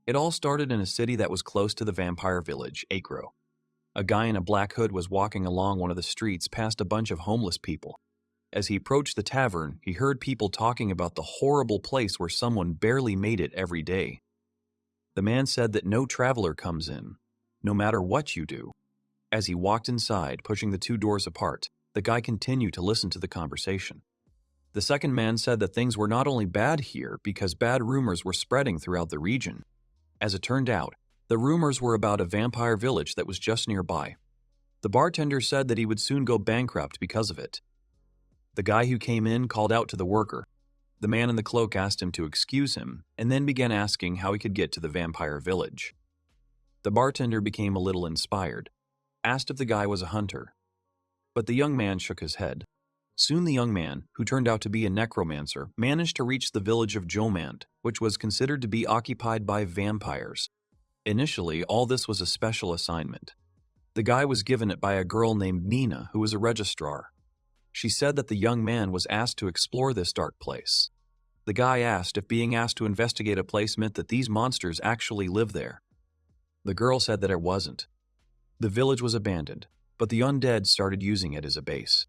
It all started in a city that was close to the vampire village, Acro. A guy in a black hood was walking along one of the streets past a bunch of homeless people. As he approached the tavern, he heard people talking about the horrible place where someone barely made it every day. The man said that no traveler comes in, no matter what you do. As he walked inside, pushing the two doors apart, the guy continued to listen to the conversation. The second man said that things were not only bad here because bad rumors were spreading throughout the region. As it turned out, the rumors were about a vampire village that was just nearby. The bartender said that he would soon go bankrupt because of it. The guy who came in called out to the worker. The man in the cloak asked him to excuse him, and then began asking how he could get to the vampire village. The bartender became a little inspired, asked if the guy was a hunter. But the young man shook his head. Soon the young man, who turned out to be a necromancer, managed to reach the village of Jomand, which was considered to be occupied by vampires. Initially, all this was a special assignment. The guy was given it by a girl named Mina, who was a registrar. She said that the young man was asked to explore this dark place. The guy asked if being asked to investigate a place meant that these monsters actually live there. The girl said that it wasn't. The village was abandoned, but the undead started using it as a base.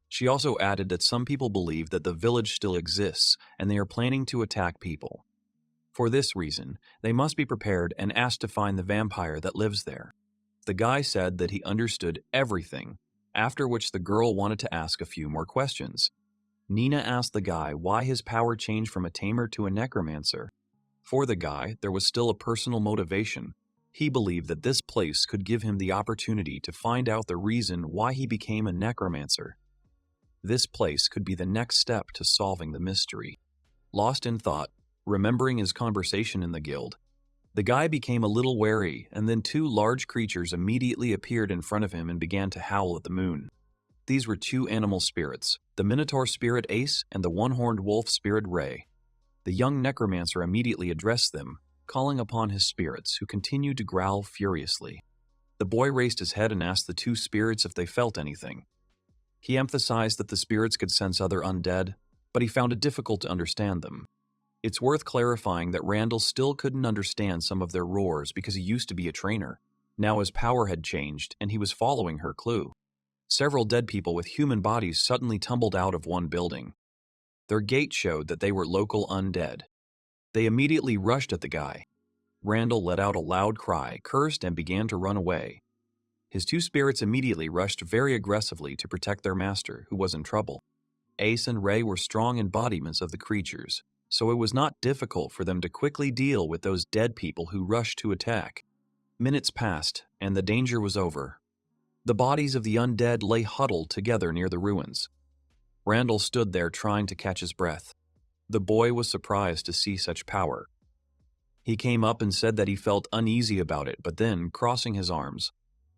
She also added that some people believe that the village still exists and they are planning to attack people. For this reason, they must be prepared and asked to find the vampire that lives there. The guy said that he understood everything, after which the girl wanted to ask a few more questions. Nina asked the guy why his power changed from a tamer to a necromancer. For the guy, there was still a personal motivation. He believed that this place could give him the opportunity to find out the reason why he became a necromancer. This place could be the next step to solving the mystery. Lost in thought, remembering his conversation in the guild, the guy became a little wary, and then two large creatures immediately appeared in front of him and began to howl at the moon. These were two animal spirits, the Minotaur spirit Ace and the one-horned wolf spirit Ray. The young necromancer immediately addressed them, calling upon his spirits, who continued to growl furiously. The boy raised his head and asked the two spirits if they felt anything. He emphasized that the spirits could sense other undead, but he found it difficult to understand them. It's worth clarifying that Randall still couldn't understand some of their roars because he used to be a trainer. Now his power had changed, and he was following her clue. Several dead people with human bodies suddenly tumbled out of one building. Their gait showed that they were local undead. They immediately rushed at the guy. Randall let out a loud cry, cursed, and began to run away. His two spirits immediately rushed very aggressively to protect their master, who was in trouble. Ace and Ray were strong embodiments of the creatures, so it was not difficult for them to quickly deal with those dead people who rushed to attack. Minutes passed, and the danger was over. The bodies of the undead lay huddled together near the ruins. Randall stood there trying to catch his breath. The boy was surprised to see such power. He came up and said that he felt uneasy about it, but then, crossing his arms,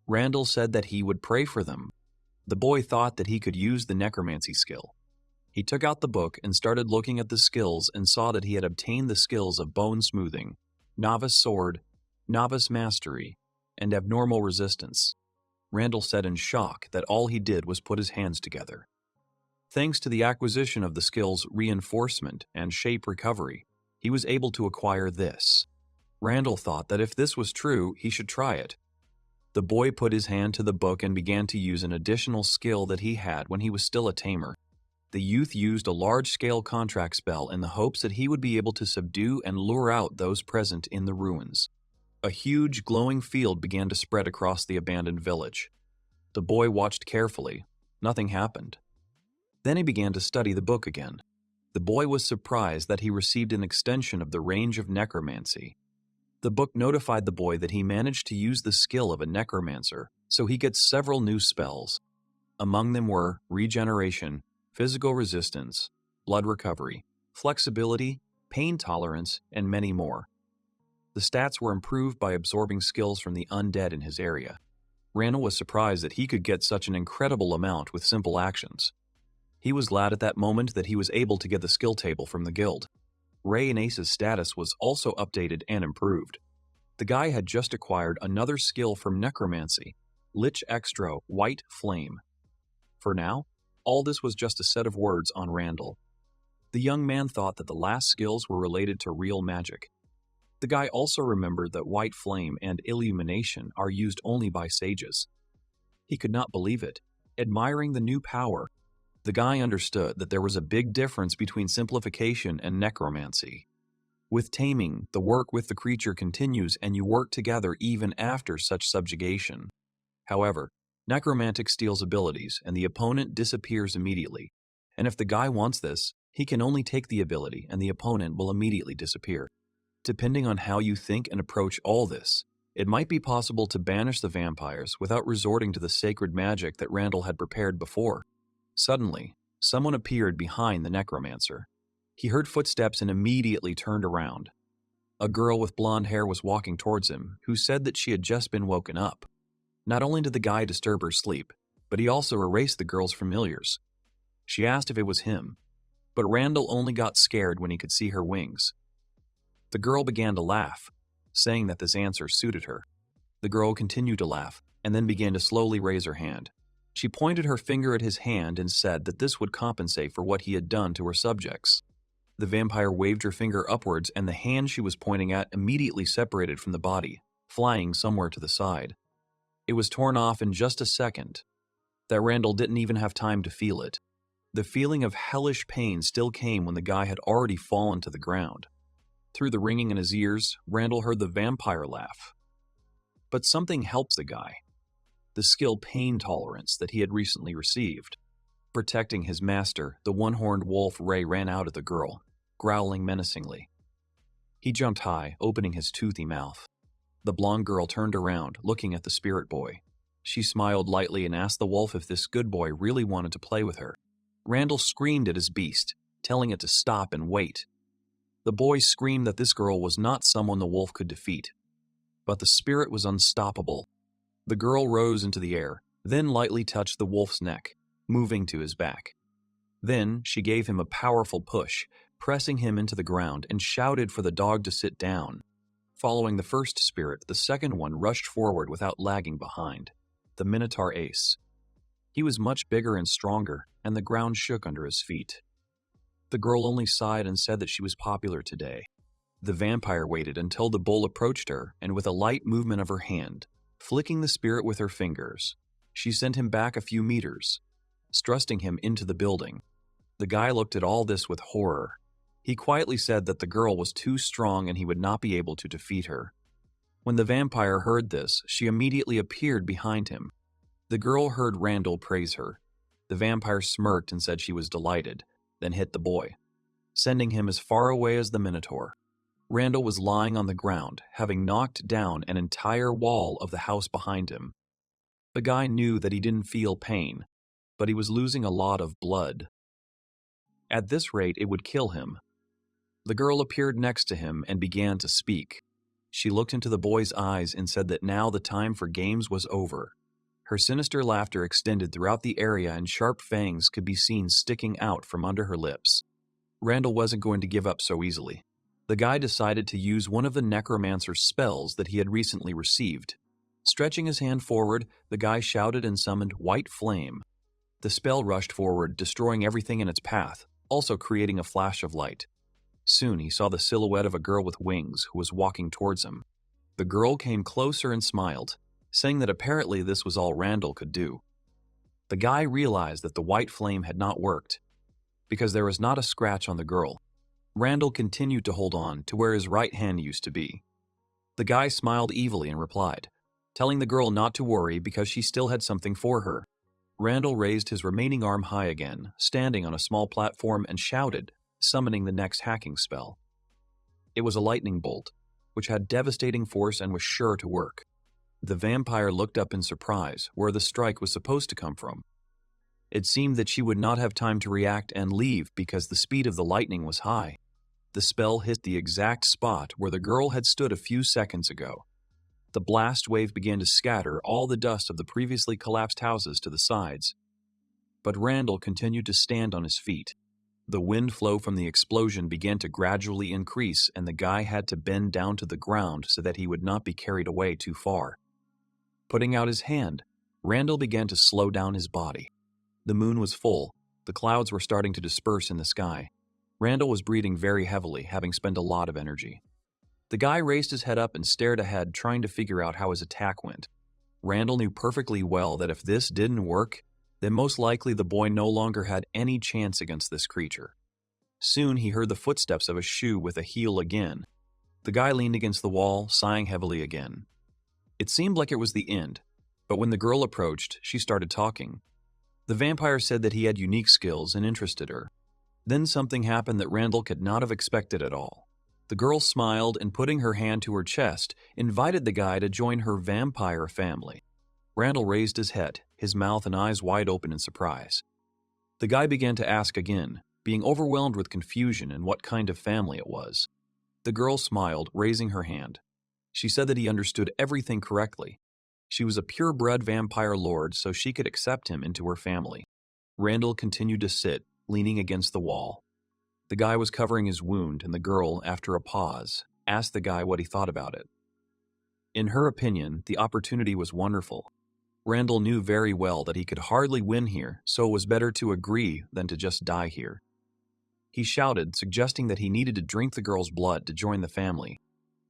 Randall said that he would pray for them. The boy thought that he could use the necromancy skill. He took out the book and started looking at the skills and saw that he had obtained the skills of bone smoothing, novice sword, novice mastery, and abnormal resistance. Randall said in shock that all he did was put his hands together. Thanks to the acquisition of the skills reinforcement and shape recovery, he was able to acquire this. Randall thought that if this was true, he should try it. The boy put his hand to the book and began to use an additional skill that he had when he was still a tamer. The youth used a large-scale contract spell in the hopes that he would be able to subdue and lure out those present in the ruins. A huge, glowing field began to spread across the abandoned village. The boy watched carefully. Nothing happened. Then he began to study the book again. The boy was surprised that he received an extension of the range of necromancy. The book notified the boy that he managed to use the skill of a necromancer, so he gets several new spells. Among them were regeneration, physical resistance, blood recovery, flexibility, pain tolerance, and many more. The stats were improved by absorbing skills from the undead in his area. Randall was surprised that he could get such an incredible amount with simple actions. He was glad at that moment that he was able to get the skill table from the guild. Ray and Ace's status was also updated and improved. The guy had just acquired another skill from necromancy, Lich Extra White Flame. For now, all this was just a set of words on Randall. The young man thought that the last skills were related to real magic. The guy also remembered that white flame and illumination are used only by sages. He could not believe it. Admiring the new power, the guy understood that there was a big difference between simplification and necromancy. With taming, the work with the creature continues and you work together even after such subjugation. However, necromantic steals abilities and the opponent disappears immediately. And if the guy wants this, he can only take the ability and the opponent will immediately disappear. Depending on how you think and approach all this, it might be possible to banish the vampires without resorting to the sacred magic that Randall had prepared before. Suddenly, someone appeared behind the necromancer. He heard footsteps and immediately turned around. A girl with blonde hair was walking towards him, who said that she had just been woken up. Not only did the guy disturb her sleep, but he also erased the girl's familiars. She asked if it was him, but Randall only got scared when he could see her wings. The girl began to laugh, saying that this answer suited her. The girl continued to laugh, and then began to slowly raise her hand. She pointed her finger at his hand and said that this would compensate for what he had done to her subjects. The vampire waved her finger upwards, and the hand she was pointing at immediately separated from the body, flying somewhere to the side. It was torn off in just a second, that Randall didn't even have time to feel it. The feeling of hellish pain still came when the guy had already fallen to the ground. Through the ringing in his ears, Randall heard the vampire laugh. But something helped the guy. The skill pain tolerance that he had recently received. Protecting his master, the one-horned wolf Ray ran out at the girl, growling menacingly. He jumped high, opening his toothy mouth. The blonde girl turned around, looking at the spirit boy. She smiled lightly and asked the wolf if this good boy really wanted to play with her. Randall screamed at his beast, telling it to stop and wait. The boy screamed that this girl was not someone the wolf could defeat. But the spirit was unstoppable. The girl rose into the air, then lightly touched the wolf's neck, moving to his back. Then she gave him a powerful push, pressing him into the ground, and shouted for the dog to sit down. Following the first spirit, the second one rushed forward without lagging behind, the Minotaur Ace. He was much bigger and stronger, and the ground shook under his feet. The girl only sighed and said that she was popular today. The vampire waited until the bull approached her, and with a light movement of her hand, flicking the spirit with her fingers, she sent him back a few meters, thrusting him into the building. The guy looked at all this with horror. He quietly said that the girl was too strong and he would not be able to defeat her. When the vampire heard this, she immediately appeared behind him. The girl heard Randall praise her. The vampire smirked and said she was delighted, then hit the boy, sending him as far away as the Minotaur. Randall was lying on the ground, having knocked down an entire wall of the house behind him. The guy knew that he didn't feel pain, but he was losing a lot of blood. At this rate, it would kill him. The girl appeared next to him and began to speak. She looked into the boy's eyes and said that now the time for games was over. Her sinister laughter extended throughout the area and sharp fangs could be seen sticking out from under her lips. Randall wasn't going to give up so easily. The guy decided to use one of the Necromancer's spells that he had recently received. Stretching his hand forward, the guy shouted and summoned White Flame. The spell rushed forward, destroying everything in its path, also creating a flash of light. Soon he saw the silhouette of a girl with wings who was walking towards him. The girl came closer and smiled, saying that apparently this was all Randall could do. The guy realized that the White Flame had not worked, because there was not a scratch on the girl. Randall continued to hold on to where his right hand used to be. The guy smiled evilly and replied, telling the girl not to worry because she still had something for her. Randall raised his remaining arm high again, standing on a small platform, and shouted, summoning the next hacking spell. It was a lightning bolt, which had devastating force and was sure to work. The vampire looked up in surprise where the strike was supposed to come from. It seemed that she would not have time to react and leave because the speed of the lightning was high. The spell hit the exact spot where the girl had stood a few seconds ago. The blast wave began to scatter all the dust of the previously collapsed houses to the sides. But Randall continued to stand on his feet. The wind flow from the explosion began to gradually increase, and the guy had to bend down to the ground so that he would not be carried away too far. Putting out his hand, Randall began to slow down his body. The moon was full. The clouds were starting to disperse in the sky. Randall was breathing very heavily, having spent a lot of energy. The guy raised his head up and stared ahead, trying to figure out how his attack went. Randall knew perfectly well that if this didn't work, then most likely the boy no longer had any chance against this creature. Soon he heard the footsteps of a shoe with a heel again. The guy leaned against the wall, sighing heavily again. It seemed like it was the end, but when the girl approached, she started talking. The vampire said that he had unique skills and interested her. Then something happened that Randall could not have expected at all. The girl smiled and, putting her hand to her chest, invited the guy to join her vampire family. Randall raised his head, his mouth and eyes wide open in surprise. The guy began to ask again, being overwhelmed with confusion and what kind of family it was. The girl smiled, raising her hand. She said that he understood everything correctly. She was a purebred vampire lord, so she could accept him into her family. Randall continued to sit, leaning against the wall. The guy was covering his wound, and the girl, after a pause, asked the guy what he thought about it. In her opinion, the opportunity was wonderful. Randall knew very well that he could hardly win here, so it was better to agree than to just die here. He shouted, suggesting that he needed to drink the girl's blood to join the family.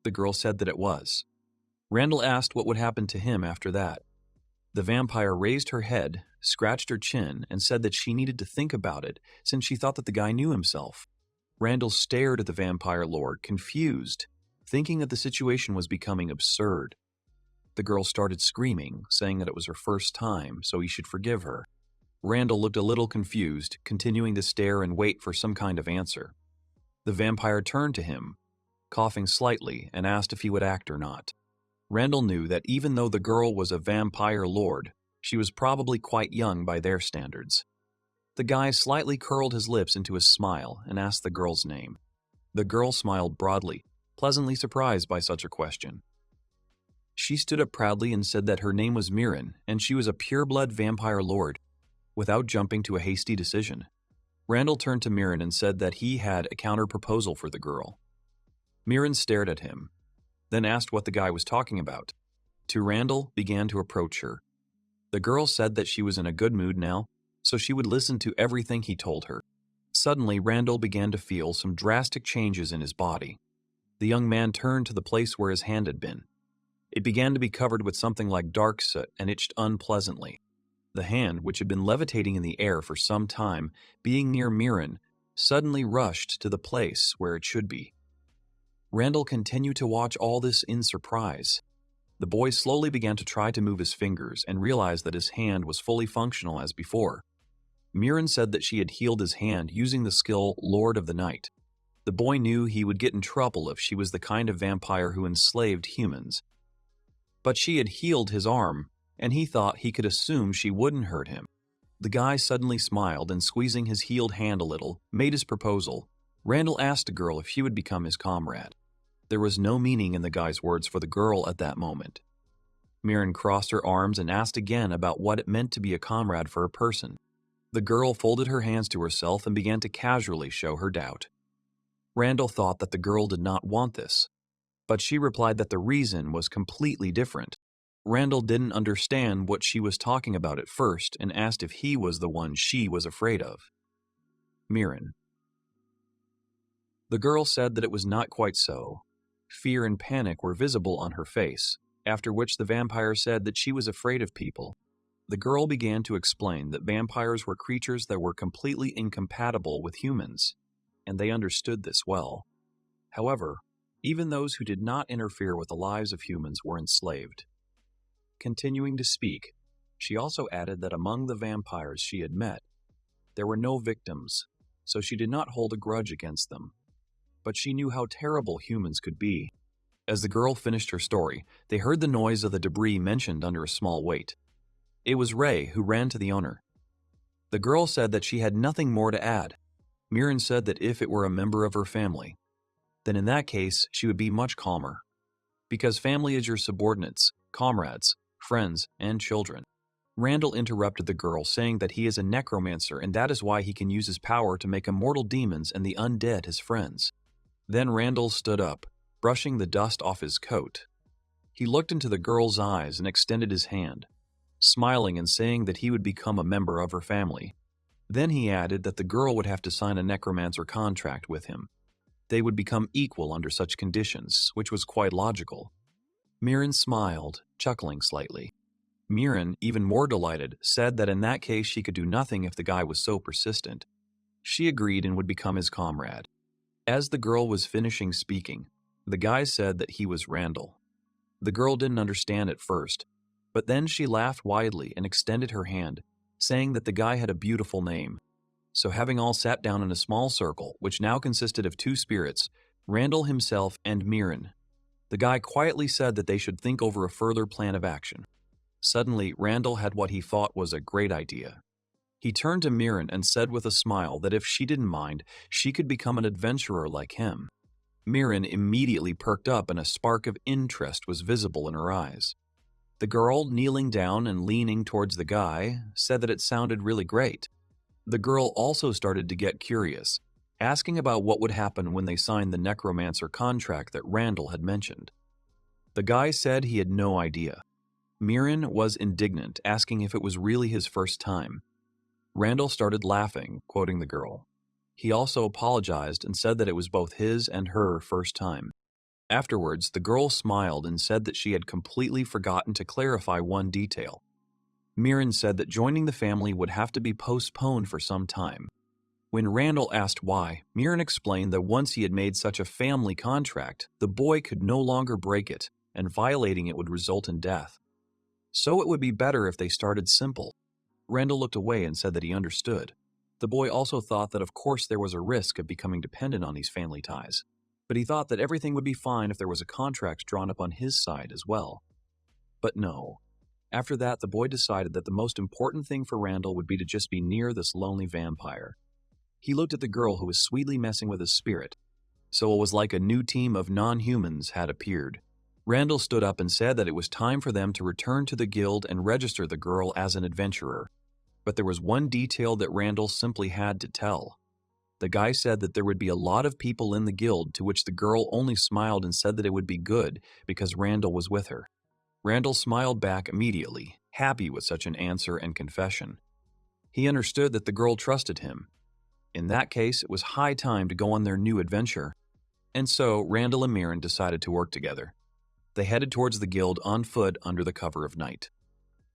The girl said that it was. Randall asked what would happen to him after that. The vampire raised her head, scratched her chin, and said that she needed to think about it since she thought that the guy knew himself. Randall stared at the vampire lord, confused, thinking that the situation was becoming absurd. The girl started screaming, saying that it was her first time, so he should forgive her. Randall looked a little confused, continuing to stare and wait for some kind of answer. The vampire turned to him, coughing slightly, and asked if he would act or not. Randall knew that even though the girl was a vampire lord, she was probably quite young by their standards. The guy slightly curled his lips into a smile and asked the girl's name. The girl smiled broadly, pleasantly surprised by such a question. She stood up proudly and said that her name was Mirren, and she was a pureblood vampire lord, without jumping to a hasty decision. Randall turned to Mirren and said that he had a counter-proposal for the girl. Mirren stared at him, then asked what the guy was talking about. Randall began to approach her. The girl said that she was in a good mood now, so she would listen to everything he told her. Suddenly, Randall began to feel some drastic changes in his body. The young man turned to the place where his hand had been. It began to be covered with something like dark soot and itched unpleasantly. The hand, which had been levitating in the air for some time, being near Mirren, suddenly rushed to the place where it should be. Randall continued to watch all this in surprise. The boy slowly began to try to move his fingers and realized that his hand was fully functional as before. Mirren said that she had healed his hand using the skill Lord of the Night. The boy knew he would get in trouble if she was the kind of vampire who enslaved humans. But she had healed his arm, and he thought he could assume she wouldn't hurt him. The guy suddenly smiled and, squeezing his healed hand a little, made his proposal. Randall asked the girl if she would become his comrade. There was no meaning in the guy's words for the girl at that moment. Mirren crossed her arms and asked again about what it meant to be a comrade for a person. The girl folded her hands to herself and began to casually show her doubt. Randall thought that the girl did not want this, but she replied that the reason was completely different. Randall didn't understand what she was talking about at first and asked if he was the one she was afraid of. Mirren. The girl said that it was not quite so. Fear and panic were visible on her face, after which the vampire said that she was afraid of people. The girl began to explain that vampires were creatures that were completely incompatible with humans, and they understood this well. However, even those who did not interfere with the lives of humans were enslaved. Continuing to speak, she also added that among the vampires she had met, there were no victims, so she did not hold a grudge against them. But she knew how terrible humans could be. As the girl finished her story, they heard the noise of the debris mentioned under a small weight. It was Ray, who ran to the owner. The girl said that she had nothing more to add. Mirren said that if it were a member of her family, then in that case she would be much calmer. Because family is your subordinates, comrades, friends, and children. Randall interrupted the girl, saying that he is a necromancer and that is why he can use his power to make immortal demons and the undead his friends. Then Randall stood up, brushing the dust off his coat. He looked into the girl's eyes and extended his hand, smiling and saying that he would become a member of her family. Then he added that the girl would have to sign a necromancer contract with him. They would become equal under such conditions, which was quite logical. Mirin smiled, chuckling slightly. Mirin, even more delighted, said that in that case she could do nothing if the guy was so persistent. She agreed and would become his comrade. As the girl was finishing speaking, the guy said that he was Randall. The girl didn't understand at first, but then she laughed widely and extended her hand, saying that the guy had a beautiful name. So having all sat down in a small circle, which now consisted of two spirits, Randall himself and Mirin, the guy quietly said that they should think over a further plan of action. Suddenly, Randall had what he thought was a great idea. He turned to Mirin and said with a smile that if she didn't mind, she could become an adventurer like him. Mirin immediately perked up and a spark of interest was visible in her eyes. The girl, kneeling down and leaning towards the guy, said that it sounded really great. The girl also started to get curious, asking about what would happen when they signed the Necromancer contract that Randall had mentioned. The guy said he had no idea. Mirin was indignant, asking if it was really his first time. Randall started laughing, quoting the girl. He also apologized and said that it was both his and her first time. Afterwards, the girl smiled and said that she had completely forgotten to clarify one detail. Mirin said that joining the family would have to be postponed for some time. When Randall asked why, Mirin explained that once he had made such a family contract, the boy could no longer break it, and violating it would result in death. So it would be better if they started simple. Randall looked away and said that he understood. The boy also thought that of course there was a risk of becoming dependent on these family ties, but he thought that everything would be fine if there was a contract drawn up on his side as well. But no. After that, the boy decided that the most important thing for Randall would be to just be near this lonely vampire. He looked at the girl who was sweetly messing with his spirit. So it was like a new team of non-humans had appeared. Randall stood up and said that it was time for them to return to the guild and register the girl as an adventurer. But there was one detail that Randall simply had to tell. The guy said that there would be a lot of people in the guild, to which the girl only smiled and said that it would be good because Randall was with her. Randall smiled back immediately, happy with such an answer and confession. He understood that the girl trusted him. In that case, it was high time to go on their new adventure. And so, Randall and Mirin decided to work together. They headed towards the guild on foot under the cover of night.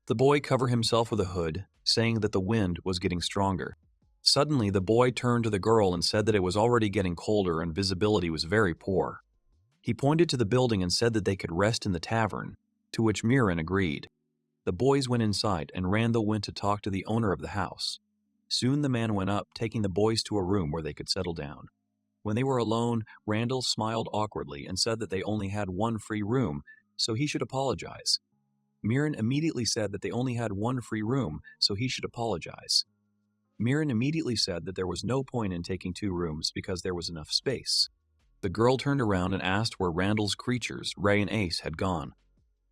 The boy covered himself with a hood, saying that the wind was getting stronger. Suddenly, the boy turned to the girl and said that it was already getting colder and visibility was very poor. He pointed to the building and said that they could rest in the tavern, to which Mirin agreed. The boys went inside and Randall went to talk to the owner of the house. Soon the man went up, taking the boys to a room where they could settle down. When they were alone, Randall smiled awkwardly and said that they only had one free room, so he should apologize. Mirin immediately said that they only had one free room, so he should apologize. Mirin immediately said that there was no point in taking two rooms because there was enough space. The girl turned around and asked where Randall's creatures, Ray and Ace, had gone.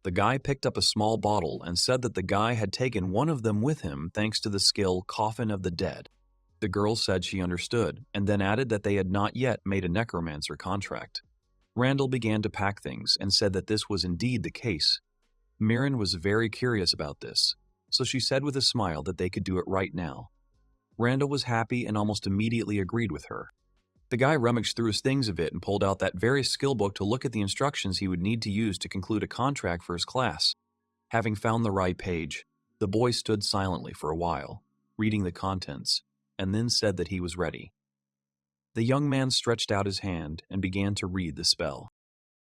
The guy picked up a small bottle and said that the guy had taken one of them with him thanks to the skill Coffin of the Dead. The girl said she understood, and then added that they had not yet made a necromancer contract. Randall began to pack things and said that this was indeed the case. Mirin was very curious about this, so she said with a smile that they could do it right now. Randall was happy and almost immediately agreed with her. The guy rummaged through his things a bit and pulled out that very skill book to look at the instructions he would need to use to conclude a contract for his class. Having found the right page, the boy stood silently for a while, reading the contents, and then said that he was ready. The young man stretched out his hand and began to read the spell.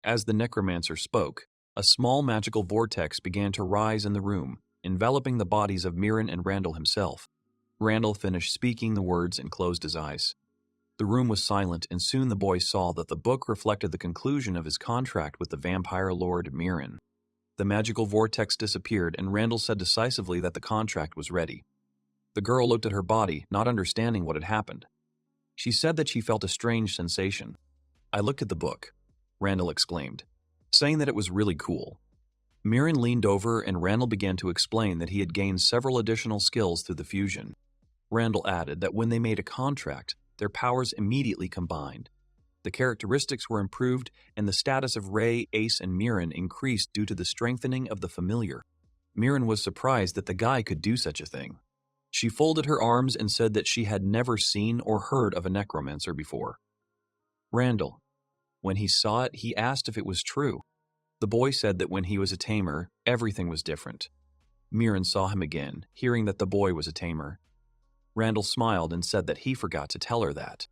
As the necromancer spoke, a small magical vortex began to rise in the room, enveloping the bodies of Mirin and Randall himself. Randall finished speaking the words and closed his eyes. The room was silent, and soon the boy saw that the book reflected the conclusion of his contract with the vampire lord Mirin. The magical vortex disappeared, and Randall said decisively that the contract was ready. The girl looked at her body, not understanding what had happened. She said that she felt a strange sensation. "I looked at the book," Randall exclaimed, saying that it was really cool. Mirin leaned over and Randall began to explain that he had gained several additional skills through the fusion. Randall added that when they made a contract, their powers immediately combined. The characteristics were improved and the status of Ray, Ace, and Mirin increased due to the strengthening of the familiar. Mirin was surprised that the guy could do such a thing. She folded her arms and said that she had never seen or heard of a necromancer before. Randall. When he saw it, he asked if it was true. The boy said that when he was a tamer, everything was different. Mirren saw him again, hearing that the boy was a tamer. Randall smiled and said that he forgot to tell her that.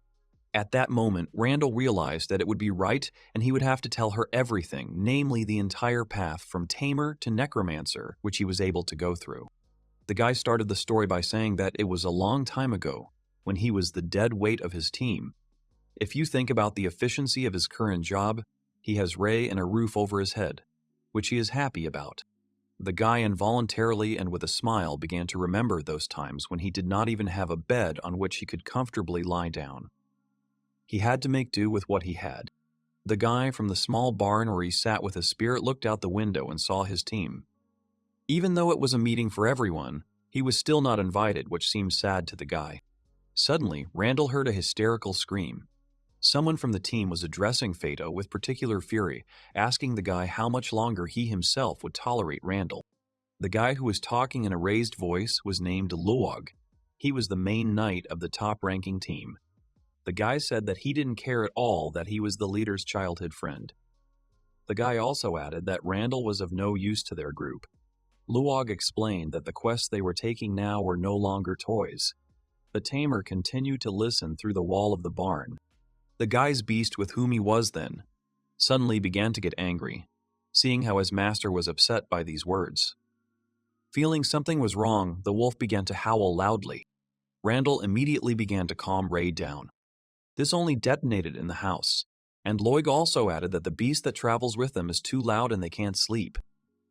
At that moment, Randall realized that it would be right and he would have to tell her everything, namely the entire path from tamer to necromancer, which he was able to go through. The guy started the story by saying that it was a long time ago, when he was the dead weight of his team. If you think about the efficiency of his current job, he has Ray and a roof over his head, which he is happy about. The guy involuntarily and with a smile began to remember those times when he did not even have a bed on which he could comfortably lie down. He had to make do with what he had. The guy from the small barn where he sat with his spirit looked out the window and saw his team. Even though it was a meeting for everyone, he was still not invited, which seemed sad to the guy. Suddenly, Randall heard a hysterical scream. Someone from the team was addressing Fato with particular fury, asking the guy how much longer he himself would tolerate Randall. The guy who was talking in a raised voice was named Luog. He was the main knight of the top-ranking team. The guy said that he didn't care at all that he was the leader's childhood friend. The guy also added that Randall was of no use to their group. Luog explained that the quests they were taking now were no longer toys. The tamer continued to listen through the wall of the barn. The guy's beast with whom he was then suddenly began to get angry, seeing how his master was upset by these words. Feeling something was wrong, the wolf began to howl loudly. Randall immediately began to calm Ray down. This only detonated in the house, and Loig also added that the beast that travels with them is too loud and they can't sleep.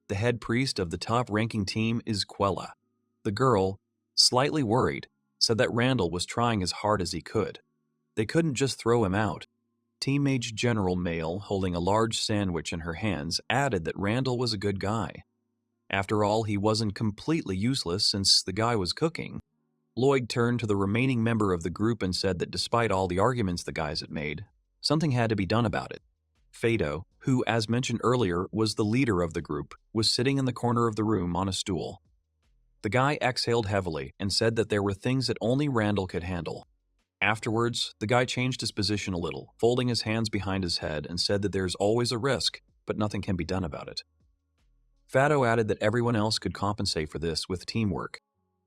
The head priest of the top-ranking team is Quella. The girl, slightly worried, said that Randall was trying as hard as he could. They couldn't just throw him out. Team Mage General Male, holding a large sandwich in her hands, added that Randall was a good guy. After all, he wasn't completely useless since the guy was cooking. Loig turned to the remaining member of the group and said that despite all the arguments the guys had made, something had to be done about it. Fato, who, as mentioned earlier, was the leader of the group, was sitting in the corner of the room on a stool. The guy exhaled heavily and said that there were things that only Randall could handle. Afterwards, the guy changed his position a little, folding his hands behind his head and said that there's always a risk, but nothing can be done about it. Fato added that everyone else could compensate for this with teamwork.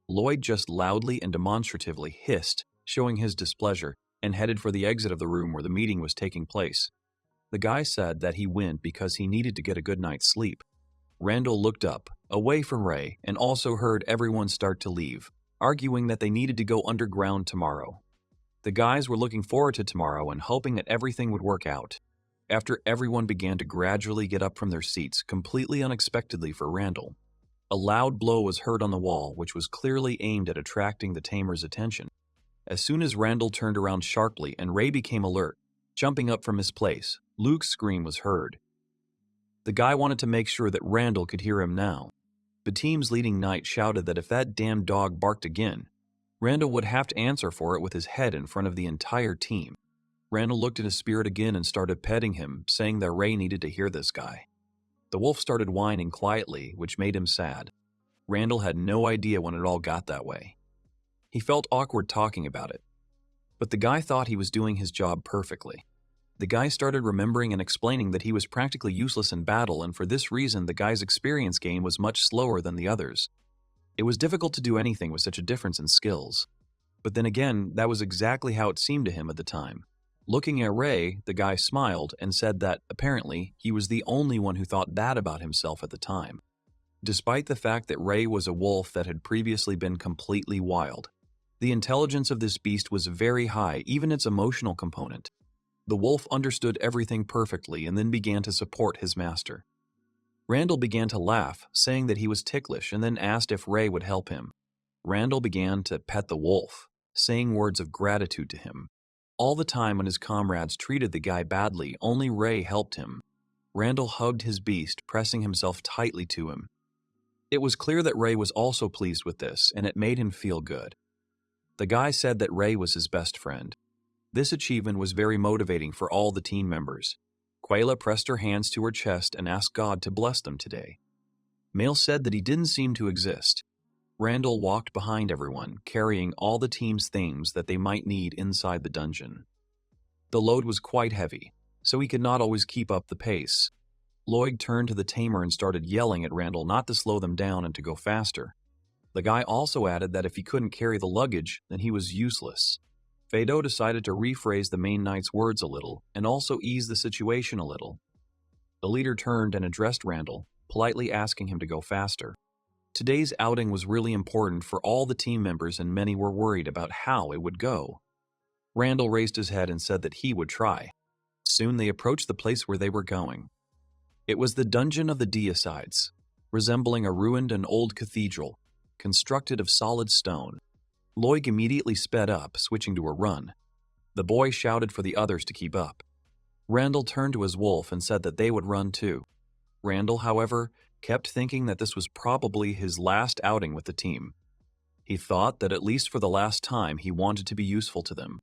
Lloyd just loudly and demonstratively hissed, showing his displeasure, and headed for the exit of the room where the meeting was taking place. The guy said that he went because he needed to get a good night's sleep. Randall looked up, away from Ray, and also heard everyone start to leave, arguing that they needed to go underground tomorrow. The guys were looking forward to tomorrow and hoping that everything would work out. After everyone began to gradually get up from their seats, completely unexpectedly for Randall, a loud blow was heard on the wall, which was clearly aimed at attracting the tamer's attention. As soon as Randall turned around sharply and Ray became alert, jumping up from his place, Luke's scream was heard. The guy wanted to make sure that Randall could hear him now. The team's leading knight shouted that if that damn dog barked again, Randall would have to answer for it with his head in front of the entire team. Randall looked at his spirit again and started petting him, saying that Ray needed to hear this guy. The wolf started whining quietly, which made him sad. Randall had no idea when it all got that way. He felt awkward talking about it. But the guy thought he was doing his job perfectly. The guy started remembering and explaining that he was practically useless in battle, and for this reason the guy's experience gain was much slower than the others. It was difficult to do anything with such a difference in skills. But then again, that was exactly how it seemed to him at the time. Looking at Ray, the guy smiled and said that, apparently, he was the only one who thought that about himself at the time. Despite the fact that Ray was a wolf that had previously been completely wild, the intelligence of this beast was very high, even its emotional component. The wolf understood everything perfectly and then began to support his master. Randall began to laugh, saying that he was ticklish, and then asked if Ray would help him. Randall began to pet the wolf, saying words of gratitude to him. All the time when his comrades treated the guy badly, only Ray helped him. Randall hugged his beast, pressing himself tightly to him. It was clear that Ray was also pleased with this, and it made him feel good. The guy said that Ray was his best friend. This achievement was very motivating for all the team members. Quayla pressed her hands to her chest and asked God to bless them today. Male said that he didn't seem to exist. Randall walked behind everyone, carrying all the team's things that they might need inside the dungeon. The load was quite heavy, so he could not always keep up the pace. Lloyd turned to the Tamer and started yelling at Randall not to slow them down and to go faster. The guy also added that if he couldn't carry the luggage, then he was useless. Fado decided to rephrase the main knight's words a little and also ease the situation a little. The leader turned and addressed Randall, politely asking him to go faster. Today's outing was really important for all the team members and many were worried about how it would go. Randall raised his head and said that he would try. Soon they approached the place where they were going. It was the dungeon of the deicides, resembling a ruined and old cathedral, constructed of solid stone. Lloyd immediately sped up, switching to a run. The boy shouted for the others to keep up. Randall turned to his wolf and said that they would run too. Randall, however, kept thinking that this was probably his last outing with the team. He thought that at least for the last time he wanted to be useful to them.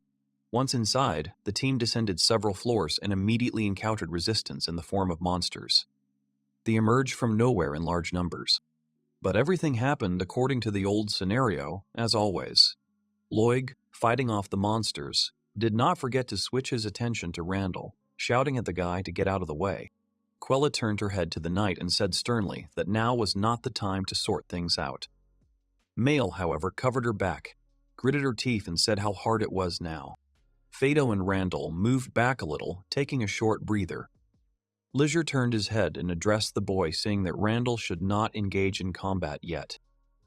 Once inside, the team descended several floors and immediately encountered resistance in the form of monsters. They emerged from nowhere in large numbers. But everything happened according to the old scenario, as always. Lloyd, fighting off the monsters, did not forget to switch his attention to Randall, shouting at the guy to get out of the way. Quella turned her head to the knight and said sternly that now was not the time to sort things out. Mail, however, covered her back, gritted her teeth and said how hard it was now. Fado and Randall moved back a little, taking a short breather. Leisure turned his head and addressed the boy, saying that Randall should not engage in combat yet.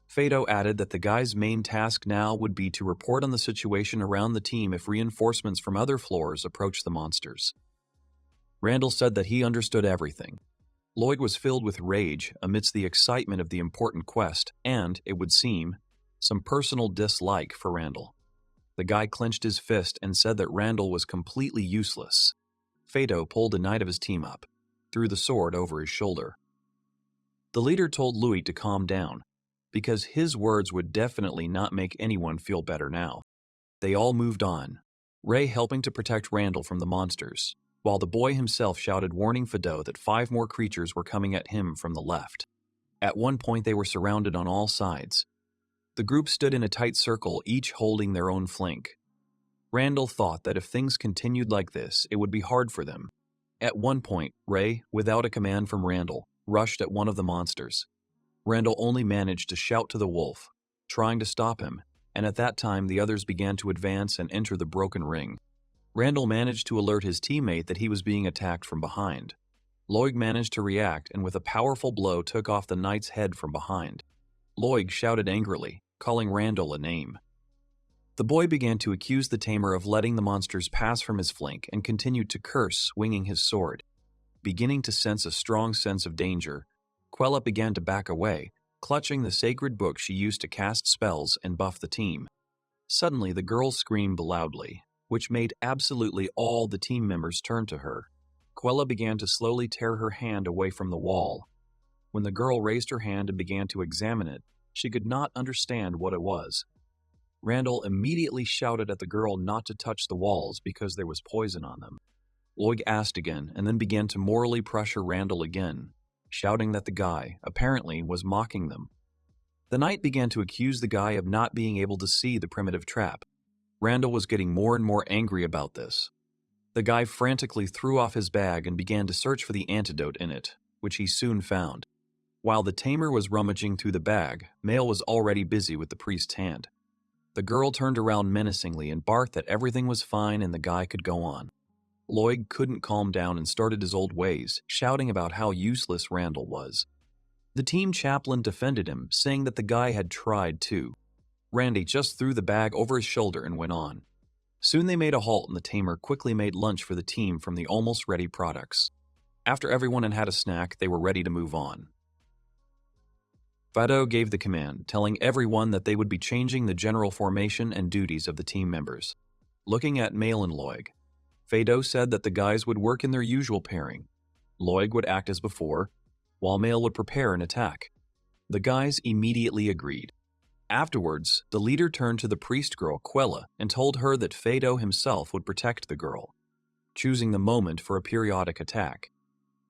Fado added that the guy's main task now would be to report on the situation around the team if reinforcements from other floors approached the monsters. Randall said that he understood everything. Lloyd was filled with rage amidst the excitement of the important quest and, it would seem, some personal dislike for Randall. The guy clenched his fist and said that Randall was completely useless. Fado pulled a knight of his team up, threw the sword over his shoulder. The leader told Louis to calm down, because his words would definitely not make anyone feel better now. They all moved on, Ray helping to protect Randall from the monsters, while the boy himself shouted warning Fado that 5 more creatures were coming at him from the left. At one point they were surrounded on all sides. The group stood in a tight circle, each holding their own flank. Randall thought that if things continued like this, it would be hard for them. At one point, Ray, without a command from Randall, rushed at one of the monsters. Randall only managed to shout to the wolf, trying to stop him, and at that time the others began to advance and enter the broken ring. Randall managed to alert his teammate that he was being attacked from behind. Lloyd managed to react and with a powerful blow took off the knight's head from behind. Lloyd shouted angrily, calling Randall a name. The boy began to accuse the Tamer of letting the monsters pass from his flank and continued to curse, swinging his sword. Beginning to sense a strong sense of danger, Quella began to back away, clutching the sacred book she used to cast spells and buff the team. Suddenly, the girl screamed loudly, which made absolutely all the team members turn to her. Quella began to slowly tear her hand away from the wall. When the girl raised her hand and began to examine it, she could not understand what it was. Randall immediately shouted at the girl not to touch the walls because there was poison on them. Lloyd asked again and then began to morally pressure Randall again, shouting that the guy, apparently, was mocking them. The knight began to accuse the guy of not being able to see the primitive trap. Randall was getting more and more angry about this. The guy frantically threw off his bag and began to search for the antidote in it, which he soon found. While the Tamer was rummaging through the bag, Mail was already busy with the priest's hand. The girl turned around menacingly and barked that everything was fine and the guy could go on. Lloyd couldn't calm down and started his old ways, shouting about how useless Randall was. The team chaplain defended him, saying that the guy had tried too. Randy just threw the bag over his shoulder and went on. Soon they made a halt and the Tamer quickly made lunch for the team from the almost ready products. After everyone had had a snack, they were ready to move on. Fado gave the command, telling everyone that they would be changing the general formation and duties of the team members. Looking at Mail and Loig, Fado said that the guys would work in their usual pairing. Loig would act as before, while Mail would prepare an attack. The guys immediately agreed. Afterwards, the leader turned to the priest girl, Quella, and told her that Fado himself would protect the girl, choosing the moment for a periodic attack.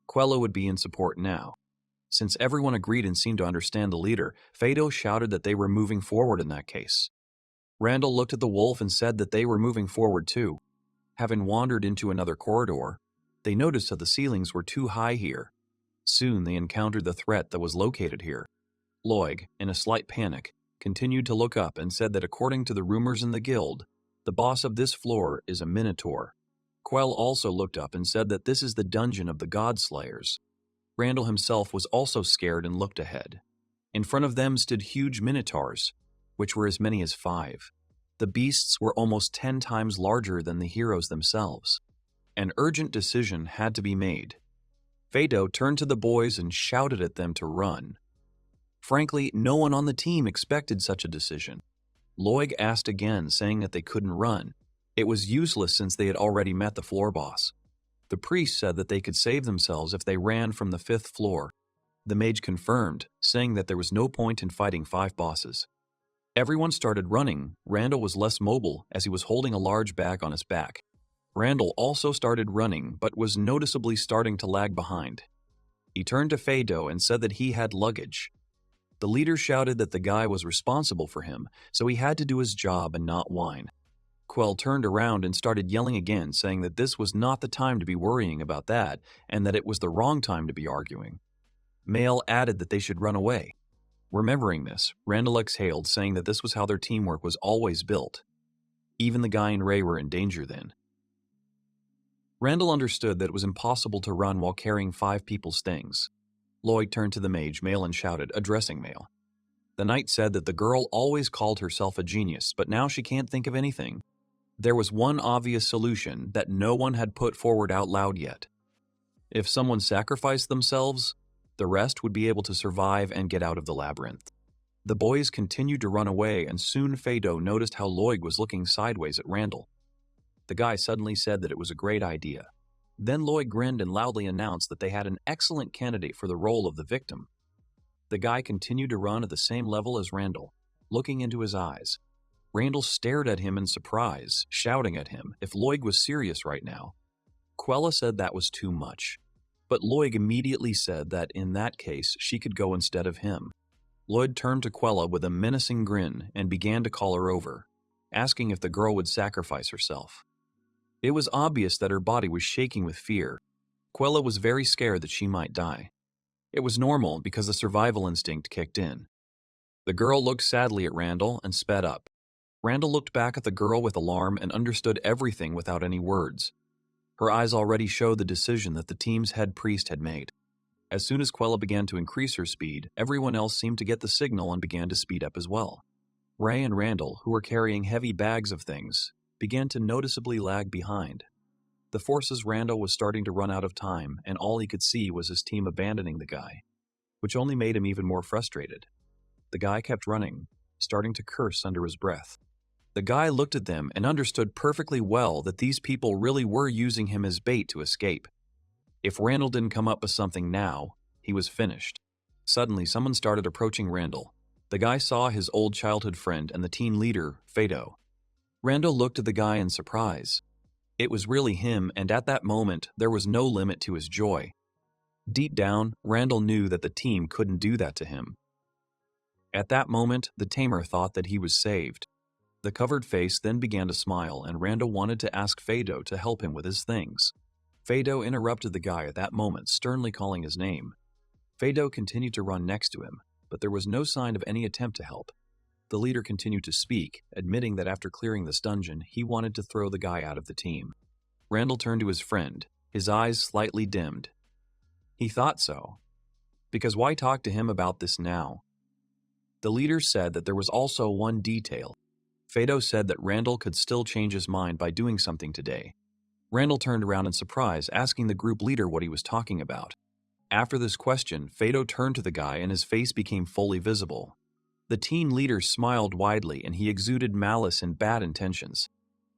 Quella would be in support now. Since everyone agreed and seemed to understand the leader, Fado shouted that they were moving forward in that case. Randall looked at the wolf and said that they were moving forward too. Having wandered into another corridor, they noticed that the ceilings were too high here. Soon they encountered the threat that was located here. Loig, in a slight panic, continued to look up and said that according to the rumors in the guild, the boss of this floor is a minotaur. Quell also looked up and said that this is the dungeon of the God-Slayers. Randall himself was also scared and looked ahead. In front of them stood huge minotaurs, which were as many as 5. The beasts were almost 10 times larger than the heroes themselves. An urgent decision had to be made. Fado turned to the boys and shouted at them to run. Frankly, no one on the team expected such a decision. Loig asked again, saying that they couldn't run. It was useless since they had already met the floor boss. The priest said that they could save themselves if they ran from the 5th floor. The mage confirmed, saying that there was no point in fighting 5 bosses. Everyone started running. Randall was less mobile as he was holding a large bag on his back. Randall also started running, but was noticeably starting to lag behind. He turned to Fado and said that he had luggage. The leader shouted that the guy was responsible for him, so he had to do his job and not whine. Quell turned around and started yelling again, saying that this was not the time to be worrying about that, and that it was the wrong time to be arguing. Mail added that they should run away. Remembering this, Randall exhaled, saying that this was how their teamwork was always built. Even the guy and Ray were in danger then. Randall understood that it was impossible to run while carrying 5 people's things. Lloyd turned to the mage, Mail, and shouted, addressing Mail. The knight said that the girl always called herself a genius, but now she can't think of anything. There was one obvious solution that no one had put forward out loud yet. If someone sacrificed themselves, the rest would be able to survive and get out of the labyrinth. The boys continued to run away, and soon Fado noticed how Loig was looking sideways at Randall. The guy suddenly said that it was a great idea. Then Loig grinned and loudly announced that they had an excellent candidate for the role of the victim. The guy continued to run at the same level as Randall, looking into his eyes. Randall stared at him in surprise, shouting at him if Loig was serious right now. Quella said that was too much, but Loig immediately said that in that case she could go instead of him. Lloyd turned to Quella with a menacing grin and began to call her over, asking if the girl would sacrifice herself. It was obvious that her body was shaking with fear. Quella was very scared that she might die. It was normal because the survival instinct kicked in. The girl looked sadly at Randall and sped up. Randall looked back at the girl with alarm and understood everything without any words. Her eyes already showed the decision that the team's head priest had made. As soon as Quella began to increase her speed, everyone else seemed to get the signal and began to speed up as well. Ray and Randall, who were carrying heavy bags of things, began to noticeably lag behind. The forces Randall was starting to run out of time, and all he could see was his team abandoning the guy, which only made him even more frustrated. The guy kept running, starting to curse under his breath. The guy looked at them and understood perfectly well that these people really were using him as bait to escape. If Randall didn't come up with something now, he was finished. Suddenly, someone started approaching Randall. The guy saw his old childhood friend and the team leader, Fado. Randall looked at the guy in surprise. It was really him, and at that moment, there was no limit to his joy. Deep down, Randall knew that the team couldn't do that to him. At that moment, the Tamer thought that he was saved. The covered face then began to smile, and Randall wanted to ask Fado to help him with his things. Fado interrupted the guy at that moment, sternly calling his name. Fado continued to run next to him, but there was no sign of any attempt to help. The leader continued to speak, admitting that after clearing this dungeon, he wanted to throw the guy out of the team. Randall turned to his friend, his eyes slightly dimmed. He thought so. Because why talk to him about this now? The leader said that there was also one detail. Fado said that Randall could still change his mind by doing something today. Randall turned around in surprise, asking the group leader what he was talking about. After this question, Fado turned to the guy and his face became fully visible. The team leader smiled widely and he exuded malice and bad intentions.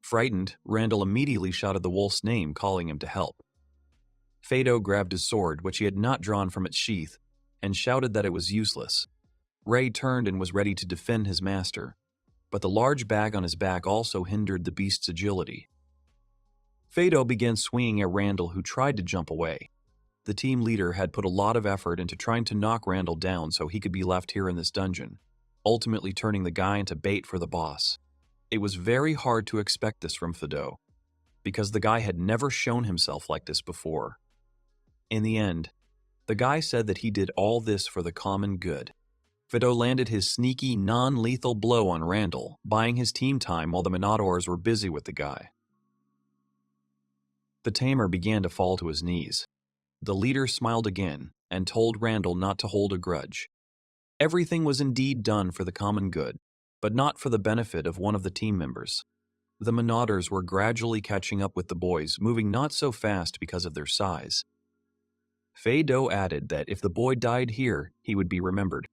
Frightened, Randall immediately shouted the wolf's name, calling him to help. Fado grabbed his sword, which he had not drawn from its sheath, and shouted that it was useless. Ray turned and was ready to defend his master, but the large bag on his back also hindered the beast's agility. Fado began swinging at Randall, who tried to jump away. The team leader had put a lot of effort into trying to knock Randall down so he could be left here in this dungeon, ultimately turning the guy into bait for the boss. It was very hard to expect this from Fado. because the guy had never shown himself like this before. In the end, the guy said that he did all this for the common good. Fido landed his sneaky, non-lethal blow on Randall, buying his team time while the Minotaurs were busy with the guy. The Tamer began to fall to his knees. The leader smiled again and told Randall not to hold a grudge. Everything was indeed done for the common good, but not for the benefit of one of the team members. The Minotaurs were gradually catching up with the boys, moving not so fast because of their size. Fido added that if the boy died here, he would be remembered.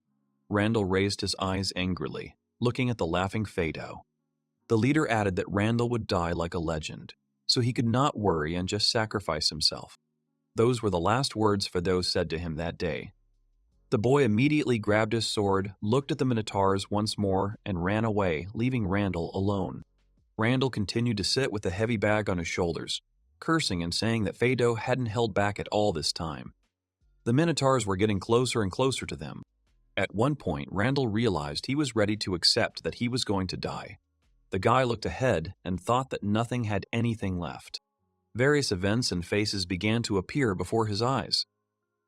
Randall raised his eyes angrily, looking at the laughing Fido. The leader added that Randall would die like a legend, so he could not worry and just sacrifice himself. Those were the last words Fido said to him that day. The boy immediately grabbed his sword, looked at the Minotaurs once more, and ran away, leaving Randall alone. Randall continued to sit with the heavy bag on his shoulders, cursing and saying that Fido hadn't held back at all this time. The Minotaurs were getting closer and closer to them. At one point, Randall realized he was ready to accept that he was going to die. The guy looked ahead and thought that nothing had anything left. Various events and faces began to appear before his eyes.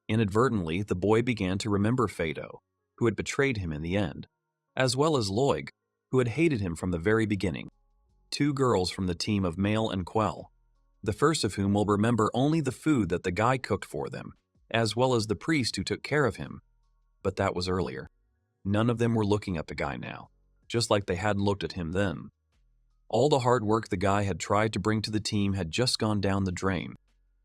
Inadvertently, the boy began to remember Fido, who had betrayed him in the end, as well as Loig, who had hated him from the very beginning. 2 girls from the team of Male and Quell, the first of whom will remember only the food that the guy cooked for them, as well as the priest who took care of him. But that was earlier. None of them were looking at the guy now, just like they hadn't looked at him then. All the hard work the guy had tried to bring to the team had just gone down the drain.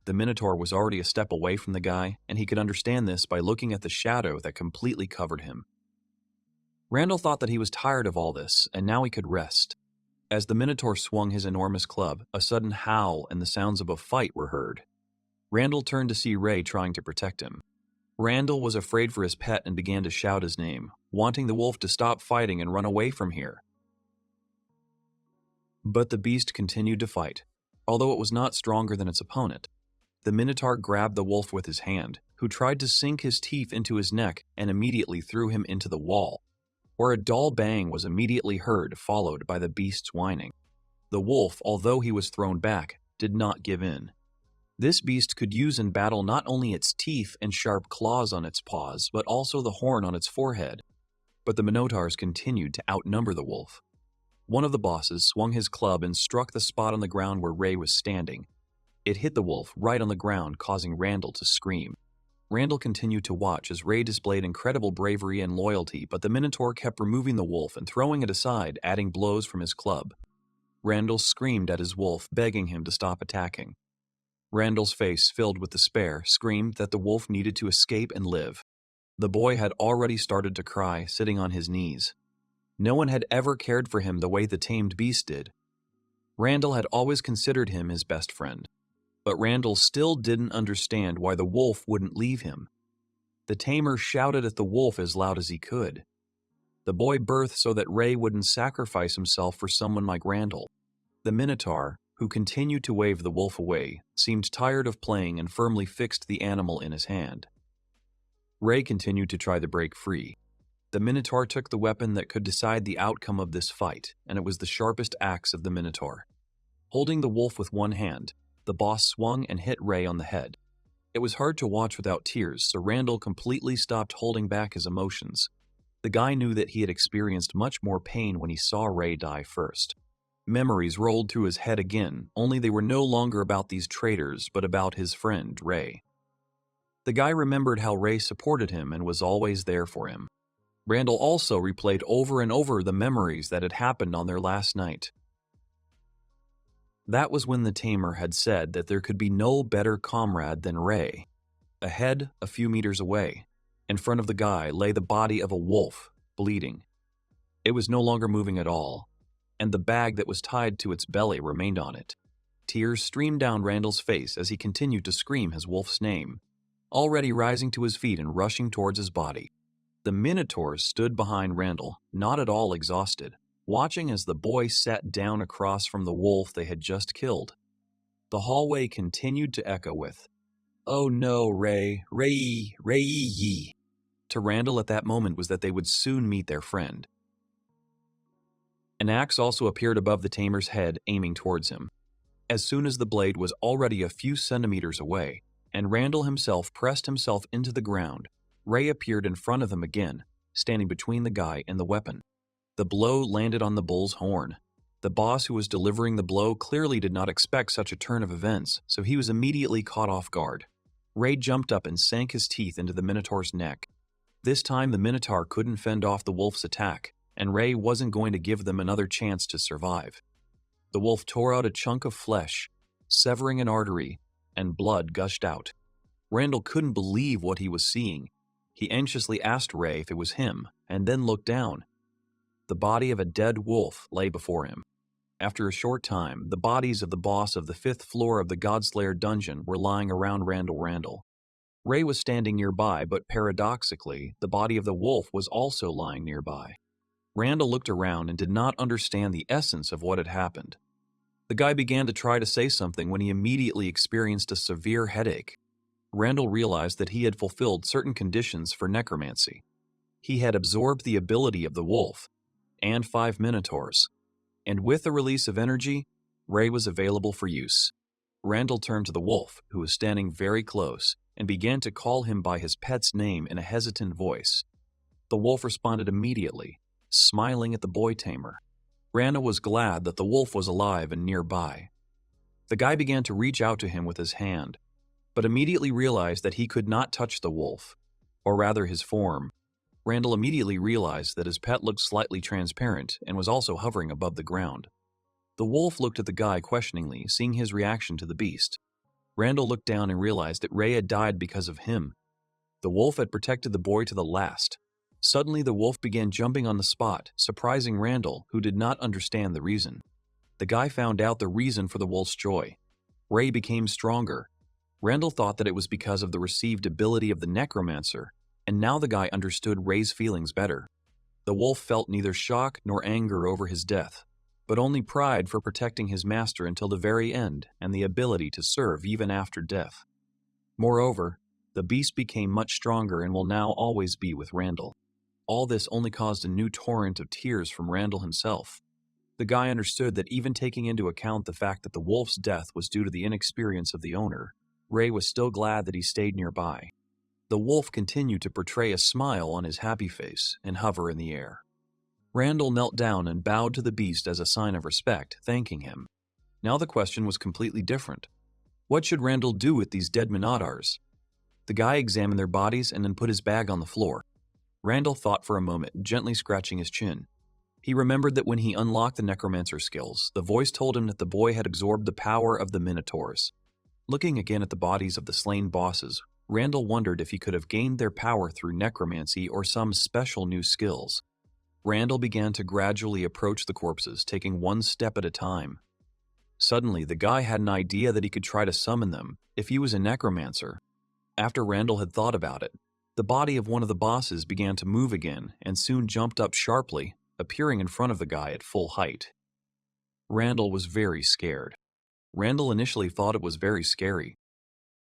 The Minotaur was already a step away from the guy, and he could understand this by looking at the shadow that completely covered him. Randall thought that he was tired of all this, and now he could rest. As the Minotaur swung his enormous club, a sudden howl and the sounds of a fight were heard. Randall turned to see Ray trying to protect him. Randall was afraid for his pet and began to shout his name, wanting the wolf to stop fighting and run away from here. But the beast continued to fight, although it was not stronger than its opponent. The Minotaur grabbed the wolf with his hand, who tried to sink his teeth into his neck and immediately threw him into the wall, where a dull bang was immediately heard, followed by the beast's whining. The wolf, although he was thrown back, did not give in. This beast could use in battle not only its teeth and sharp claws on its paws, but also the horn on its forehead. But the Minotaurs continued to outnumber the wolf. One of the bosses swung his club and struck the spot on the ground where Ray was standing. It hit the wolf right on the ground, causing Randall to scream. Randall continued to watch as Ray displayed incredible bravery and loyalty, but the Minotaur kept removing the wolf and throwing it aside, adding blows from his club. Randall screamed at his wolf, begging him to stop attacking. Randall's face, filled with despair, screamed that the wolf needed to escape and live. The boy had already started to cry, sitting on his knees. No one had ever cared for him the way the tamed beast did. Randall had always considered him his best friend. But Randall still didn't understand why the wolf wouldn't leave him. The tamer shouted at the wolf as loud as he could. The boy birthed so that Ray wouldn't sacrifice himself for someone like Randall. The Minotaur, who continued to wave the wolf away, seemed tired of playing and firmly fixed the animal in his hand. Ray continued to try to break free. The Minotaur took the weapon that could decide the outcome of this fight, and it was the sharpest axe of the Minotaur. Holding the wolf with one hand, the boss swung and hit Ray on the head. It was hard to watch without tears, so Randall completely stopped holding back his emotions. The guy knew that he had experienced much more pain when he saw Ray die first. Memories rolled through his head again, only they were no longer about these traitors, but about his friend, Ray. The guy remembered how Ray supported him and was always there for him. Randall also replayed over and over the memories that had happened on their last night. That was when the tamer had said that there could be no better comrade than Ray. Ahead, a few meters away, in front of the guy, lay the body of a wolf, bleeding. It was no longer moving at all, and the bag that was tied to its belly remained on it. Tears streamed down Randall's face as he continued to scream his wolf's name, already rising to his feet and rushing towards his body. The Minotaurs stood behind Randall, not at all exhausted, watching as the boy sat down across from the wolf they had just killed. The hallway continued to echo with, "Oh no, Ray, Ray, Ray." To Randall at that moment was that they would soon meet their friend. An axe also appeared above the tamer's head, aiming towards him. As soon as the blade was already a few centimeters away, and Randall himself pressed himself into the ground, Ray appeared in front of them again, standing between the guy and the weapon. The blow landed on the bull's horn. The boss who was delivering the blow clearly did not expect such a turn of events, so he was immediately caught off guard. Ray jumped up and sank his teeth into the Minotaur's neck. This time the Minotaur couldn't fend off the wolf's attack, and Ray wasn't going to give them another chance to survive. The wolf tore out a chunk of flesh, severing an artery, and blood gushed out. Randall couldn't believe what he was seeing. He anxiously asked Ray if it was him, and then looked down. The body of a dead wolf lay before him. After a short time, the bodies of the boss of the 5th floor of the Godslayer dungeon were lying around Randall. Ray was standing nearby, but paradoxically, the body of the wolf was also lying nearby. Randall looked around and did not understand the essence of what had happened. The guy began to try to say something when he immediately experienced a severe headache. Randall realized that he had fulfilled certain conditions for necromancy. He had absorbed the ability of the wolf and 5 minotaurs, and with the release of energy, Ray was available for use. Randall turned to the wolf, who was standing very close, and began to call him by his pet's name in a hesitant voice. The wolf responded immediately, smiling at the boy Tamer. Randall was glad that the wolf was alive and nearby. The guy began to reach out to him with his hand, but immediately realized that he could not touch the wolf, or rather his form. Randall immediately realized that his pet looked slightly transparent and was also hovering above the ground. The wolf looked at the guy questioningly, seeing his reaction to the beast. Randall looked down and realized that Ray had died because of him. The wolf had protected the boy to the last. Suddenly, the wolf began jumping on the spot, surprising Randall, who did not understand the reason. The guy found out the reason for the wolf's joy. Ray became stronger. Randall thought that it was because of the received ability of the Necromancer, and now the guy understood Ray's feelings better. The wolf felt neither shock nor anger over his death, but only pride for protecting his master until the very end and the ability to serve even after death. Moreover, the beast became much stronger and will now always be with Randall. All this only caused a new torrent of tears from Randall himself. The guy understood that even taking into account the fact that the wolf's death was due to the inexperience of the owner, Ray was still glad that he stayed nearby. The wolf continued to portray a smile on his happy face and hover in the air. Randall knelt down and bowed to the beast as a sign of respect, thanking him. Now the question was completely different. What should Randall do with these dead Minotaurs? The guy examined their bodies and then put his bag on the floor. Randall thought for a moment, gently scratching his chin. He remembered that when he unlocked the Necromancer skills, the voice told him that the boy had absorbed the power of the Minotaurs. Looking again at the bodies of the slain bosses, Randall wondered if he could have gained their power through necromancy or some special new skills. Randall began to gradually approach the corpses, taking one step at a time. Suddenly, the guy had an idea that he could try to summon them, if he was a necromancer. After Randall had thought about it, the body of one of the bosses began to move again and soon jumped up sharply, appearing in front of the guy at full height. Randall was very scared. Randall initially thought it was very scary.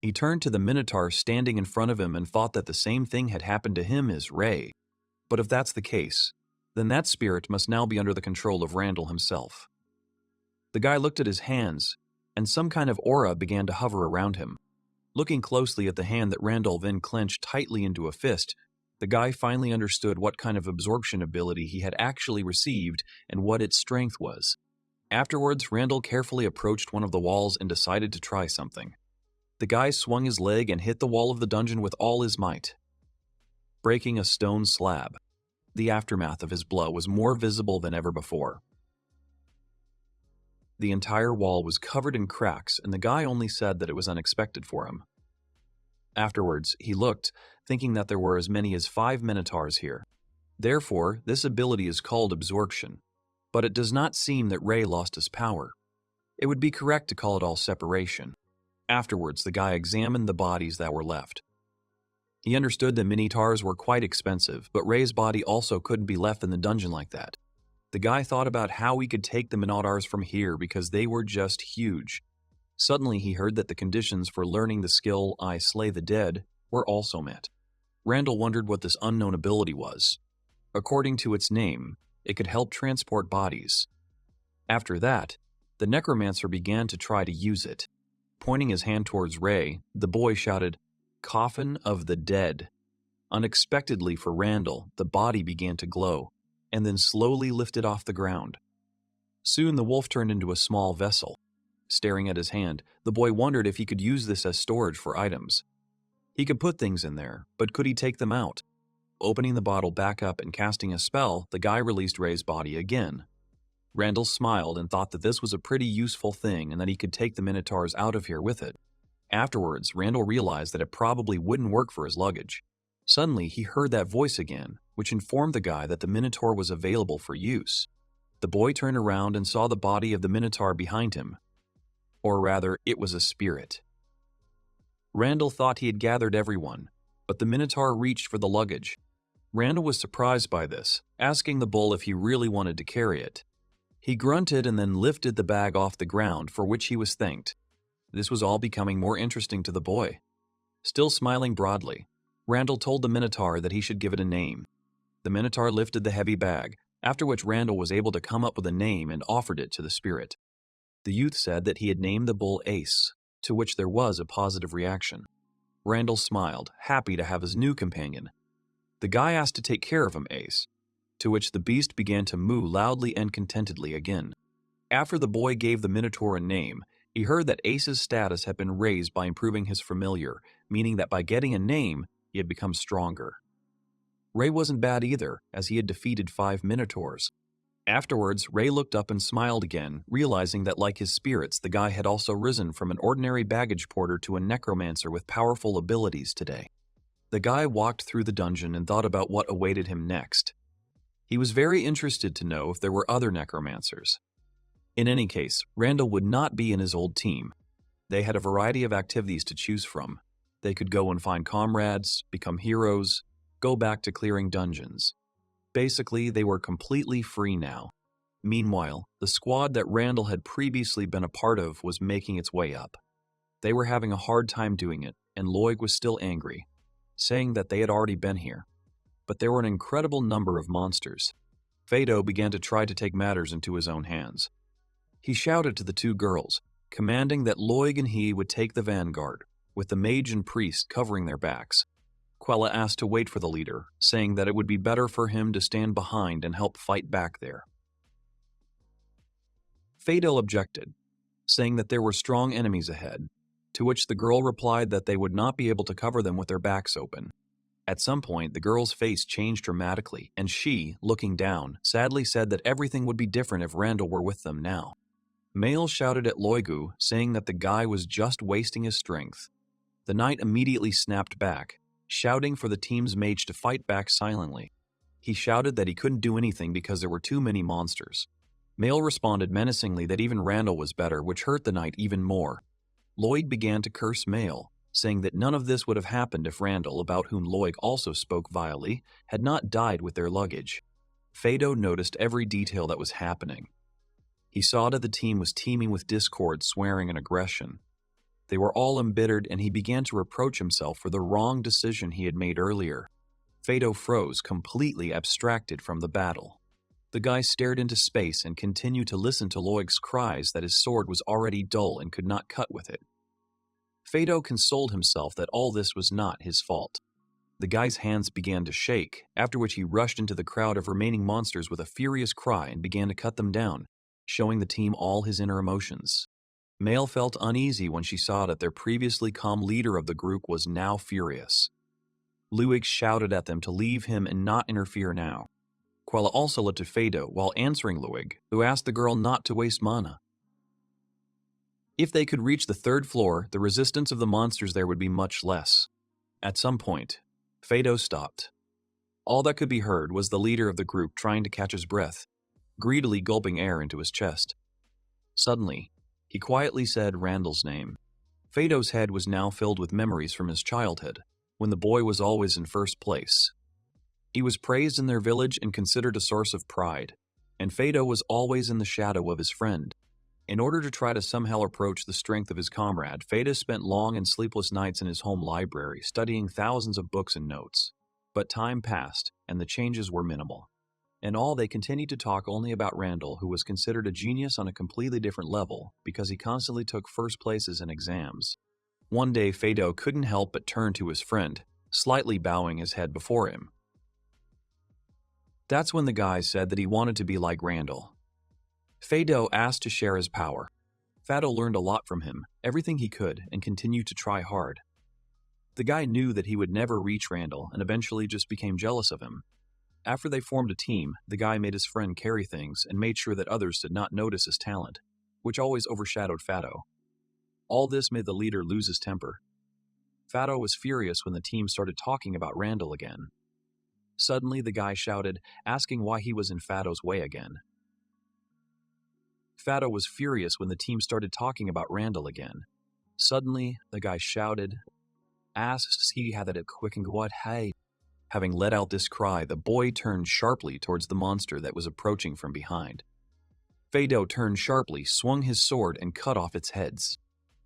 He turned to the Minotaur standing in front of him and thought that the same thing had happened to him as Ray. But if that's the case, then that spirit must now be under the control of Randall himself. The guy looked at his hands, and some kind of aura began to hover around him. Looking closely at the hand that Randall then clenched tightly into a fist, the guy finally understood what kind of absorption ability he had actually received and what its strength was. Afterwards, Randall carefully approached one of the walls and decided to try something. The guy swung his leg and hit the wall of the dungeon with all his might, breaking a stone slab. The aftermath of his blow was more visible than ever before. The entire wall was covered in cracks, and the guy only said that it was unexpected for him. Afterwards, he looked, thinking that there were as many as 5 Minotaurs here. Therefore, this ability is called absorption. But it does not seem that Ray lost his power. It would be correct to call it all separation. Afterwards, the guy examined the bodies that were left. He understood that Minotaurs were quite expensive, but Ray's body also couldn't be left in the dungeon like that. The guy thought about how he could take the Minotaurs from here because they were just huge. Suddenly, he heard that the conditions for learning the skill I Slay the Dead were also met. Randall wondered what this unknown ability was. According to its name, it could help transport bodies. After that, The Necromancer began to try to use it. Pointing his hand towards Ray, the boy shouted, "Coffin of the dead." Unexpectedly for Randall, the body began to glow, and then slowly lifted off the ground. Soon the wolf turned into a small vessel. Staring at his hand, the boy wondered if he could use this as storage for items. He could put things in there, but could he take them out? Opening the bottle back up and casting a spell, the guy released Ray's body again. Randall smiled and thought that this was a pretty useful thing and that he could take the Minotaurs out of here with it. Afterwards, Randall realized that it probably wouldn't work for his luggage. Suddenly, he heard that voice again, which informed the guy that the Minotaur was available for use. The boy turned around and saw the body of the Minotaur behind him. Or rather, it was a spirit. Randall thought he had gathered everyone, but the Minotaur reached for the luggage. Randall was surprised by this, asking the bull if he really wanted to carry it. He grunted and then lifted the bag off the ground, for which he was thanked. This was all becoming more interesting to the boy. Still smiling broadly, Randall told the Minotaur that he should give it a name. The Minotaur lifted the heavy bag, after which Randall was able to come up with a name and offered it to the spirit. The youth said that he had named the bull Ace, to which there was a positive reaction. Randall smiled, happy to have his new companion. The guy asked to take care of him, Ace, to which the beast began to moo loudly and contentedly again. After the boy gave the Minotaur a name, he heard that Ace's status had been raised by improving his familiar, meaning that by getting a name, he had become stronger. Ray wasn't bad either, as he had defeated 5 Minotaurs. Afterwards, Ray looked up and smiled again, realizing that like his spirits, the guy had also risen from an ordinary baggage porter to a necromancer with powerful abilities today. The guy walked through the dungeon and thought about what awaited him next. He was very interested to know if there were other necromancers. In any case, Randall would not be in his old team. They had a variety of activities to choose from. They could go and find comrades, become heroes, go back to clearing dungeons. Basically, they were completely free now. Meanwhile, the squad that Randall had previously been a part of was making its way up. They were having a hard time doing it, and Loig was still angry, saying that they had already been here. But there were an incredible number of monsters. Fado began to try to take matters into his own hands. He shouted to the 2 girls, commanding that Loig and he would take the vanguard, with the mage and priest covering their backs. Quella asked to wait for the leader, saying that it would be better for him to stand behind and help fight back there. Fado objected, saying that there were strong enemies ahead, to which the girl replied that they would not be able to cover them with their backs open. At some point, the girl's face changed dramatically, and she, looking down, sadly said that everything would be different if Randall were with them now. Male shouted at Loigu, saying that the guy was just wasting his strength. The knight immediately snapped back, shouting for the team's mage to fight back silently. He shouted that he couldn't do anything because there were too many monsters. Male responded menacingly that even Randall was better, which hurt the knight even more. Lloyd began to curse Male, saying that none of this would have happened if Randall, about whom Loig also spoke vilely, had not died with their luggage. Fado noticed every detail that was happening. He saw that the team was teeming with discord, swearing, and aggression. They were all embittered, and he began to reproach himself for the wrong decision he had made earlier. Fado froze, completely abstracted from the battle. The guy stared into space and continued to listen to Loig's cries that his sword was already dull and could not cut with it. Fado consoled himself that all this was not his fault. The guy's hands began to shake, after which he rushed into the crowd of remaining monsters with a furious cry and began to cut them down, showing the team all his inner emotions. Male felt uneasy when she saw that their previously calm leader of the group was now furious. Luig shouted at them to leave him and not interfere now. Quella also looked at Fado while answering Luig, who asked the girl not to waste mana. If they could reach the 3rd floor, the resistance of the monsters there would be much less. At some point, Fado stopped. All that could be heard was the leader of the group trying to catch his breath, greedily gulping air into his chest. Suddenly, he quietly said Randall's name. Fado's head was now filled with memories from his childhood, when the boy was always in first place. He was praised in their village and considered a source of pride, and Fado was always in the shadow of his friend. In order to try to somehow approach the strength of his comrade, Fado spent long and sleepless nights in his home library, studying thousands of books and notes. But time passed, and the changes were minimal. In all, they continued to talk only about Randall, who was considered a genius on a completely different level because he constantly took first places in exams. One day, Fado couldn't help but turn to his friend, slightly bowing his head before him. That's when the guy said that he wanted to be like Randall. Fado asked to share his power. Fado learned a lot from him, everything he could, and continued to try hard. The guy knew that he would never reach Randall and eventually just became jealous of him. After they formed a team, the guy made his friend carry things and made sure that others did not notice his talent, which always overshadowed Fado. All this made the leader lose his temper. Fado was furious when the team started talking about Randall again. Suddenly, the guy shouted, asking why he was in Fado's way again. Fado was furious when the team started talking about Randall again. Suddenly, the guy shouted, asked he had it quick and what hey. Having let out this cry, the boy turned sharply towards the monster that was approaching from behind. Fado turned sharply, swung his sword, and cut off its heads.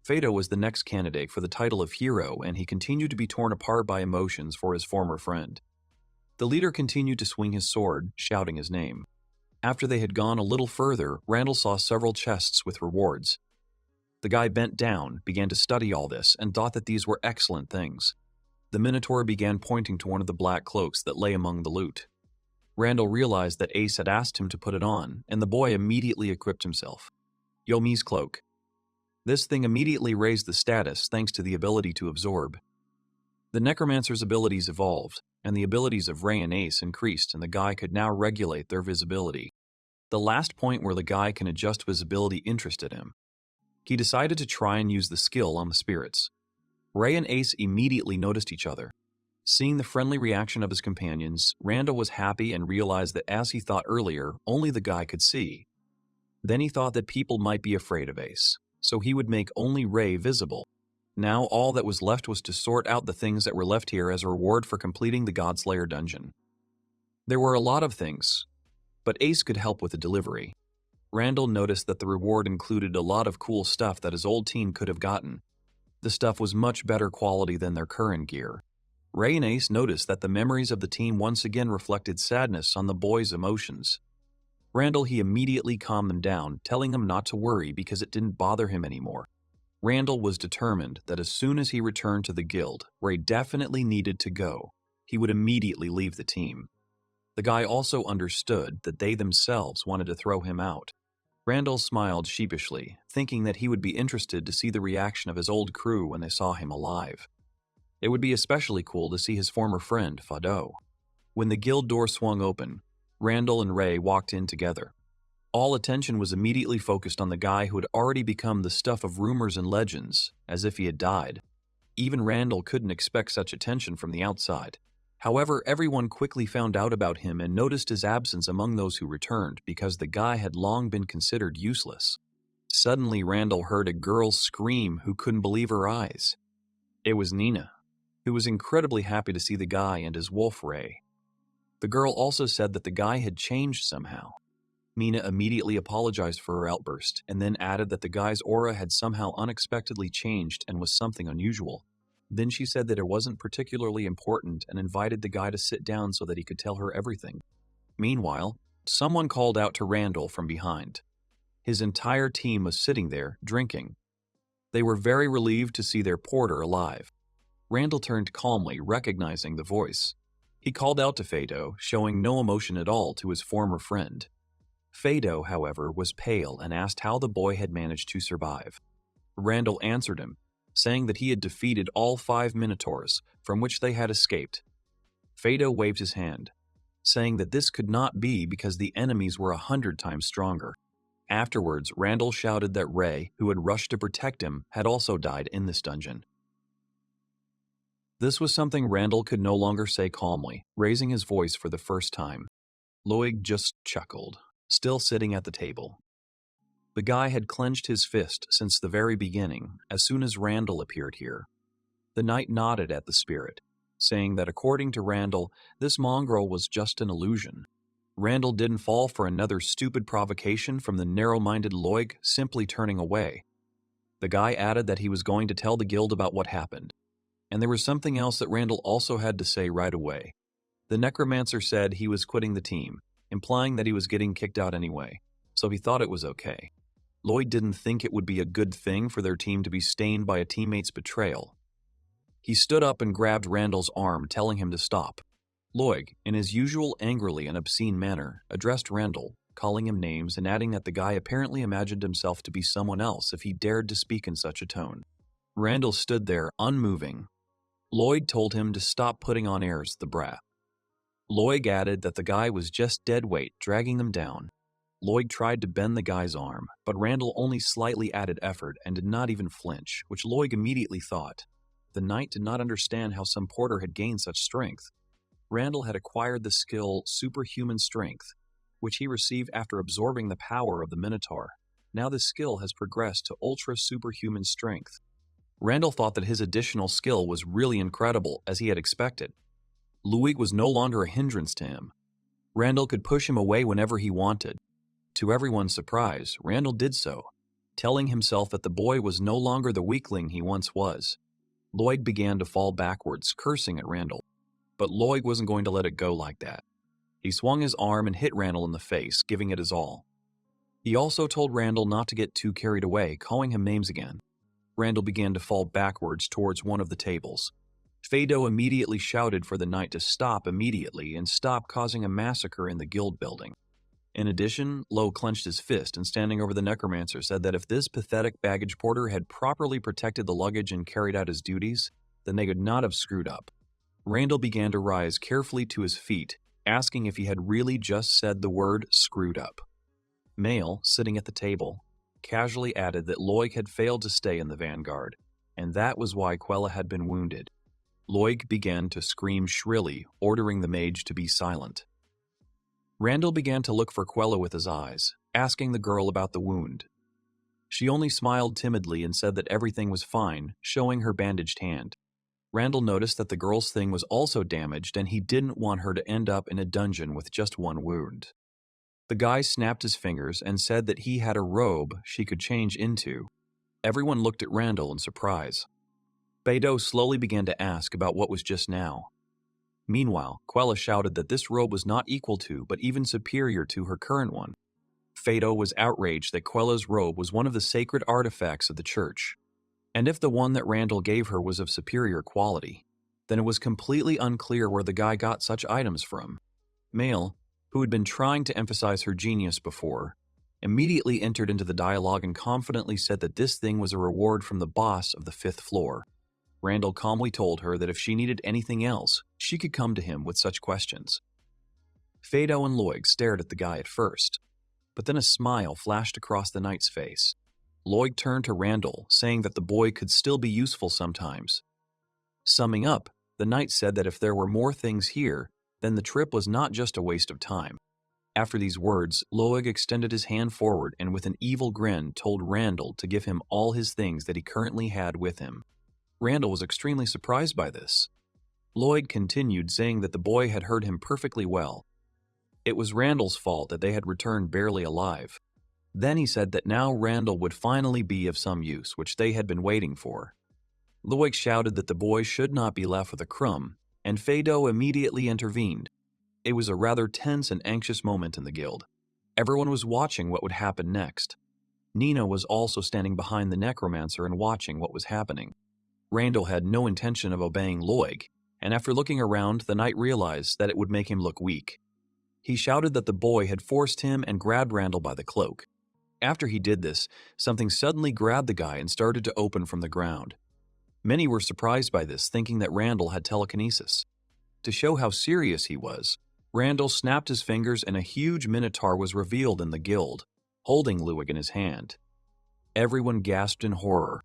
Fado was the next candidate for the title of hero, and he continued to be torn apart by emotions for his former friend. The leader continued to swing his sword, shouting his name. After they had gone a little further, Randall saw several chests with rewards. The guy bent down, began to study all this, and thought that these were excellent things. The Minotaur began pointing to one of the black cloaks that lay among the loot. Randall realized that Ace had asked him to put it on, and the boy immediately equipped himself. Yomi's cloak. This thing immediately raised the status thanks to the ability to absorb. The Necromancer's abilities evolved, and the abilities of Ray and Ace increased, and the guy could now regulate their visibility. The last point where the guy can adjust visibility interested him. He decided to try and use the skill on the spirits. Ray and Ace immediately noticed each other. Seeing the friendly reaction of his companions, Randall was happy and realized that as he thought earlier, only the guy could see. Then he thought that people might be afraid of Ace, so he would make only Ray visible. Now all that was left was to sort out the things that were left here as a reward for completing the Godslayer dungeon. There were a lot of things, but Ace could help with the delivery. Randall noticed that the reward included a lot of cool stuff that his old team could have gotten. The stuff was much better quality than their current gear. Ray and Ace noticed that the memories of the team once again reflected sadness on the boy's emotions. Randall he immediately calmed them down, telling them not to worry because it didn't bother him anymore. Randall was determined that as soon as he returned to the guild, where he definitely needed to go, he would immediately leave the team. The guy also understood that they themselves wanted to throw him out. Randall smiled sheepishly, thinking that he would be interested to see the reaction of his old crew when they saw him alive. It would be especially cool to see his former friend, Fado. When the guild door swung open, Randall and Ray walked in together. All attention was immediately focused on the guy who had already become the stuff of rumors and legends, as if he had died. Even Randall couldn't expect such attention from the outside. However, everyone quickly found out about him and noticed his absence among those who returned because the guy had long been considered useless. Suddenly, Randall heard a girl scream who couldn't believe her eyes. It was Nina, who was incredibly happy to see the guy and his wolf Ray. The girl also said that the guy had changed somehow. Mina immediately apologized for her outburst and then added that the guy's aura had somehow unexpectedly changed and was something unusual. Then she said that it wasn't particularly important and invited the guy to sit down so that he could tell her everything. Meanwhile, someone called out to Randall from behind. His entire team was sitting there, drinking. They were very relieved to see their porter alive. Randall turned calmly, recognizing the voice. He called out to Fado, showing no emotion at all to his former friend. Fado, however, was pale and asked how the boy had managed to survive. Randall answered him, saying that he had defeated all 5 Minotaurs, from which they had escaped. Fado waved his hand, saying that this could not be because the enemies were 100 times stronger. Afterwards, Randall shouted that Ray, who had rushed to protect him, had also died in this dungeon. This was something Randall could no longer say calmly, raising his voice for the first time. Loig just chuckled, still sitting at the table. The guy had clenched his fist since the very beginning, as soon as Randall appeared here. The knight nodded at the spirit, saying that according to Randall, this mongrel was just an illusion. Randall didn't fall for another stupid provocation from the narrow-minded Loig simply turning away. The guy added that he was going to tell the guild about what happened. And there was something else that Randall also had to say right away. The Necromancer said he was quitting the team, implying that he was getting kicked out anyway, so he thought it was okay. Lloyd didn't think it would be a good thing for their team to be stained by a teammate's betrayal. He stood up and grabbed Randall's arm, telling him to stop. Lloyd, in his usual angrily and obscene manner, addressed Randall, calling him names and adding that the guy apparently imagined himself to be someone else if he dared to speak in such a tone. Randall stood there, unmoving. Lloyd told him to stop putting on airs, the brat. Lloyd added that the guy was just dead weight, dragging them down. Lloyd tried to bend the guy's arm, but Randall only slightly added effort and did not even flinch, which Lloyd immediately thought. The knight did not understand how some porter had gained such strength. Randall had acquired the skill superhuman strength, which he received after absorbing the power of the Minotaur. Now this skill has progressed to ultra-superhuman strength. Randall thought that his additional skill was really incredible, as he had expected. Lloyd was no longer a hindrance to him. Randall could push him away whenever he wanted. To everyone's surprise, Randall did so, telling himself that the boy was no longer the weakling he once was. Lloyd began to fall backwards, cursing at Randall. But Lloyd wasn't going to let it go like that. He swung his arm and hit Randall in the face, giving it his all. He also told Randall not to get too carried away, calling him names again. Randall began to fall backwards towards one of the tables. Fado immediately shouted for the knight to stop immediately and stop causing a massacre in the guild building. In addition, Lo clenched his fist and standing over the Necromancer said that if this pathetic baggage porter had properly protected the luggage and carried out his duties, then they could not have screwed up. Randall began to rise carefully to his feet, asking if he had really just said the word screwed up. Male, sitting at the table, casually added that Loig had failed to stay in the vanguard, and that was why Quella had been wounded. Loig began to scream shrilly, ordering the mage to be silent. Randall began to look for Quella with his eyes, asking the girl about the wound. She only smiled timidly and said that everything was fine, showing her bandaged hand. Randall noticed that the girl's thing was also damaged and he didn't want her to end up in a dungeon with just one wound. The guy snapped his fingers and said that he had a robe she could change into. Everyone looked at Randall in surprise. Beidou slowly began to ask about what was just now. Meanwhile, Quella shouted that this robe was not equal to, but even superior to her current one. Fado was outraged that Quella's robe was one of the sacred artifacts of the church. And if the one that Randall gave her was of superior quality, then it was completely unclear where the guy got such items from. Male, who had been trying to emphasize her genius before, immediately entered into the dialogue and confidently said that this thing was a reward from the boss of the 5th floor. Randall calmly told her that if she needed anything else, she could come to him with such questions. Fado and Loig stared at the guy at first, but then a smile flashed across the knight's face. Loig turned to Randall, saying that the boy could still be useful sometimes. Summing up, the knight said that if there were more things here, then the trip was not just a waste of time. After these words, Loig extended his hand forward and with an evil grin told Randall to give him all his things that he currently had with him. Randall was extremely surprised by this. Loig continued, saying that the boy had heard him perfectly well. It was Randall's fault that they had returned barely alive. Then he said that now Randall would finally be of some use, which they had been waiting for. Loig shouted that the boy should not be left with a crumb, and Fado immediately intervened. It was a rather tense and anxious moment in the guild. Everyone was watching what would happen next. Nina was also standing behind the Necromancer and watching what was happening. Randall had no intention of obeying Loig, and after looking around, the knight realized that it would make him look weak. He shouted that the boy had forced him and grabbed Randall by the cloak. After he did this, something suddenly grabbed the guy and started to open from the ground. Many were surprised by this, thinking that Randall had telekinesis. To show how serious he was, Randall snapped his fingers and a huge minotaur was revealed in the guild, holding Loig in his hand. Everyone gasped in horror.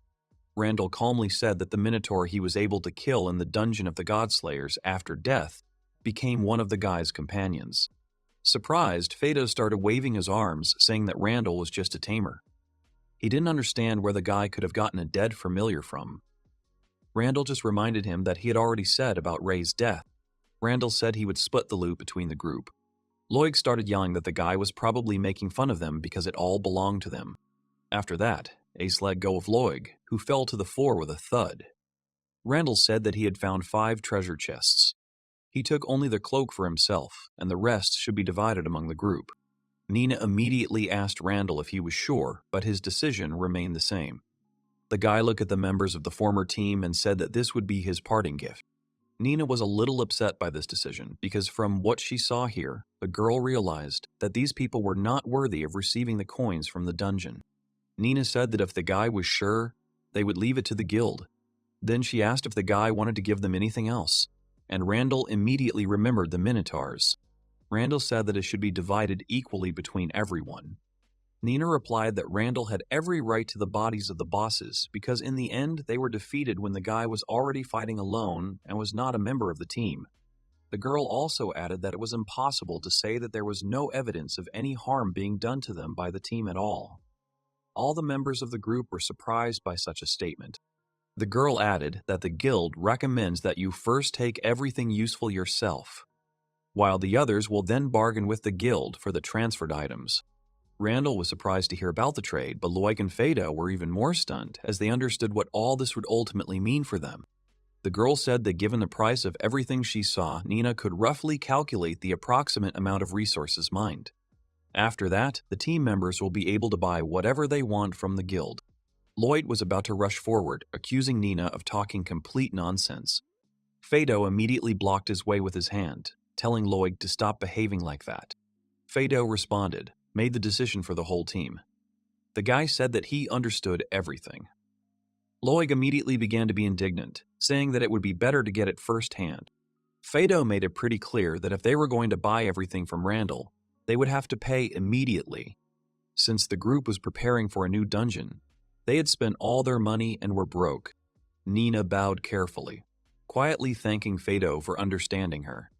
Randall calmly said that the minotaur he was able to kill in the dungeon of the Godslayers after death became one of the guy's companions. Surprised, Fado started waving his arms, saying that Randall was just a tamer. He didn't understand where the guy could have gotten a dead familiar from. Randall just reminded him that he had already said about Ray's death. Randall said he would split the loot between the group. Loig started yelling that the guy was probably making fun of them because it all belonged to them. After that, Ace let go of Loig, who fell to the floor with a thud. Randall said that he had found 5 treasure chests. He took only the cloak for himself, and the rest should be divided among the group. Nina immediately asked Randall if he was sure, but his decision remained the same. The guy looked at the members of the former team and said that this would be his parting gift. Nina was a little upset by this decision because from what she saw here, the girl realized that these people were not worthy of receiving the coins from the dungeon. Nina said that if the guy was sure, they would leave it to the guild. Then she asked if the guy wanted to give them anything else, and Randall immediately remembered the Minotaurs. Randall said that it should be divided equally between everyone. Nina replied that Randall had every right to the bodies of the bosses because in the end they were defeated when the guy was already fighting alone and was not a member of the team. The girl also added that it was impossible to say that there was no evidence of any harm being done to them by the team at all. All the members of the group were surprised by such a statement. The girl added that the guild recommends that you first take everything useful yourself, while the others will then bargain with the guild for the transferred items. Randall was surprised to hear about the trade, but Loig and Fado were even more stunned as they understood what all this would ultimately mean for them. The girl said that given the price of everything she saw, Nina could roughly calculate the approximate amount of resources mined. After that, the team members will be able to buy whatever they want from the guild. Lloyd was about to rush forward, accusing Nina of talking complete nonsense. Fado immediately blocked his way with his hand, telling Lloyd to stop behaving like that. Fado responded, made the decision for the whole team. The guy said that he understood everything. Lloyd immediately began to be indignant, saying that it would be better to get it firsthand. Fado made it pretty clear that if they were going to buy everything from Randall, they would have to pay immediately. Since the group was preparing for a new dungeon, they had spent all their money and were broke. Nina bowed carefully, quietly thanking Fado for understanding her.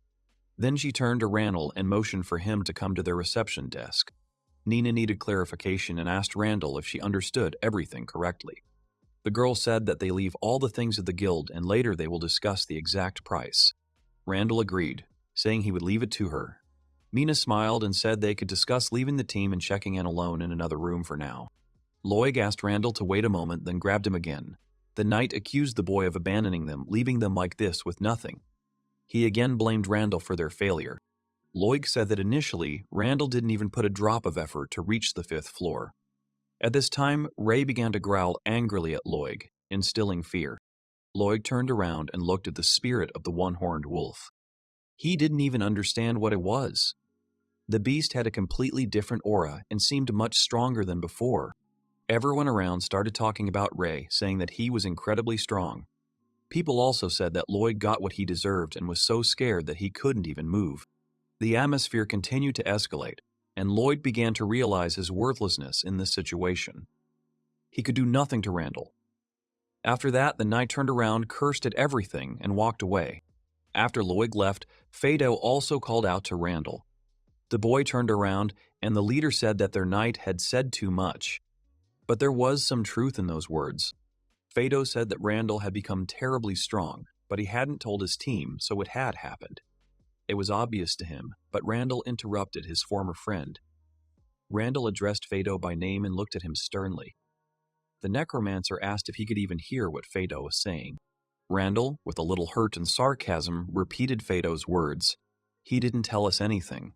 Then she turned to Randall and motioned for him to come to their reception desk. Nina needed clarification and asked Randall if she understood everything correctly. The girl said that they leave all the things at the guild and later they will discuss the exact price. Randall agreed, saying he would leave it to her. Nina smiled and said they could discuss leaving the team and checking in alone in another room for now. Loig asked Randall to wait a moment, then grabbed him again. The knight accused the boy of abandoning them, leaving them like this with nothing. He again blamed Randall for their failure. Loig said that initially, Randall didn't even put a drop of effort to reach the 5th floor. At this time, Ray began to growl angrily at Loig, instilling fear. Loig turned around and looked at the spirit of the one-horned wolf. He didn't even understand what it was. The beast had a completely different aura and seemed much stronger than before. Everyone around started talking about Ray, saying that he was incredibly strong. People also said that Lloyd got what he deserved and was so scared that he couldn't even move. The atmosphere continued to escalate, and Lloyd began to realize his worthlessness in this situation. He could do nothing to Randall. After that, the knight turned around, cursed at everything, and walked away. After Lloyd left, Fado also called out to Randall. The boy turned around, and the leader said that their knight had said too much. But there was some truth in those words. Fado said that Randall had become terribly strong, but he hadn't told his team, so it had happened. It was obvious to him, but Randall interrupted his former friend. Randall addressed Fado by name and looked at him sternly. The Necromancer asked if he could even hear what Fado was saying. Randall, with a little hurt and sarcasm, repeated Fado's words. He didn't tell us anything.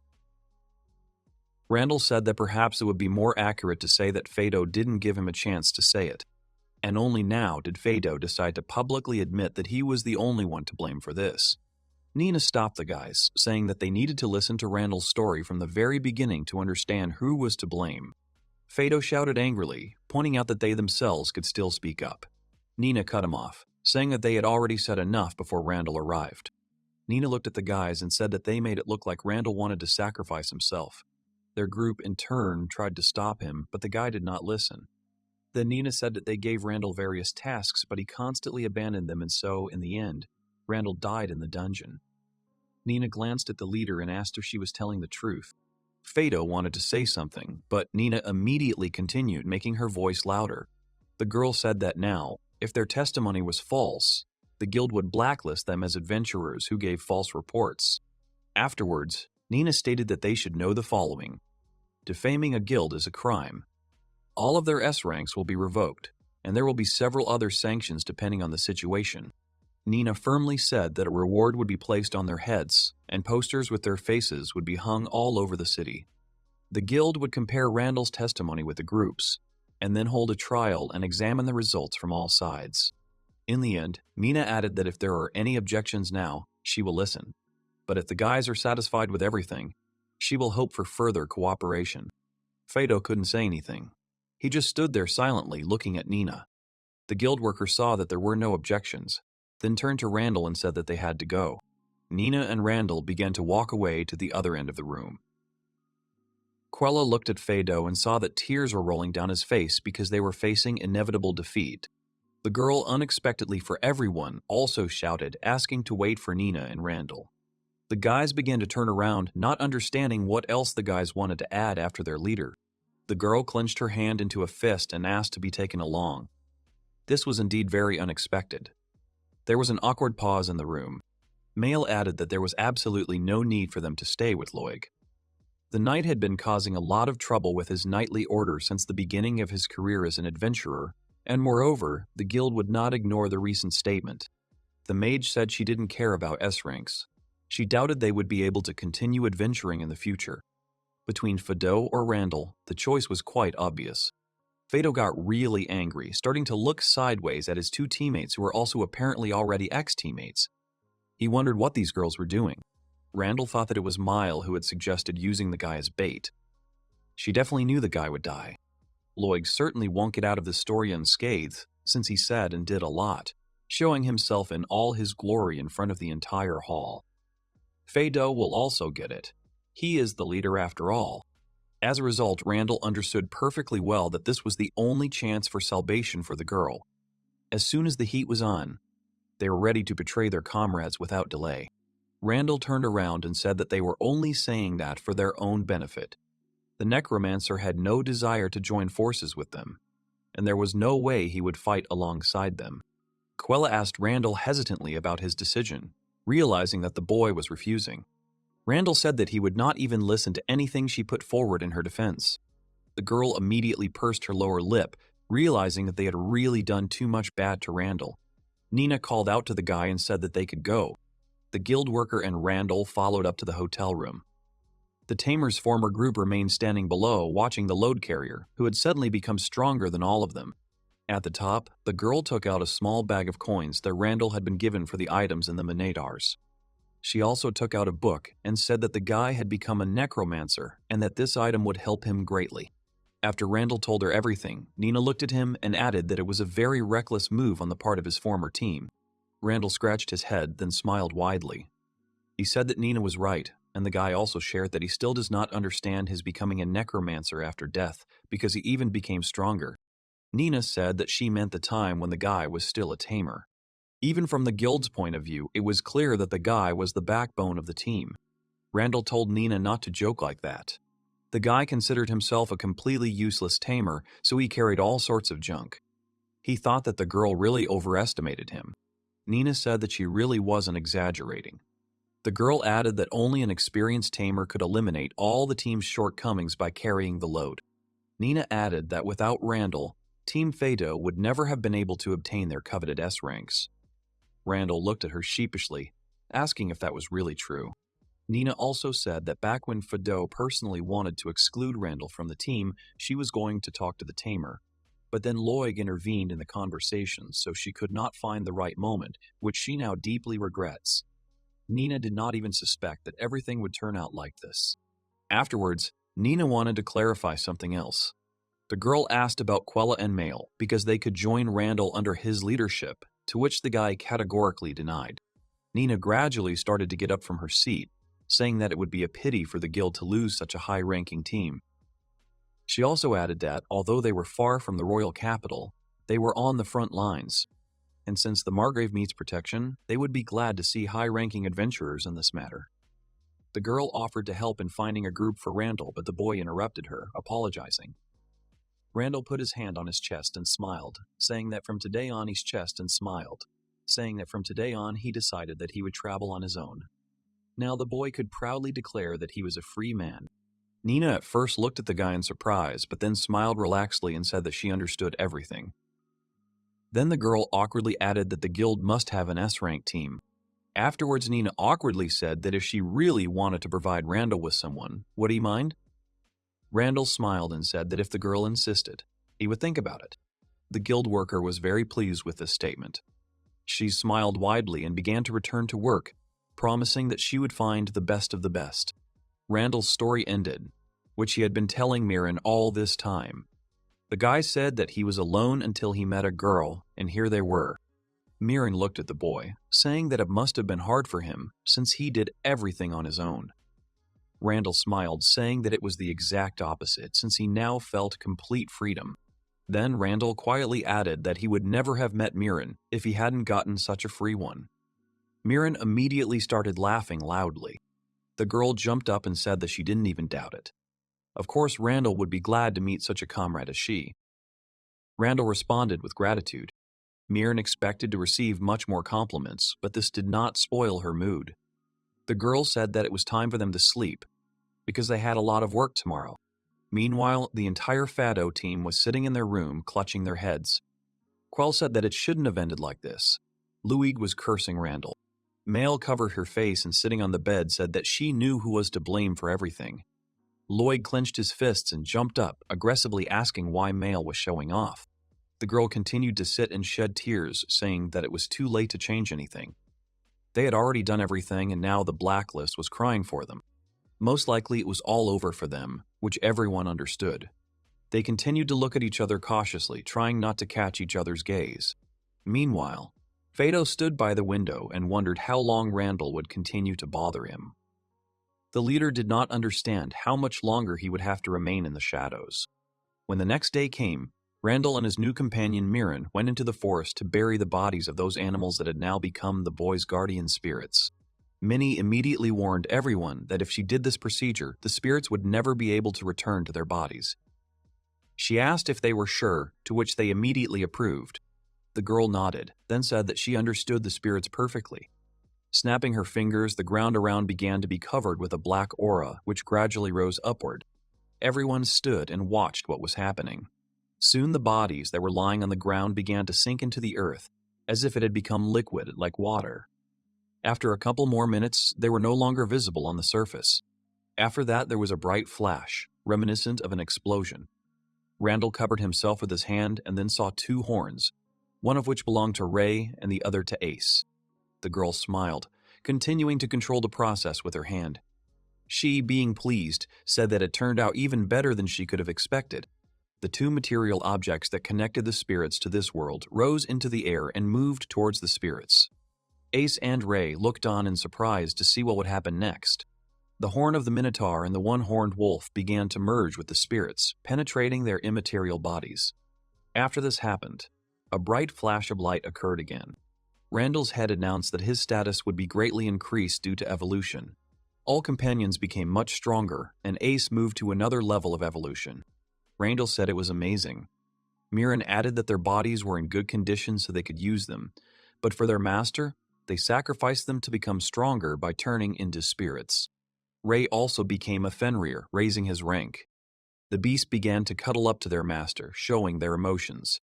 Randall said that perhaps it would be more accurate to say that Fado didn't give him a chance to say it. And only now did Fado decide to publicly admit that he was the only one to blame for this. Nina stopped the guys, saying that they needed to listen to Randall's story from the very beginning to understand who was to blame. Fado shouted angrily, pointing out that they themselves could still speak up. Nina cut him off, saying that they had already said enough before Randall arrived. Nina looked at the guys and said that they made it look like Randall wanted to sacrifice himself. Their group, in turn, tried to stop him, but the guy did not listen. Then Nina said that they gave Randall various tasks, but he constantly abandoned them, and so, in the end, Randall died in the dungeon. Nina glanced at the leader and asked if she was telling the truth. Fado wanted to say something, but Nina immediately continued, making her voice louder. The girl said that now, if their testimony was false, the guild would blacklist them as adventurers who gave false reports. Afterwards, Nina stated that they should know the following. Defaming a guild is a crime. All of their S ranks will be revoked, and there will be several other sanctions depending on the situation. Nina firmly said that a reward would be placed on their heads, and posters with their faces would be hung all over the city. The guild would compare Randall's testimony with the group's, and then hold a trial and examine the results from all sides. In the end, Mina added that if there are any objections now, she will listen. But if the guys are satisfied with everything, she will hope for further cooperation. Fado couldn't say anything. He just stood there silently looking at Nina. The guild worker saw that there were no objections, then turned to Randall and said that they had to go. Nina and Randall began to walk away to the other end of the room. Quella looked at Fado and saw that tears were rolling down his face because they were facing inevitable defeat. The girl, unexpectedly for everyone, also shouted, asking to wait for Nina and Randall. The guys began to turn around, not understanding what else the guys wanted to add after their leader. The girl clenched her hand into a fist and asked to be taken along. This was indeed very unexpected. There was an awkward pause in the room. Mail added that there was absolutely no need for them to stay with Loig. The knight had been causing a lot of trouble with his knightly order since the beginning of his career as an adventurer, and moreover, the guild would not ignore the recent statement. The mage said she didn't care about S ranks. She doubted they would be able to continue adventuring in the future. Between Fado or Randall, the choice was quite obvious. Fado got really angry, starting to look sideways at his two teammates who were also apparently already ex-teammates. He wondered what these girls were doing. Randall thought that it was Mile who had suggested using the guy as bait. She definitely knew the guy would die. Loig certainly won't get out of this story unscathed, since he said and did a lot, showing himself in all his glory in front of the entire hall. Fado will also get it. He is the leader after all. As a result, Randall understood perfectly well that this was the only chance for salvation for the girl. As soon as the heat was on, they were ready to betray their comrades without delay. Randall turned around and said that they were only saying that for their own benefit. The Necromancer had no desire to join forces with them, and there was no way he would fight alongside them. Quella asked Randall hesitantly about his decision, realizing that the boy was refusing. Randall said that he would not even listen to anything she put forward in her defense. The girl immediately pursed her lower lip, realizing that they had really done too much bad to Randall. Nina called out to the guy and said that they could go. The guild worker and Randall followed up to the hotel room. The Tamer's former group remained standing below, watching the load carrier, who had suddenly become stronger than all of them. At the top, the girl took out a small bag of coins that Randall had been given for the items in the Minadars. She also took out a book and said that the guy had become a necromancer and that this item would help him greatly. After Randall told her everything, Nina looked at him and added that it was a very reckless move on the part of his former team. Randall scratched his head, then smiled widely. He said that Nina was right, and the guy also shared that he still does not understand his becoming a necromancer after death, because he even became stronger. Nina said that she meant the time when the guy was still a tamer. Even from the guild's point of view, it was clear that the guy was the backbone of the team. Randall told Nina not to joke like that. The guy considered himself a completely useless tamer, so he carried all sorts of junk. He thought that the girl really overestimated him. Nina said that she really wasn't exaggerating. The girl added that only an experienced tamer could eliminate all the team's shortcomings by carrying the load. Nina added that without Randall, Team Fado would never have been able to obtain their coveted S ranks. Randall looked at her sheepishly, asking if that was really true. Nina also said that back when Fado personally wanted to exclude Randall from the team, she was going to talk to the tamer. But then Loig intervened in the conversation, so she could not find the right moment, which she now deeply regrets. Nina did not even suspect that everything would turn out like this. Afterwards, Nina wanted to clarify something else. The girl asked about Quella and Mail because they could join Randall under his leadership, to which the guy categorically denied. Nina gradually started to get up from her seat, saying that it would be a pity for the guild to lose such a high-ranking team. She also added that, although they were far from the royal capital, they were on the front lines, and since the Margrave needs protection, they would be glad to see high-ranking adventurers in this matter. The girl offered to help in finding a group for Randall, but the boy interrupted her, apologizing. Randall put his hand on his chest and smiled, saying that from today on he decided that he would travel on his own. Now the boy could proudly declare that he was a free man. Nina at first looked at the guy in surprise, but then smiled relaxedly and said that she understood everything. Then the girl awkwardly added that the guild must have an S-rank team. Afterwards, Nina awkwardly said that if she really wanted to provide Randall with someone, would he mind? Randall smiled and said that if the girl insisted, he would think about it. The guild worker was very pleased with this statement. She smiled widely and began to return to work, promising that she would find the best of the best. Randall's story ended, which he had been telling Mirren all this time. The guy said that he was alone until he met a girl, and here they were. Mirren looked at the boy, saying that it must have been hard for him, since he did everything on his own. Randall smiled, saying that it was the exact opposite, since he now felt complete freedom. Then Randall quietly added that he would never have met Mirren if he hadn't gotten such a free one. Mirren immediately started laughing loudly. The girl jumped up and said that she didn't even doubt it. Of course, Randall would be glad to meet such a comrade as she. Randall responded with gratitude. Mirren expected to receive much more compliments, but this did not spoil her mood. The girl said that it was time for them to sleep, because they had a lot of work tomorrow. Meanwhile, the entire Fado team was sitting in their room, clutching their heads. Quell said that it shouldn't have ended like this. Luig was cursing Randall. Mail covered her face and sitting on the bed said that she knew who was to blame for everything. Lloyd clenched his fists and jumped up, aggressively asking why Mail was showing off. The girl continued to sit and shed tears, saying that it was too late to change anything. They had already done everything, and now the blacklist was crying for them. Most likely it was all over for them, which everyone understood. They continued to look at each other cautiously, trying not to catch each other's gaze. Meanwhile, Fado stood by the window and wondered how long Randall would continue to bother him. The leader did not understand how much longer he would have to remain in the shadows. When the next day came, Randall and his new companion Mirren went into the forest to bury the bodies of those animals that had now become the boy's guardian spirits. Minnie immediately warned everyone that if she did this procedure, the spirits would never be able to return to their bodies. She asked if they were sure, to which they immediately approved. The girl nodded, then said that she understood the spirits perfectly. Snapping her fingers, the ground around began to be covered with a black aura, which gradually rose upward. Everyone stood and watched what was happening. Soon the bodies that were lying on the ground began to sink into the earth, as if it had become liquid like water. After a couple more minutes, they were no longer visible on the surface. After that, there was a bright flash, reminiscent of an explosion. Randall covered himself with his hand and then saw two horns, one of which belonged to Ray and the other to Ace. The girl smiled, continuing to control the process with her hand. She, being pleased, said that it turned out even better than she could have expected. The two material objects that connected the spirits to this world rose into the air and moved towards the spirits. Ace and Ray looked on in surprise to see what would happen next. The horn of the Minotaur and the one-horned wolf began to merge with the spirits, penetrating their immaterial bodies. After this happened, a bright flash of light occurred again. Randall's head announced that his status would be greatly increased due to evolution. All companions became much stronger, and Ace moved to another level of evolution. Randall said it was amazing. Mirren added that their bodies were in good condition so they could use them, but for their master, they sacrificed them to become stronger by turning into spirits. Ray also became a Fenrir, raising his rank. The beasts began to cuddle up to their master, showing their emotions.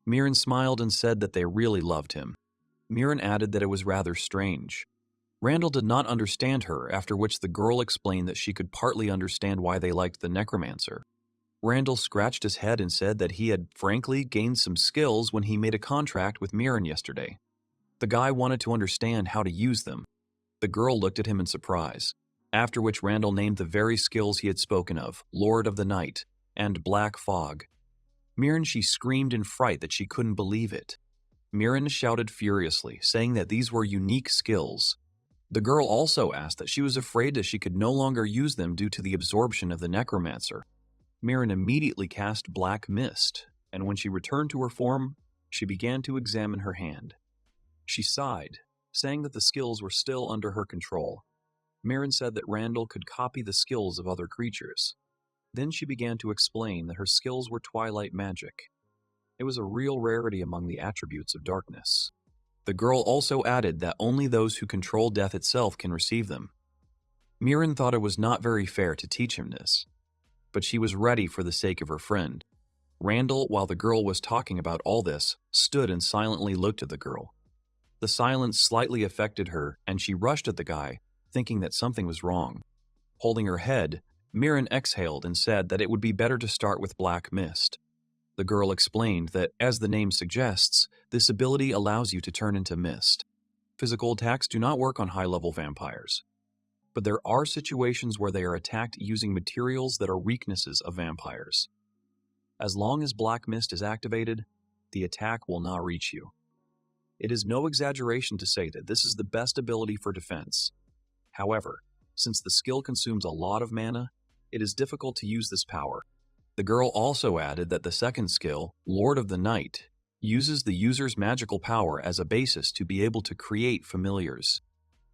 Mirren smiled and said that they really loved him. Mirren added that it was rather strange. Randall did not understand her, after which the girl explained that she could partly understand why they liked the Necromancer. Randall scratched his head and said that he had, frankly, gained some skills when he made a contract with Mirren yesterday. The guy wanted to understand how to use them. The girl looked at him in surprise, after which Randall named the very skills he had spoken of, Lord of the Night, and Black Fog. Mirren, she screamed in fright that she couldn't believe it. Mirren shouted furiously, saying that these were unique skills. The girl also asked that she was afraid that she could no longer use them due to the absorption of the Necromancer. Mirren immediately cast Black Mist, and when she returned to her form, she began to examine her hand. She sighed, saying that the skills were still under her control. Mirren said that Randall could copy the skills of other creatures. Then she began to explain that her skills were twilight magic. It was a real rarity among the attributes of darkness. The girl also added that only those who control death itself can receive them. Mirren thought it was not very fair to teach him this, but she was ready for the sake of her friend. Randall, while the girl was talking about all this, stood and silently looked at the girl. The silence slightly affected her, and she rushed at the guy, thinking that something was wrong. Holding her head, Mirren exhaled and said that it would be better to start with black mist. The girl explained that, as the name suggests, this ability allows you to turn into mist. Physical attacks do not work on high-level vampires, but there are situations where they are attacked using materials that are weaknesses of vampires. As long as black mist is activated, the attack will not reach you. It is no exaggeration to say that this is the best ability for defense. However, since the skill consumes a lot of mana, it is difficult to use this power. The girl also added that the second skill, Lord of the Night, uses the user's magical power as a basis to be able to create familiars.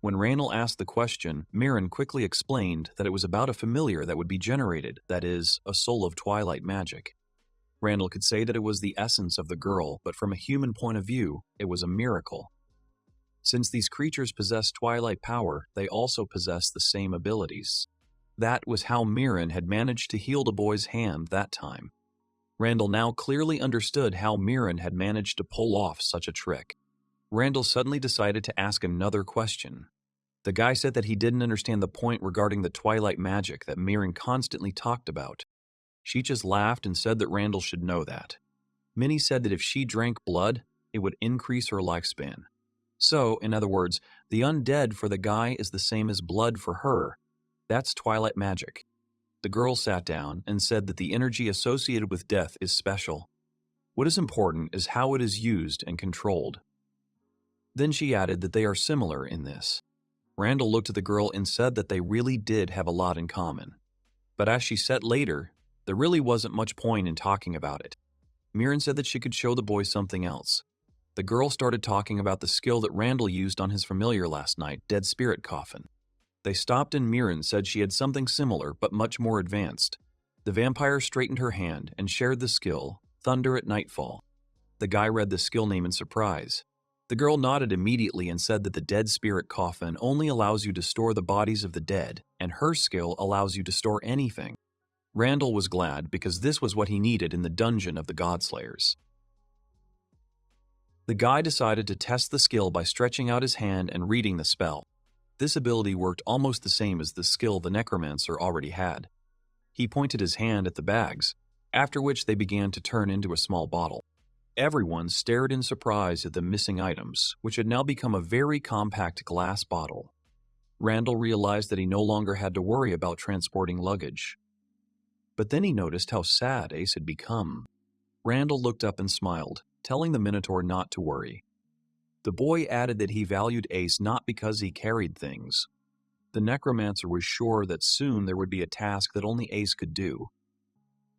When Randall asked the question, Mirren quickly explained that it was about a familiar that would be generated, that is, a soul of twilight magic. Randall could say that it was the essence of the girl, but from a human point of view, it was a miracle. Since these creatures possess twilight power, they also possess the same abilities. That was how Mirren had managed to heal the boy's hand that time. Randall now clearly understood how Mirren had managed to pull off such a trick. Randall suddenly decided to ask another question. The guy said that he didn't understand the point regarding the twilight magic that Mirren constantly talked about. She just laughed and said that Randall should know that. Minnie said that if she drank blood, it would increase her lifespan. So, in other words, the undead for the guy is the same as blood for her. That's twilight magic. The girl sat down and said that the energy associated with death is special. What is important is how it is used and controlled. Then she added that they are similar in this. Randall looked at the girl and said that they really did have a lot in common. But as she said later, there really wasn't much point in talking about it. Mirren said that she could show the boy something else. The girl started talking about the skill that Randall used on his familiar last night, Dead Spirit Coffin. They stopped and Mirren said she had something similar but much more advanced. The vampire straightened her hand and shared the skill, Thunder at Nightfall. The guy read the skill name in surprise. The girl nodded immediately and said that the Dead Spirit Coffin only allows you to store the bodies of the dead, and her skill allows you to store anything. Randall was glad because this was what he needed in the dungeon of the Godslayers. The guy decided to test the skill by stretching out his hand and reading the spell. This ability worked almost the same as the skill the Necromancer already had. He pointed his hand at the bags, after which they began to turn into a small bottle. Everyone stared in surprise at the missing items, which had now become a very compact glass bottle. Randall realized that he no longer had to worry about transporting luggage. But then he noticed how sad Ace had become. Randall looked up and smiled, telling the Minotaur not to worry. The boy added that he valued Ace not because he carried things. The Necromancer was sure that soon there would be a task that only Ace could do.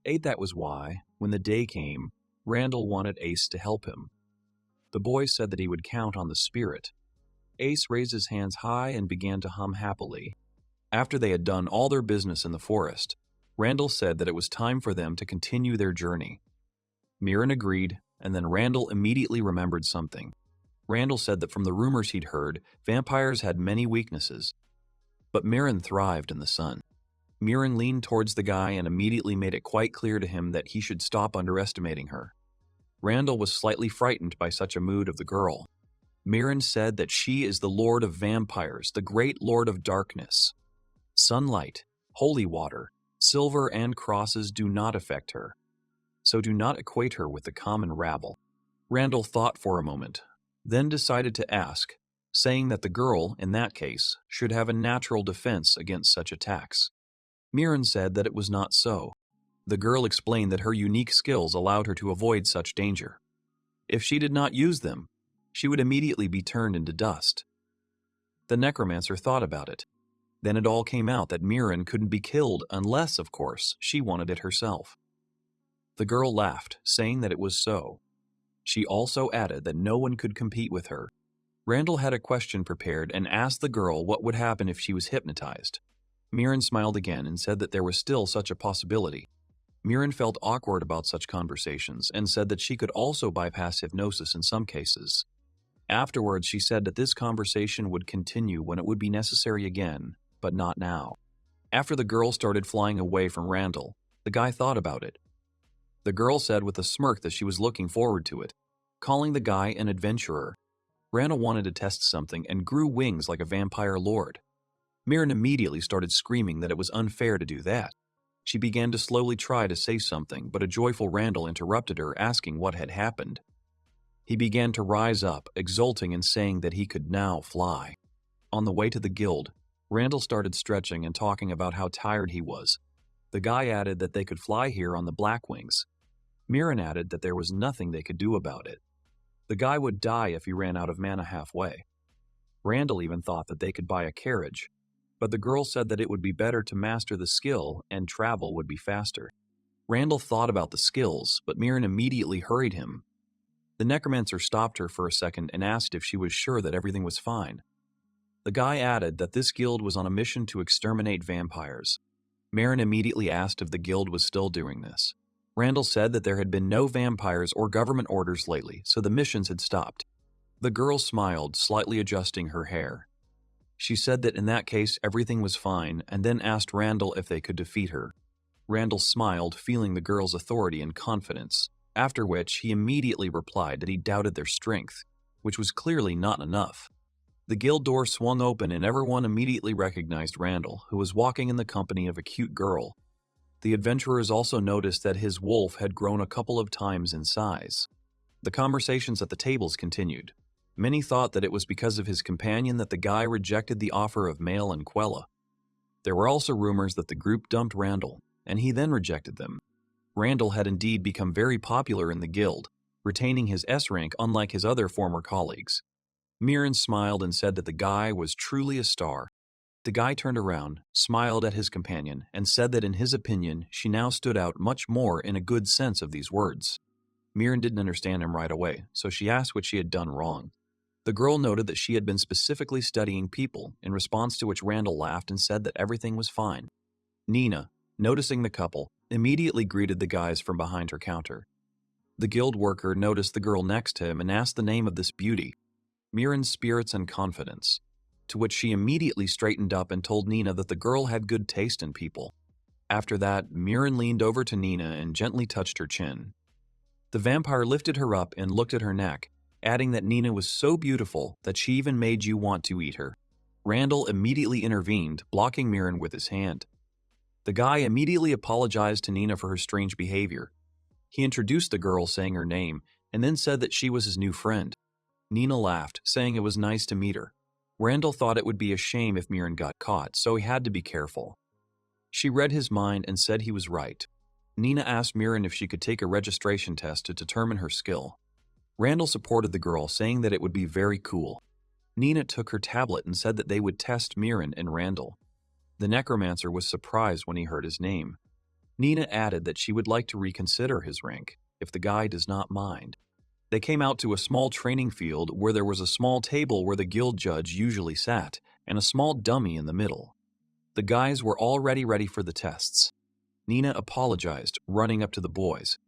That was why, when the day came, Randall wanted Ace to help him. The boy said that he would count on the spirit. Ace raised his hands high and began to hum happily. After they had done all their business in the forest, Randall said that it was time for them to continue their journey. Mirren agreed, and then Randall immediately remembered something. Randall said that from the rumors he'd heard, vampires had many weaknesses. But Mirren thrived in the sun. Mirren leaned towards the guy and immediately made it quite clear to him that he should stop underestimating her. Randall was slightly frightened by such a mood of the girl. Mirren said that she is the Lord of Vampires, the great Lord of Darkness. Sunlight, holy water, silver, and crosses do not affect her, so do not equate her with the common rabble. Randall thought for a moment, then decided to ask, saying that the girl, in that case, should have a natural defense against such attacks. Mirren said that it was not so. The girl explained that her unique skills allowed her to avoid such danger. If she did not use them, she would immediately be turned into dust. The Necromancer thought about it. Then it all came out that Mirren couldn't be killed unless, of course, she wanted it herself. The girl laughed, saying that it was so. She also added that no one could compete with her. Randall had a question prepared and asked the girl what would happen if she was hypnotized. Mirren smiled again and said that there was still such a possibility. Mirren felt awkward about such conversations and said that she could also bypass hypnosis in some cases. Afterwards, she said that this conversation would continue when it would be necessary again, but not now. After the girl started flying away from Randall, the guy thought about it. The girl said with a smirk that she was looking forward to it, calling the guy an adventurer. Randall wanted to test something and grew wings like a vampire lord. Mirren immediately started screaming that it was unfair to do that. She began to slowly try to say something, but a joyful Randall interrupted her, asking what had happened. He began to rise up, exulting and saying that he could now fly. On the way to the guild, Randall started stretching and talking about how tired he was. The guy added that they could fly here on the Black Wings. Mirren added that there was nothing they could do about it. The guy would die if he ran out of mana halfway. Randall even thought that they could buy a carriage, but the girl said that it would be better to master the skill and travel would be faster. Randall thought about the skills, but Mirren immediately hurried him. The Necromancer stopped her for a second and asked if she was sure that everything was fine. The guy added that this guild was on a mission to exterminate vampires. Mirren immediately asked if the guild was still doing this. Randall said that there had been no vampires or government orders lately, so the missions had stopped. The girl smiled, slightly adjusting her hair. She said that in that case everything was fine, and then asked Randall if they could defeat her. Randall smiled, feeling the girl's authority and confidence, after which he immediately replied that he doubted their strength, which was clearly not enough. The guild door swung open and everyone immediately recognized Randall, who was walking in the company of a cute girl. The adventurers also noticed that his wolf had grown a couple of times in size. The conversations at the tables continued. Many thought that it was because of his companion that the guy rejected the offer of Mail and Quella. There were also rumors that the group dumped Randall, and he then rejected them. Randall had indeed become very popular in the guild, retaining his S rank unlike his other former colleagues. Mirren smiled and said that the guy was truly a star. The guy turned around, smiled at his companion, and said that in his opinion, she now stood out much more in a good sense of these words. Mirren didn't understand him right away, so she asked what she had done wrong. The girl noted that she had been specifically studying people, in response to which Randall laughed and said that everything was fine. Nina, noticing the couple, immediately greeted the guys from behind her counter. The guild worker noticed the girl next to him and asked the name of this beauty. Mirren's spirits and confidence, to which she immediately straightened up and told Nina that the girl had good taste in people. After that, Mirren leaned over to Nina and gently touched her chin. The vampire lifted her up and looked at her neck, adding that Nina was so beautiful that she even made you want to eat her. Randall immediately intervened, blocking Mirren with his hand. The guy immediately apologized to Nina for her strange behavior. He introduced the girl, saying her name, and then said that she was his new friend. Nina laughed, saying it was nice to meet her. Randall thought it would be a shame if Mirren got caught, so he had to be careful. She read his mind and said he was right. Nina asked Mirren if she could take a registration test to determine her skill. Randall supported the girl, saying that it would be very cool. Nina took her tablet and said that they would test Mirren and Randall. The Necromancer was surprised when he heard his name. Nina added that she would like to reconsider his rank, if the guy does not mind. They came out to a small training field where there was a small table where the guild judge usually sat, and a small dummy in the middle. The guys were already ready for the tests. Nina apologized, running up to the boys.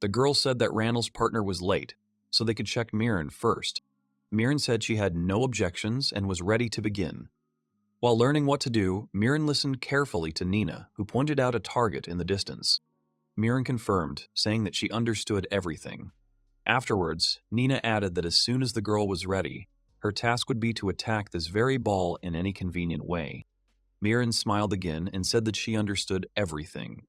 The girl said that Randall's partner was late, so they could check Mirren first. Mirren said she had no objections and was ready to begin. While learning what to do, Mirren listened carefully to Nina, who pointed out a target in the distance. Mirren confirmed, saying that she understood everything. Afterwards, Nina added that as soon as the girl was ready, her task would be to attack this very ball in any convenient way. Mirren smiled again and said that she understood everything.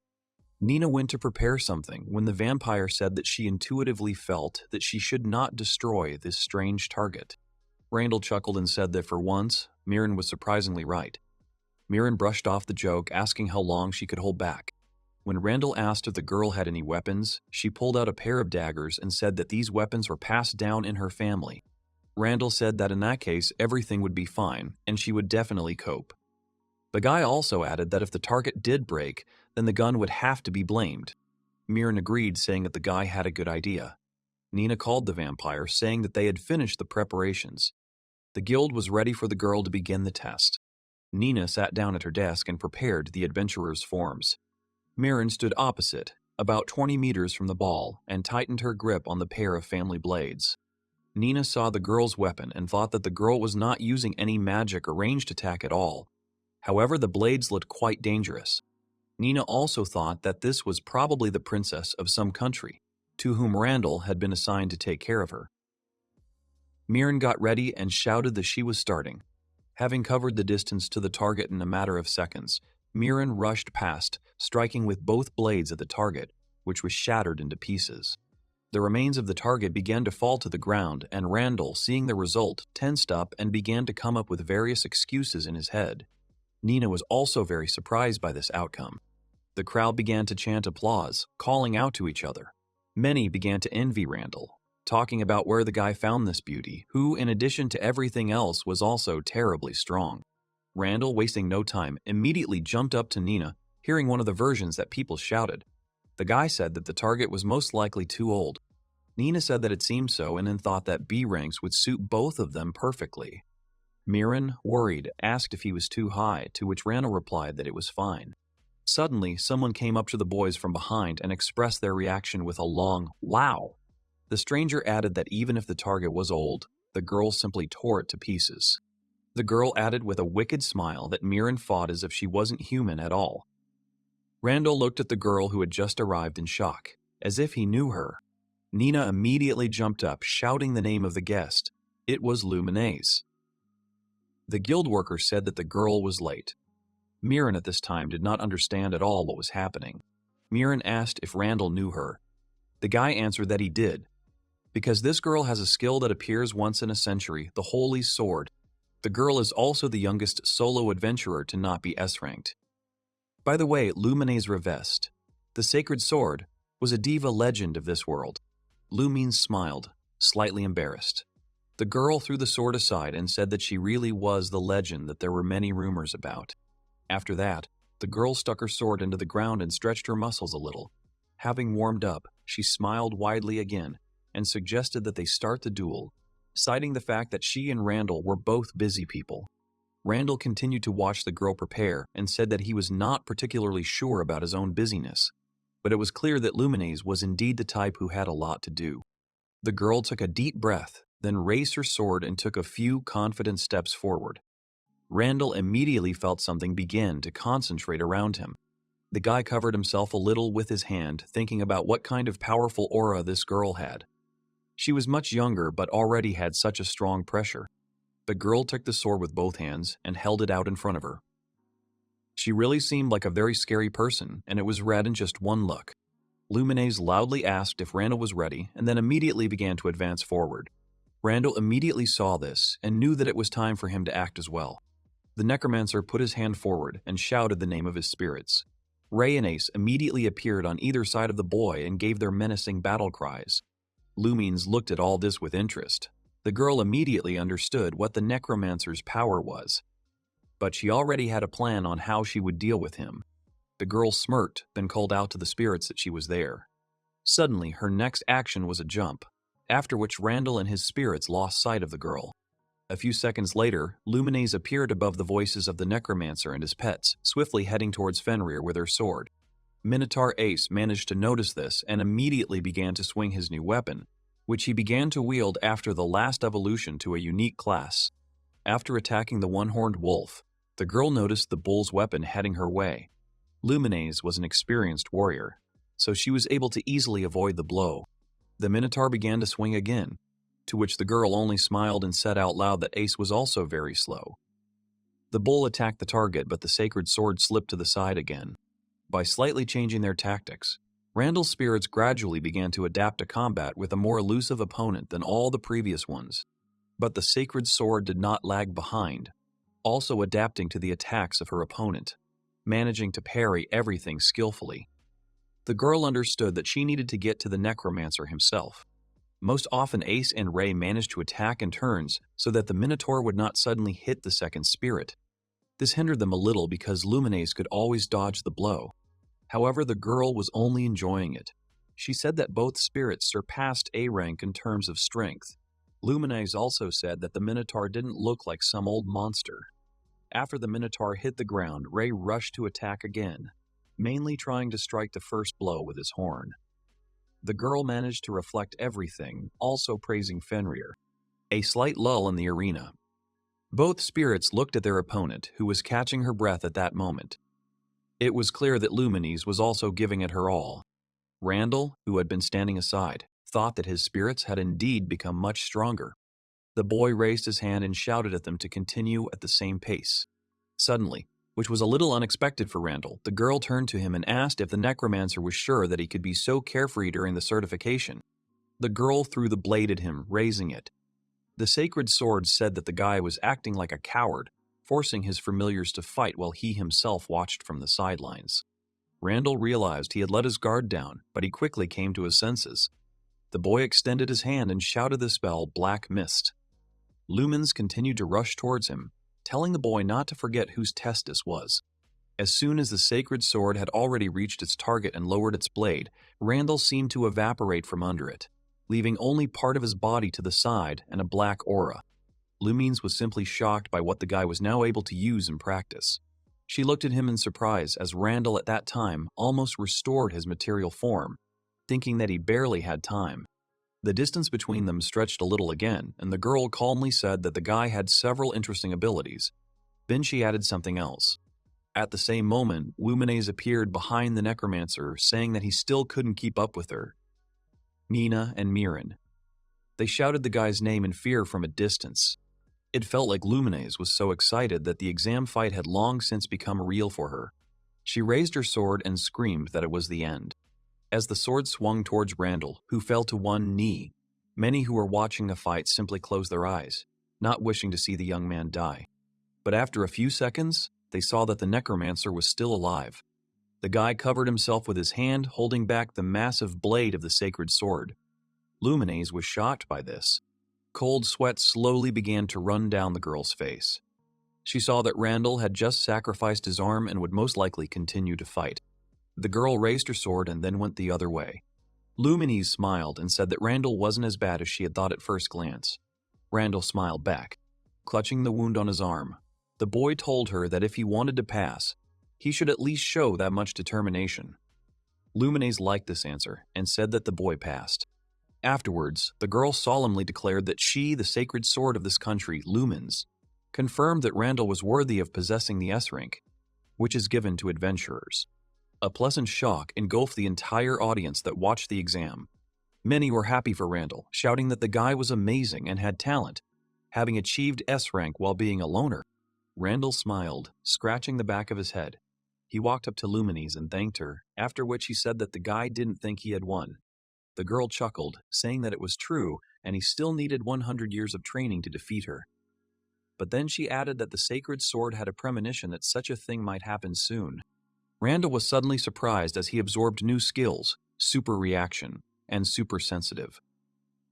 Nina went to prepare something when the vampire said that she intuitively felt that she should not destroy this strange target. Randall chuckled and said that for once, Mirren was surprisingly right. Mirren brushed off the joke, asking how long she could hold back. When Randall asked if the girl had any weapons, she pulled out a pair of daggers and said that these weapons were passed down in her family. Randall said that in that case, everything would be fine, and she would definitely cope. The guy also added that if the target did break, then the gun would have to be blamed. Mirren agreed, saying that the guy had a good idea. Nina called the vampire, saying that they had finished the preparations. The guild was ready for the girl to begin the test. Nina sat down at her desk and prepared the adventurer's forms. Mirren stood opposite, about 20 meters from the ball, and tightened her grip on the pair of family blades. Nina saw the girl's weapon and thought that the girl was not using any magic or ranged attack at all. However, the blades looked quite dangerous. Nina also thought that this was probably the princess of some country, to whom Randall had been assigned to take care of her. Mirren got ready and shouted that she was starting. Having covered the distance to the target in a matter of seconds, Mirren rushed past, striking with both blades at the target, which was shattered into pieces. The remains of the target began to fall to the ground, and Randall, seeing the result, tensed up and began to come up with various excuses in his head. Nina was also very surprised by this outcome. The crowd began to chant applause, calling out to each other. Many began to envy Randall, talking about where the guy found this beauty, who, in addition to everything else, was also terribly strong. Randall, wasting no time, immediately jumped up to Nina, hearing one of the versions that people shouted. The guy said that the target was most likely too old. Nina said that it seemed so and then thought that B ranks would suit both of them perfectly. Mirren, worried, asked if he was too high, to which Randall replied that it was fine. Suddenly, someone came up to the boys from behind and expressed their reaction with a long, "Wow!" The stranger added that even if the target was old, the girl simply tore it to pieces. The girl added with a wicked smile that Mirren fought as if she wasn't human at all. Randall looked at the girl who had just arrived in shock, as if he knew her. Nina immediately jumped up, shouting the name of the guest. It was Luminaise. The guild worker said that the girl was late. Mirren at this time did not understand at all what was happening. Mirren asked if Randall knew her. The guy answered that he did. Because this girl has a skill that appears once in a century, the Holy Sword. The girl is also the youngest solo adventurer to not be S-ranked. By the way, Luminaise Revest, the sacred sword, was a diva legend of this world. Lumine smiled, slightly embarrassed. The girl threw the sword aside and said that she really was the legend that there were many rumors about. After that, the girl stuck her sword into the ground and stretched her muscles a little. Having warmed up, she smiled widely again and suggested that they start the duel, citing the fact that she and Randall were both busy people. Randall continued to watch the girl prepare and said that he was not particularly sure about his own busyness, but it was clear that Luminaise was indeed the type who had a lot to do. The girl took a deep breath, then raised her sword and took a few confident steps forward. Randall immediately felt something begin to concentrate around him. The guy covered himself a little with his hand, thinking about what kind of powerful aura this girl had. She was much younger, but already had such a strong pressure. The girl took the sword with both hands and held it out in front of her. She really seemed like a very scary person, and it was read in just one look. Luminaise loudly asked if Randall was ready, and then immediately began to advance forward. Randall immediately saw this and knew that it was time for him to act as well. The Necromancer put his hand forward and shouted the name of his spirits. Ray and Ace immediately appeared on either side of the boy and gave their menacing battle cries. Lumines looked at all this with interest. The girl immediately understood what the Necromancer's power was, but she already had a plan on how she would deal with him. The girl smirked, then called out to the spirits that she was there. Suddenly, her next action was a jump, after which Randall and his spirits lost sight of the girl. A few seconds later, Luminaise appeared above the voices of the Necromancer and his pets, swiftly heading towards Fenrir with her sword. Minotaur Ace managed to notice this and immediately began to swing his new weapon, which he began to wield after the last evolution to a unique class. After attacking the one-horned wolf, the girl noticed the bull's weapon heading her way. Luminaise was an experienced warrior, so she was able to easily avoid the blow. The Minotaur began to swing again, to which the girl only smiled and said out loud that Ace was also very slow. The bull attacked the target, but the sacred sword slipped to the side again. By slightly changing their tactics, Randall's spirits gradually began to adapt to combat with a more elusive opponent than all the previous ones. But the sacred sword did not lag behind, also adapting to the attacks of her opponent, managing to parry everything skillfully. The girl understood that she needed to get to the Necromancer himself. Most often Ace and Ray managed to attack in turns so that the Minotaur would not suddenly hit the second spirit. This hindered them a little because Luminaise could always dodge the blow. However, the girl was only enjoying it. She said that both spirits surpassed A rank in terms of strength. Luminaise also said that the Minotaur didn't look like some old monster. After the Minotaur hit the ground, Ray rushed to attack again, mainly trying to strike the first blow with his horn. The girl managed to reflect everything, also praising Fenrir. A slight lull in the arena. Both spirits looked at their opponent, who was catching her breath at that moment. It was clear that Lumines was also giving it her all. Randall, who had been standing aside, thought that his spirits had indeed become much stronger. The boy raised his hand and shouted at them to continue at the same pace. Suddenly, which was a little unexpected for Randall, the girl turned to him and asked if the Necromancer was sure that he could be so carefree during the certification. The girl threw the blade at him, raising it. The sacred sword said that the guy was acting like a coward, forcing his familiars to fight while he himself watched from the sidelines. Randall realized he had let his guard down, but he quickly came to his senses. The boy extended his hand and shouted the spell Black Mist. Lumens continued to rush towards him, telling the boy not to forget whose test this was. As soon as the sacred sword had already reached its target and lowered its blade, Randall seemed to evaporate from under it, leaving only part of his body to the side and a black aura. Lumines was simply shocked by what the guy was now able to use in practice. She looked at him in surprise as Randall at that time almost restored his material form, thinking that he barely had time. The distance between them stretched a little again, and the girl calmly said that the guy had several interesting abilities. Then she added something else. At the same moment, Lumines appeared behind the Necromancer, saying that he still couldn't keep up with her. Nina and Mirin. They shouted the guy's name in fear from a distance. It felt like Lumines was so excited that the exam fight had long since become real for her. She raised her sword and screamed that it was the end. As the sword swung towards Randall, who fell to one knee, many who were watching the fight simply closed their eyes, not wishing to see the young man die. But after a few seconds, they saw that the Necromancer was still alive. The guy covered himself with his hand, holding back the massive blade of the sacred sword. Lumines was shocked by this. Cold sweat slowly began to run down the girl's face. She saw that Randall had just sacrificed his arm and would most likely continue to fight. The girl raised her sword and then went the other way. Lumines smiled and said that Randall wasn't as bad as she had thought at first glance. Randall smiled back, clutching the wound on his arm. The boy told her that if he wanted to pass, he should at least show that much determination. Lumines liked this answer and said that the boy passed. Afterwards, the girl solemnly declared that she, the sacred sword of this country, Lumens, confirmed that Randall was worthy of possessing the S rank, which is given to adventurers. A pleasant shock engulfed the entire audience that watched the exam. Many were happy for Randall, shouting that the guy was amazing and had talent, having achieved S rank while being a loner. Randall smiled, scratching the back of his head. He walked up to Lumines and thanked her, after which he said that the guy didn't think he had won. The girl chuckled, saying that it was true and he still needed 100 years of training to defeat her. But then she added that the sacred sword had a premonition that such a thing might happen soon. Randall was suddenly surprised as he absorbed new skills, super reaction, and super sensitive.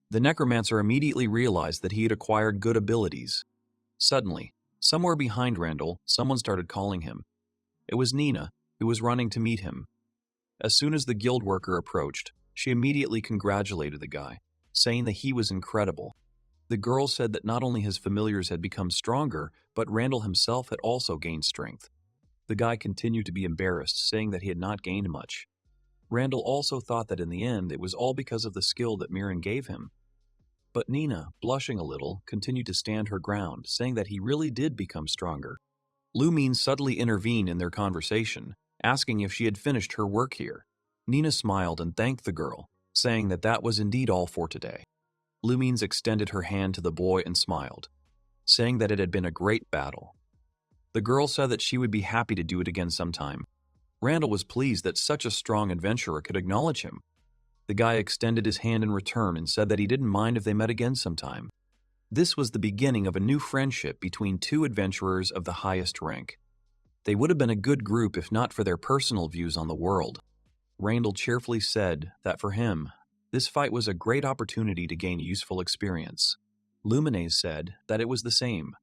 The Necromancer immediately realized that he had acquired good abilities. Suddenly, somewhere behind Randall, someone started calling him. It was Nina, who was running to meet him. As soon as the guild worker approached, she immediately congratulated the guy, saying that he was incredible. The girl said that not only his familiars had become stronger, but Randall himself had also gained strength. The guy continued to be embarrassed, saying that he had not gained much. Randall also thought that in the end it was all because of the skill that Mirin gave him. But Nina, blushing a little, continued to stand her ground, saying that he really did become stronger. Lumines suddenly intervened in their conversation, asking if she had finished her work here. Nina smiled and thanked the girl, saying that that was indeed all for today. Lumines extended her hand to the boy and smiled, saying that it had been a great battle. The girl said that she would be happy to do it again sometime. Randall was pleased that such a strong adventurer could acknowledge him. The guy extended his hand in return and said that he didn't mind if they met again sometime. This was the beginning of a new friendship between two adventurers of the highest rank. They would have been a good group if not for their personal views on the world. Randall cheerfully said that for him, this fight was a great opportunity to gain useful experience. Lumines said that it was the same.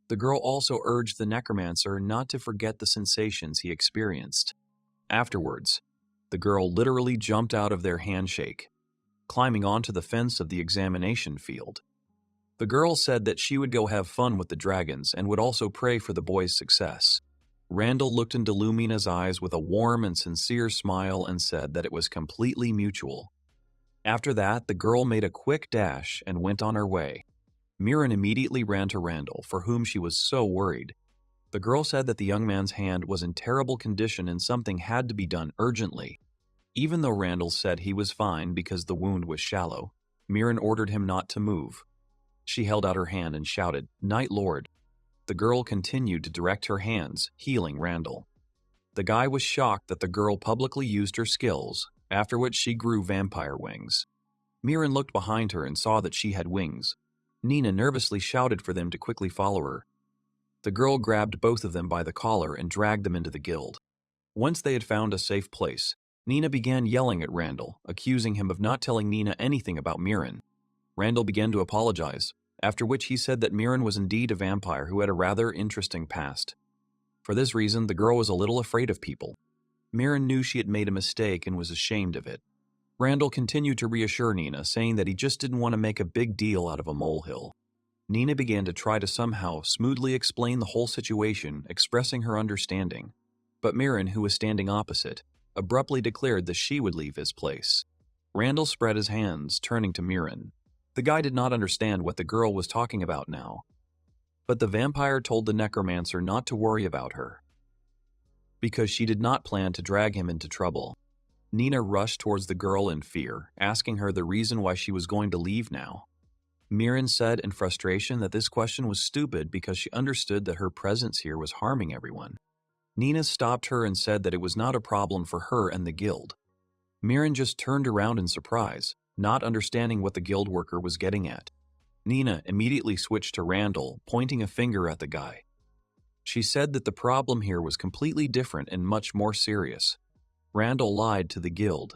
The girl also urged the Necromancer not to forget the sensations he experienced. Afterwards, the girl literally jumped out of their handshake, climbing onto the fence of the examination field. The girl said that she would go have fun with the dragons and would also pray for the boy's success. Randall looked into Lumina's eyes with a warm and sincere smile and said that it was completely mutual. After that, the girl made a quick dash and went on her way. Mirin immediately ran to Randall, for whom she was so worried. The girl said that the young man's hand was in terrible condition and something had to be done urgently. Even though Randall said he was fine because the wound was shallow, Mirren ordered him not to move. She held out her hand and shouted, "Night Lord." The girl continued to direct her hands, healing Randall. The guy was shocked that the girl publicly used her skills, after which she grew vampire wings. Mirren looked behind her and saw that she had wings. Nina nervously shouted for them to quickly follow her. The girl grabbed both of them by the collar and dragged them into the guild. Once they had found a safe place, Nina began yelling at Randall, accusing him of not telling Nina anything about Mirren. Randall began to apologize, after which he said that Mirren was indeed a vampire who had a rather interesting past. For this reason, the girl was a little afraid of people. Mirren knew she had made a mistake and was ashamed of it. Randall continued to reassure Nina, saying that he just didn't want to make a big deal out of a molehill. Nina began to try to somehow smoothly explain the whole situation, expressing her understanding. But Mirren, who was standing opposite, abruptly declared that she would leave his place. Randall spread his hands, turning to Mirren. The guy did not understand what the girl was talking about now. But the vampire told the Necromancer not to worry about her, because she did not plan to drag him into trouble. Nina rushed towards the girl in fear, asking her the reason why she was going to leave now. Mirren said in frustration that this question was stupid because she understood that her presence here was harming everyone. Nina stopped her and said that it was not a problem for her and the guild. Mirren just turned around in surprise, not understanding what the guild worker was getting at. Nina immediately switched to Randall, pointing a finger at the guy. She said that the problem here was completely different and much more serious. Randall lied to the guild.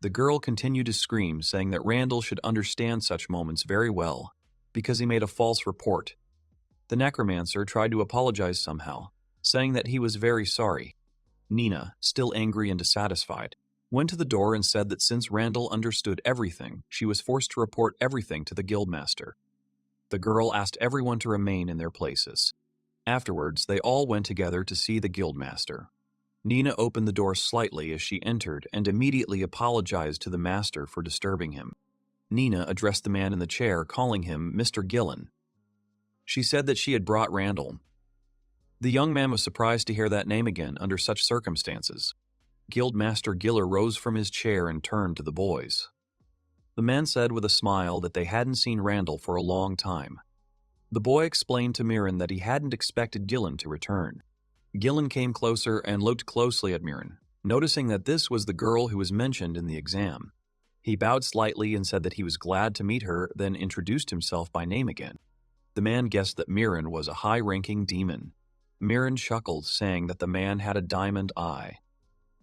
The girl continued to scream, saying that Randall should understand such moments very well, because he made a false report. The Necromancer tried to apologize somehow, saying that he was very sorry. Nina, still angry and dissatisfied, went to the door and said that since Randall understood everything, she was forced to report everything to the guildmaster. The girl asked everyone to remain in their places. Afterwards, they all went together to see the guildmaster. Nina opened the door slightly as she entered and immediately apologized to the master for disturbing him. Nina addressed the man in the chair, calling him Mr. Gillen. She said that she had brought Randall. The young man was surprised to hear that name again under such circumstances. Guildmaster Giller rose from his chair and turned to the boys. The man said with a smile that they hadn't seen Randall for a long time. The boy explained to Mirren that he hadn't expected Gillen to return. Gillen came closer and looked closely at Mirren, noticing that this was the girl who was mentioned in the exam. He bowed slightly and said that he was glad to meet her, then introduced himself by name again. The man guessed that Mirren was a high-ranking demon. Mirren chuckled, saying that the man had a diamond eye.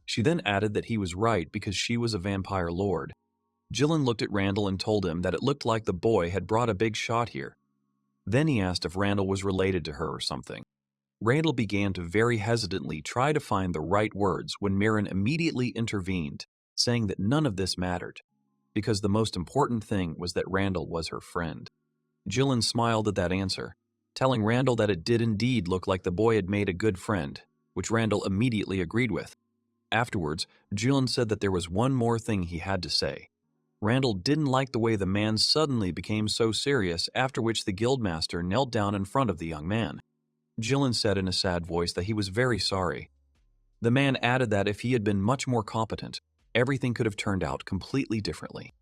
She then added that he was right because she was a vampire lord. Gillen looked at Randall and told him that it looked like the boy had brought a big shot here. Then he asked if Randall was related to her or something. Randall began to very hesitantly try to find the right words when Mirren immediately intervened, saying that none of this mattered, because the most important thing was that Randall was her friend. Gillen smiled at that answer, telling Randall that it did indeed look like the boy had made a good friend, which Randall immediately agreed with. Afterwards, Gillen said that there was one more thing he had to say. Randall didn't like the way the man suddenly became so serious, after which the guildmaster knelt down in front of the young man. Gillen said in a sad voice that he was very sorry. The man added that if he had been much more competent, everything could have turned out completely differently.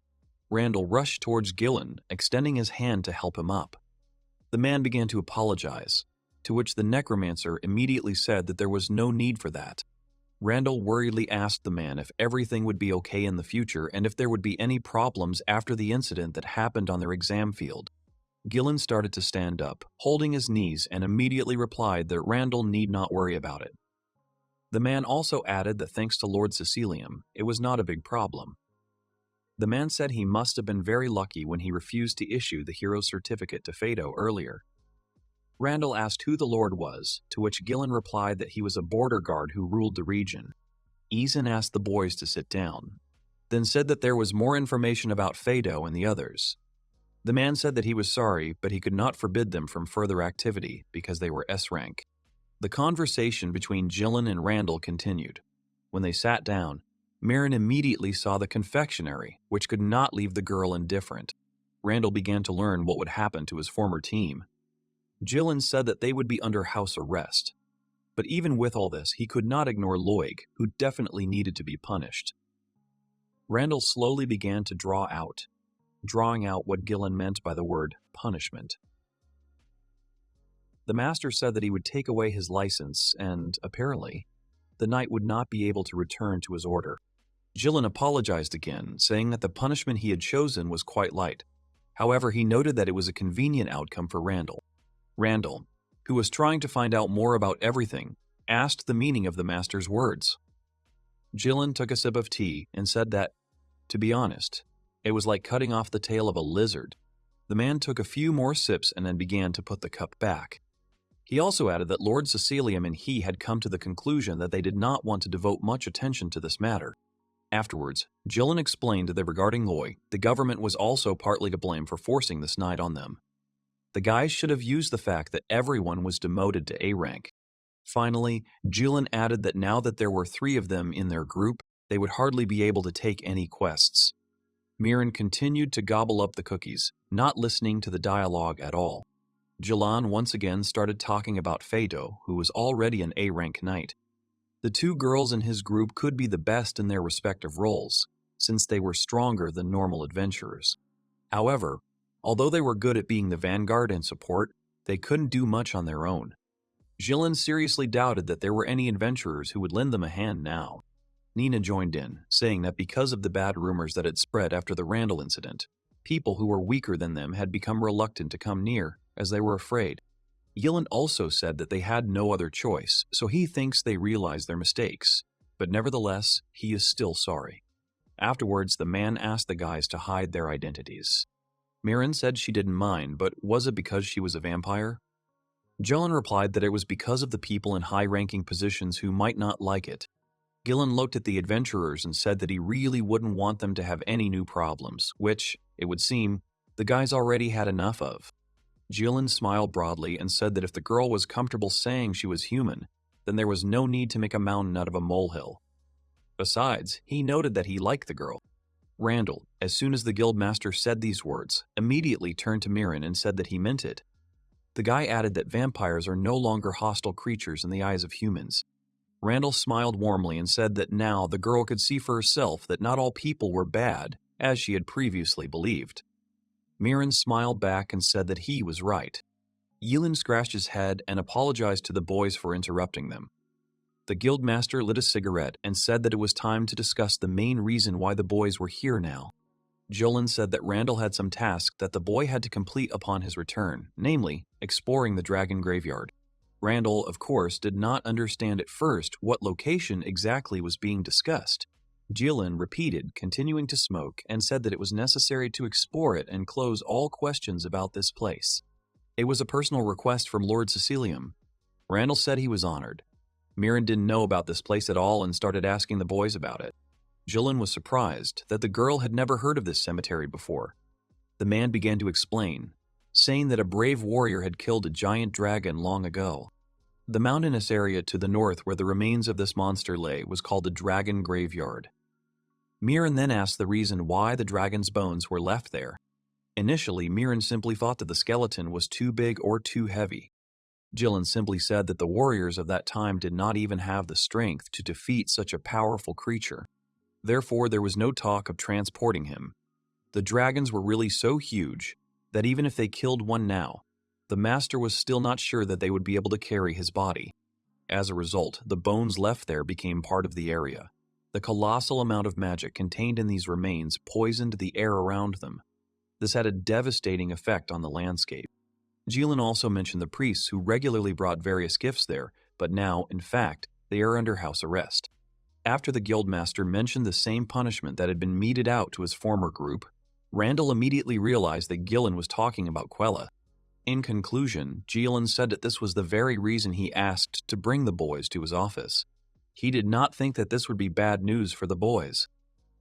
Randall rushed towards Gillen, extending his hand to help him up. The man began to apologize, to which the Necromancer immediately said that there was no need for that. Randall worriedly asked the man if everything would be okay in the future and if there would be any problems after the incident that happened on their exam field. Gillen started to stand up, holding his knees, and immediately replied that Randall need not worry about it. The man also added that thanks to Lord Cecilium, it was not a big problem. The man said he must have been very lucky when he refused to issue the hero's certificate to Fado earlier. Randall asked who the Lord was, to which Gillen replied that he was a border guard who ruled the region. Eason asked the boys to sit down, then said that there was more information about Fado and the others. The man said that he was sorry, but he could not forbid them from further activity because they were S-rank. The conversation between Gillen and Randall continued. When they sat down, Mirren immediately saw the confectionery, which could not leave the girl indifferent. Randall began to learn what would happen to his former team. Gillen said that they would be under house arrest, But even with all this, he could not ignore Loig, who definitely needed to be punished. Randall slowly began to drawing out what Gillen meant by the word punishment. The master said that he would take away his license, and, apparently, the knight would not be able to return to his order. Gillen apologized again, saying that the punishment he had chosen was quite light. However, he noted that it was a convenient outcome for Randall. Randall, who was trying to find out more about everything, asked the meaning of the master's words. Gillen took a sip of tea and said that, to be honest, it was like cutting off the tail of a lizard. The man took a few more sips and then began to put the cup back. He also added that Lord Cecilium and he had come to the conclusion that they did not want to devote much attention to this matter. Afterwards, Gillen explained that regarding Loy, the government was also partly to blame for forcing this knight on them. The guys should have used the fact that everyone was demoted to A rank. Finally, Gillen added that now that there were 3 of them in their group, they would hardly be able to take any quests. Mirren continued to gobble up the cookies, not listening to the dialogue at all. Gillen once again started talking about Fado, who was already an A-rank knight. The 2 girls in his group could be the best in their respective roles, since they were stronger than normal adventurers. However, although they were good at being the vanguard and support, they couldn't do much on their own. Gillen seriously doubted that there were any adventurers who would lend them a hand now. Nina joined in, saying that because of the bad rumors that had spread after the Randall incident, people who were weaker than them had become reluctant to come near, as they were afraid. Gillen also said that they had no other choice, so he thinks they realized their mistakes, but nevertheless, he is still sorry. Afterwards, the man asked the guys to hide their identities. Mirren said she didn't mind, but was it because she was a vampire? Gillen replied that it was because of the people in high-ranking positions who might not like it. Gillen looked at the adventurers and said that he really wouldn't want them to have any new problems, which, it would seem, the guys already had enough of. Gillen smiled broadly and said that if the girl was comfortable saying she was human, then there was no need to make a mountain out of a molehill. Besides, he noted that he liked the girl. Randall, as soon as the guildmaster said these words, immediately turned to Mirren and said that he meant it. The guy added that vampires are no longer hostile creatures in the eyes of humans. Randall smiled warmly and said that now the girl could see for herself that not all people were bad, as she had previously believed. Mirren smiled back and said that he was right. Gillen scratched his head and apologized to the boys for interrupting them. The guildmaster lit a cigarette and said that it was time to discuss the main reason why the boys were here now. Gillen said that Randall had some task that the boy had to complete upon his return, namely, exploring the dragon graveyard. Randall, of course, did not understand at first what location exactly was being discussed. Gillen repeated, continuing to smoke, and said that it was necessary to explore it and close all questions about this place. It was a personal request from Lord Cecilium. Randall said he was honored. Mirren didn't know about this place at all and started asking the boys about it. Gillen was surprised that the girl had never heard of this cemetery before. The man began to explain, saying that a brave warrior had killed a giant dragon long ago. The mountainous area to the north where the remains of this monster lay was called the Dragon Graveyard. Mirren then asked the reason why the dragon's bones were left there. Initially, Mirren simply thought that the skeleton was too big or too heavy. Gillen simply said that the warriors of that time did not even have the strength to defeat such a powerful creature. Therefore, there was no talk of transporting him. The dragons were really so huge that even if they killed one now, the master was still not sure that they would be able to carry his body. As a result, the bones left there became part of the area. The colossal amount of magic contained in these remains poisoned the air around them. This had a devastating effect on the landscape. Gillen also mentioned the priests who regularly brought various gifts there, but now, in fact, they are under house arrest. After the guildmaster mentioned the same punishment that had been meted out to his former group, Randall immediately realized that Gillen was talking about Quella. In conclusion, Gillen said that this was the very reason he asked to bring the boys to his office. He did not think that this would be bad news for the boys.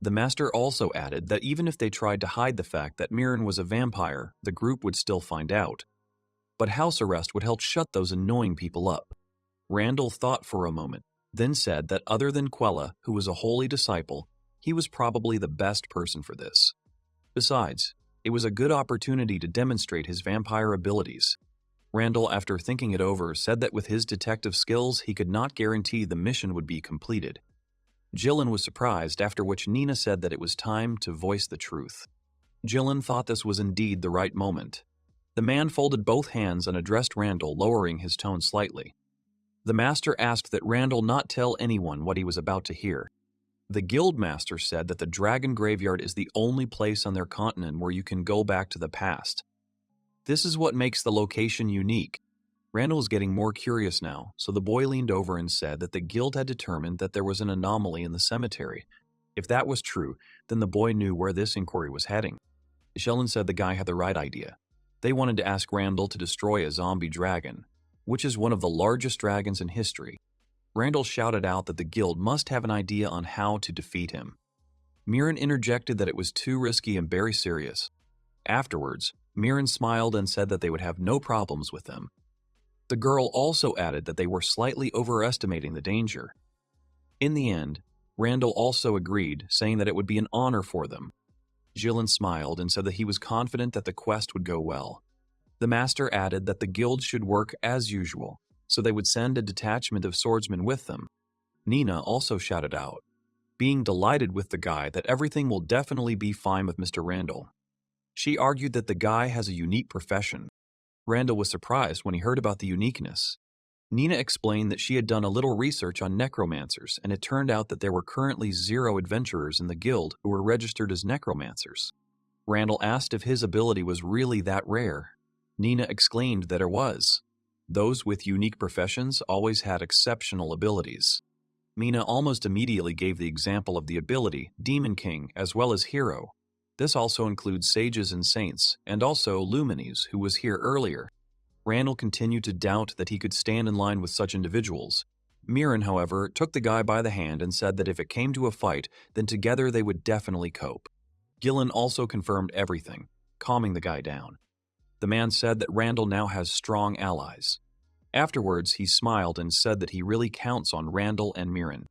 The master also added that even if they tried to hide the fact that Mirren was a vampire, the group would still find out. But house arrest would help shut those annoying people up. Randall thought for a moment, then said that other than Quella, who was a holy disciple, he was probably the best person for this. Besides, it was a good opportunity to demonstrate his vampire abilities. Randall, after thinking it over, said that with his detective skills, he could not guarantee the mission would be completed. Jillian was surprised, after which Nina said that it was time to voice the truth. Jillian thought this was indeed the right moment. The man folded both hands and addressed Randall, lowering his tone slightly. The master asked that Randall not tell anyone what he was about to hear. The guild master said that the dragon graveyard is the only place on their continent where you can go back to the past. This is what makes the location unique. Randall was getting more curious now, so the boy leaned over and said that the guild had determined that there was an anomaly in the cemetery. If that was true, then the boy knew where this inquiry was heading. Sheldon said the guy had the right idea. They wanted to ask Randall to destroy a zombie dragon, which is one of the largest dragons in history. Randall shouted out that the guild must have an idea on how to defeat him. Mirren interjected that it was too risky and very serious. Afterwards, Mirren smiled and said that they would have no problems with them. The girl also added that they were slightly overestimating the danger. In the end, Randall also agreed, saying that it would be an honor for them. Jillian smiled and said that he was confident that the quest would go well. The master added that the guild should work as usual, so they would send a detachment of swordsmen with them. Nina also shouted out, being delighted with the guy, that everything will definitely be fine with Mr. Randall. She argued that the guy has a unique profession. Randall was surprised when he heard about the uniqueness. Nina explained that she had done a little research on necromancers, and it turned out that there were currently 0 adventurers in the guild who were registered as necromancers. Randall asked if his ability was really that rare. Nina exclaimed that it was. Those with unique professions always had exceptional abilities. Mina almost immediately gave the example of the ability Demon King as well as Hero. This also includes sages and saints, and also Lumines, who was here earlier. Randall continued to doubt that he could stand in line with such individuals. Mirren, however, took the guy by the hand and said that if it came to a fight, then together they would definitely cope. Gillen also confirmed everything, calming the guy down. The man said that Randall now has strong allies. Afterwards, he smiled and said that he really counts on Randall and Mirren.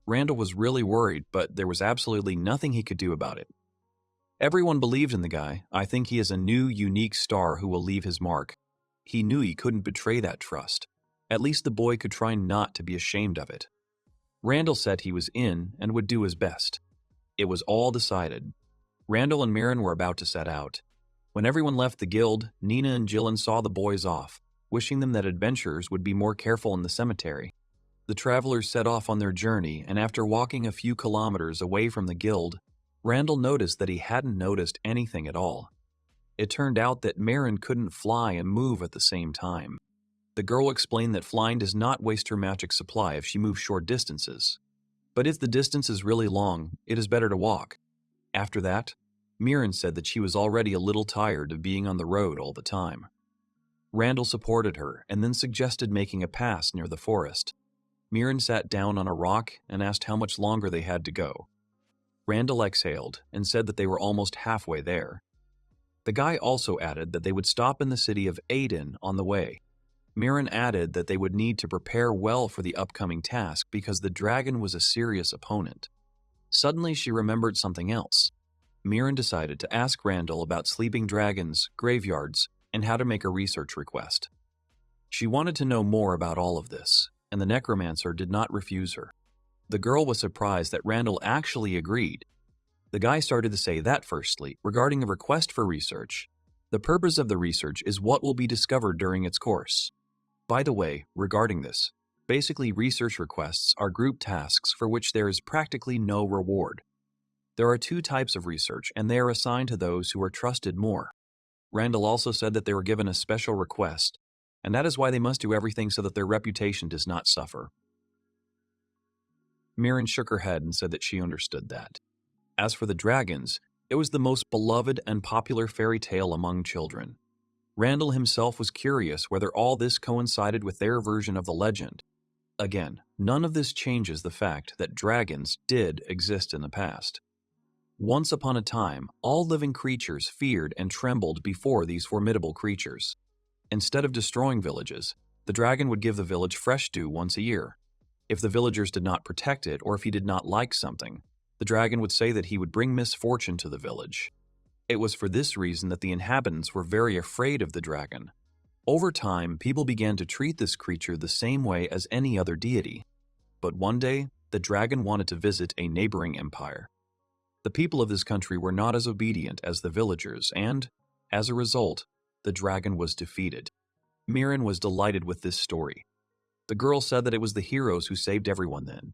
Randall was really worried, but there was absolutely nothing he could do about it. Everyone believed in the guy. I think he is a new, unique star who will leave his mark. He knew he couldn't betray that trust. At least the boy could try not to be ashamed of it. Randall said he was in and would do his best. It was all decided. Randall and Mirren were about to set out. When everyone left the guild, Nina and Jillian saw the boys off, wishing them that adventurers would be more careful in the cemetery. The travelers set off on their journey, and after walking a few kilometers away from the guild, Randall noticed that he hadn't noticed anything at all. It turned out that Mirren couldn't fly and move at the same time. The girl explained that flying does not waste her magic supply if she moves short distances. But if the distance is really long, it is better to walk. After that, Mirren said that she was already a little tired of being on the road all the time. Randall supported her and then suggested making a pass near the forest. Mirren sat down on a rock and asked how much longer they had to go. Randall exhaled and said that they were almost halfway there. The guy also added that they would stop in the city of Aden on the way. Mirren added that they would need to prepare well for the upcoming task because the dragon was a serious opponent. Suddenly she remembered something else. Mirren decided to ask Randall about sleeping dragons, graveyards, and how to make a research request. She wanted to know more about all of this, and the necromancer did not refuse her. The girl was surprised that Randall actually agreed. The guy started to say that firstly, regarding a request for research. The purpose of the research is what will be discovered during its course. By the way, regarding this, basically research requests are group tasks for which there is practically no reward. There are 2 types of research, and they are assigned to those who are trusted more. Randall also said that they were given a special request, and that is why they must do everything so that their reputation does not suffer. Mirren shook her head and said that she understood that. As for the dragons, it was the most beloved and popular fairy tale among children. Randall himself was curious whether all this coincided with their version of the legend. Again, none of this changes the fact that dragons did exist in the past. Once upon a time, all living creatures feared and trembled before these formidable creatures. Instead of destroying villages, the dragon would give the village fresh dew once a year. If the villagers did not protect it, or if he did not like something, the dragon would say that he would bring misfortune to the village. It was for this reason that the inhabitants were very afraid of the dragon. Over time, people began to treat this creature the same way as any other deity. But one day, the dragon wanted to visit a neighboring empire. The people of this country were not as obedient as the villagers, and, as a result, the dragon was defeated. Mirin was delighted with this story. The girl said that it was the heroes who saved everyone then.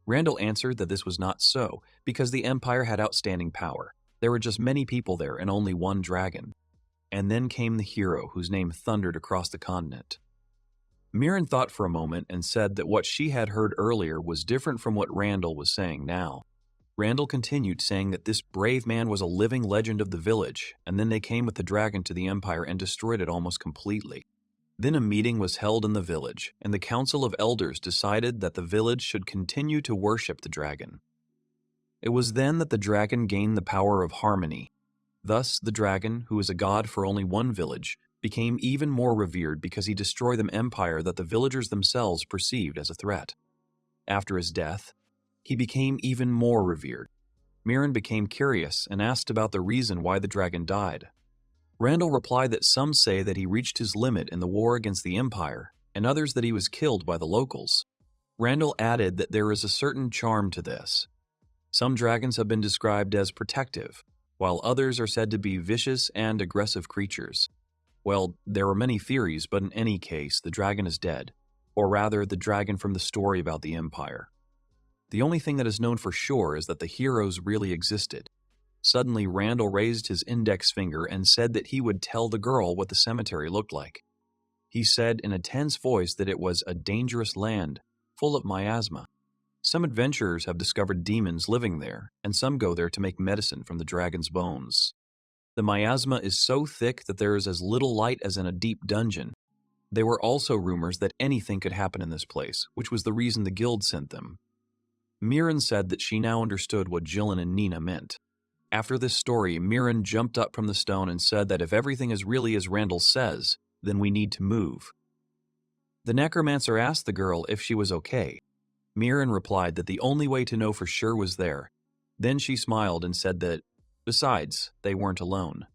Randall answered that this was not so, because the empire had outstanding power. There were just many people there and only one dragon. And then came the hero whose name thundered across the continent. Mirin thought for a moment and said that what she had heard earlier was different from what Randall was saying now. Randall continued saying that this brave man was a living legend of the village, and then they came with the dragon to the empire and destroyed it almost completely. Then a meeting was held in the village, and the council of elders decided that the village should continue to worship the dragon. It was then that the dragon gained the power of harmony. Thus, the dragon, who is a god for only one village, became even more revered because he destroyed an empire that the villagers themselves perceived as a threat. After his death, he became even more revered. Mirin became curious and asked about the reason why the dragon died. Randall replied that some say that he reached his limit in the war against the empire, and others that he was killed by the locals. Randall added that there is a certain charm to this. Some dragons have been described as protective, while others are said to be vicious and aggressive creatures. Well, there are many theories, but in any case, the dragon is dead, or rather, the dragon from the story about the empire. The only thing that is known for sure is that the heroes really existed. Suddenly, Randall raised his index finger and said that he would tell the girl what the cemetery looked like. He said in a tense voice that it was a dangerous land, full of miasma. Some adventurers have discovered demons living there, and some go there to make medicine from the dragon's bones. The miasma is so thick that there is as little light as in a deep dungeon. There were also rumors that anything could happen in this place, which was the reason the guild sent them. Mirin said that she now understood what Jilin and Nina meant. After this story, Mirin jumped up from the stone and said that if everything is really as Randall says, then we need to move. The necromancer asked the girl if she was okay. Mirin replied that the only way to know for sure was there. Then she smiled and said that, besides, they weren't alone.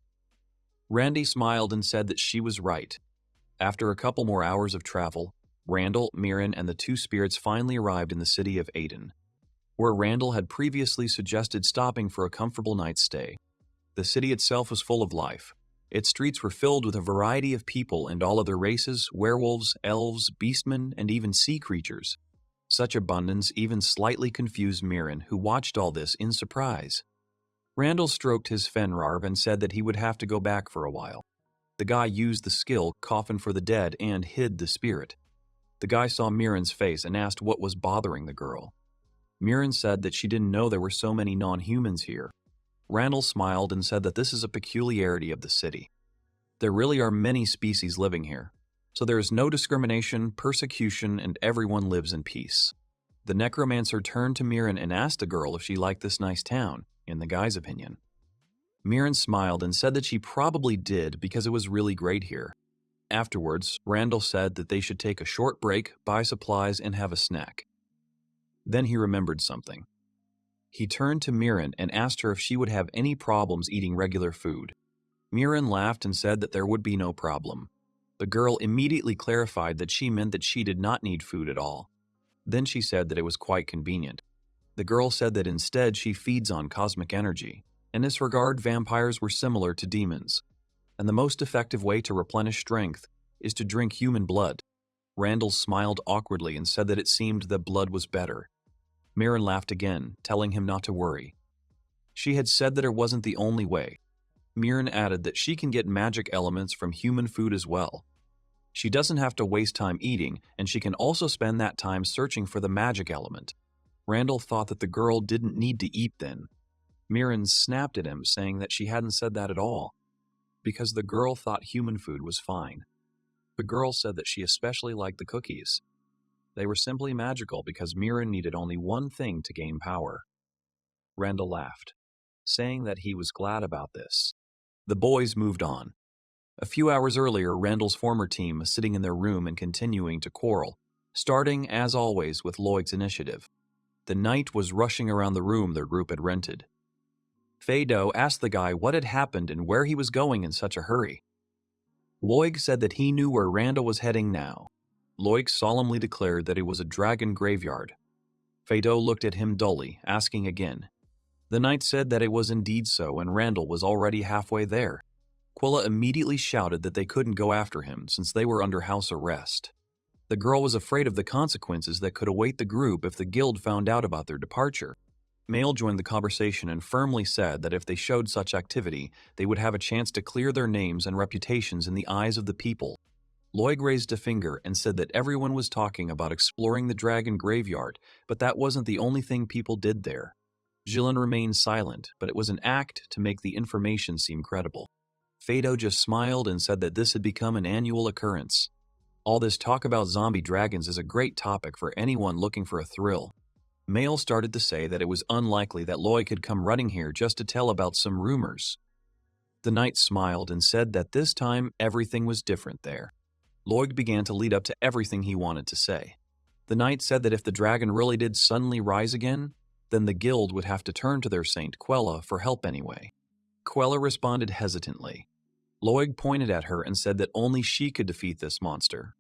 Randy smiled and said that she was right. After a couple more hours of travel, Randall, Mirin, and the two spirits finally arrived in the city of Aden, where Randall had previously suggested stopping for a comfortable night's stay. The city itself was full of life. Its streets were filled with a variety of people and all other races, werewolves, elves, beastmen, and even sea creatures. Such abundance even slightly confused Mirin, who watched all this in surprise. Randall stroked his Fenrarv and said that he would have to go back for a while. The guy used the skill Coffin for the Dead and hid the spirit. The guy saw Mirin's face and asked what was bothering the girl. Mirin said that she didn't know there were so many non-humans here. Randall smiled and said that this is a peculiarity of the city. There really are many species living here, so there is no discrimination, persecution, and everyone lives in peace. The necromancer turned to Mirin and asked the girl if she liked this nice town, in the guy's opinion. Mirin smiled and said that she probably did because it was really great here. Afterwards, Randall said that they should take a short break, buy supplies, and have a snack. Then he remembered something. He turned to Mirin and asked her if she would have any problems eating regular food. Mirin laughed and said that there would be no problem. The girl immediately clarified that she meant that she did not need food at all. Then she said that it was quite convenient. The girl said that instead she feeds on cosmic energy. In this regard, vampires were similar to demons, and the most effective way to replenish strength is to drink human blood. Randall smiled awkwardly and said that it seemed that blood was better. Mirin laughed again, telling him not to worry. She had said that it wasn't the only way. Mirin added that she can get magic elements from human food as well. She doesn't have to waste time eating, and she can also spend that time searching for the magic element. Randall thought that the girl didn't need to eat then. Mirin snapped at him, saying that she hadn't said that at all, because the girl thought human food was fine. The girl said that she especially liked the cookies. They were simply magical because Mirin needed only one thing to gain power. Randall laughed, saying that he was glad about this. The boys moved on. A few hours earlier, Randall's former team was sitting in their room and continuing to quarrel, starting, as always, with Lloyd's initiative. The knight was rushing around the room their group had rented. Feido asked the guy what had happened and where he was going in such a hurry. Loig said that he knew where Randall was heading now. Loig solemnly declared that it was a dragon graveyard. Fado looked at him dully, asking again. The knight said that it was indeed so, and Randall was already halfway there. Quilla immediately shouted that they couldn't go after him since they were under house arrest. The girl was afraid of the consequences that could await the group if the guild found out about their departure. Mail joined the conversation and firmly said that if they showed such activity, they would have a chance to clear their names and reputations in the eyes of the people. Loig raised a finger and said that everyone was talking about exploring the dragon graveyard, but that wasn't the only thing people did there. Jilin remained silent, but it was an act to make the information seem credible. Fado just smiled and said that this had become an annual occurrence. All this talk about zombie dragons is a great topic for anyone looking for a thrill. Mail started to say that it was unlikely that Loig had come running here just to tell about some rumors. The knight smiled and said that this time everything was different there. Loig began to lead up to everything he wanted to say. The knight said that if the dragon really did suddenly rise again, then the guild would have to turn to their saint Quella for help anyway. Quella responded hesitantly. Loig pointed at her and said that only she could defeat this monster.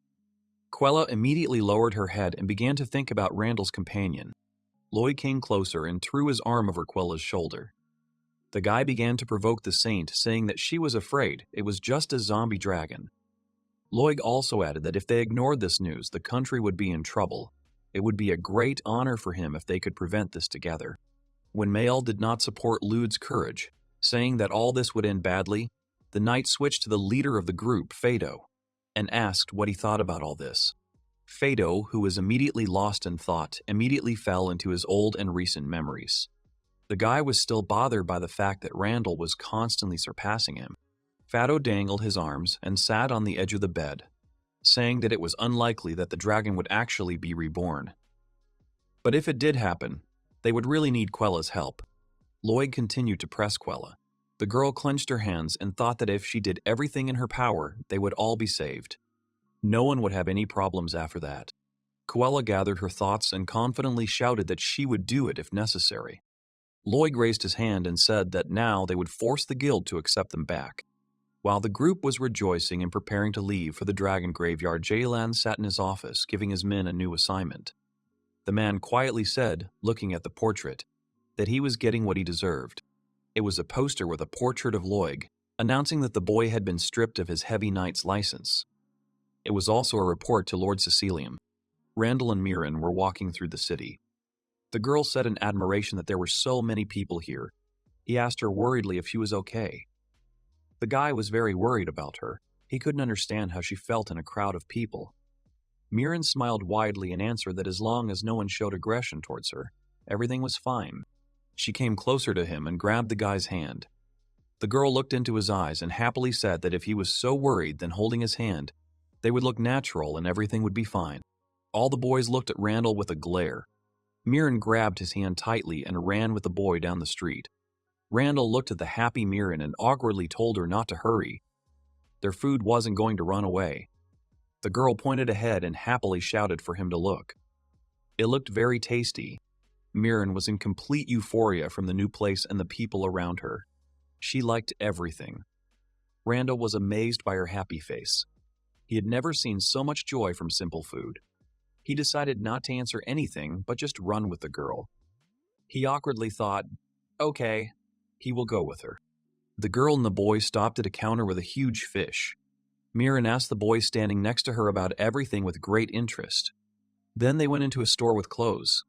Quella immediately lowered her head and began to think about Randall's companion. Loig came closer and threw his arm over Quella's shoulder. The guy began to provoke the saint, saying that she was afraid it was just a zombie dragon. Loig also added that if they ignored this news, the country would be in trouble. It would be a great honor for him if they could prevent this together. When Mael did not support Lude's courage, saying that all this would end badly, the knight switched to the leader of the group, Fado, and asked what he thought about all this. Fado, who was immediately lost in thought, immediately fell into his old and recent memories. The guy was still bothered by the fact that Randall was constantly surpassing him. Fado dangled his arms and sat on the edge of the bed, saying that it was unlikely that the dragon would actually be reborn. But if it did happen, they would really need Quella's help. Loig continued to press Quella. The girl clenched her hands and thought that if she did everything in her power, they would all be saved. No one would have any problems after that. Quella gathered her thoughts and confidently shouted that she would do it if necessary. Loig raised his hand and said that now they would force the guild to accept them back. While the group was rejoicing and preparing to leave for the dragon graveyard, Jaylan sat in his office, giving his men a new assignment. The man quietly said, looking at the portrait, that he was getting what he deserved. It was a poster with a portrait of Loig, announcing that the boy had been stripped of his heavy knight's license. It was also a report to Lord Cecilium. Randall and Mirren were walking through the city. The girl said in admiration that there were so many people here. He asked her worriedly if she was okay. The guy was very worried about her. He couldn't understand how she felt in a crowd of people. Mirren smiled widely and answered that as long as no one showed aggression towards her, everything was fine. She came closer to him and grabbed the guy's hand. The girl looked into his eyes and happily said that if he was so worried, then holding his hand, they would look natural and everything would be fine. All the boys looked at Randall with a glare. Mirren grabbed his hand tightly and ran with the boy down the street. Randall looked at the happy Mirren and awkwardly told her not to hurry. Their food wasn't going to run away. The girl pointed ahead and happily shouted for him to look. It looked very tasty. Mirren was in complete euphoria from the new place and the people around her. She liked everything. Randall was amazed by her happy face. He had never seen so much joy from simple food. He decided not to answer anything, but just run with the girl. He awkwardly thought, okay, he will go with her. The girl and the boy stopped at a counter with a huge fish. Mirren asked the boy standing next to her about everything with great interest. Then they went into a store with clothes.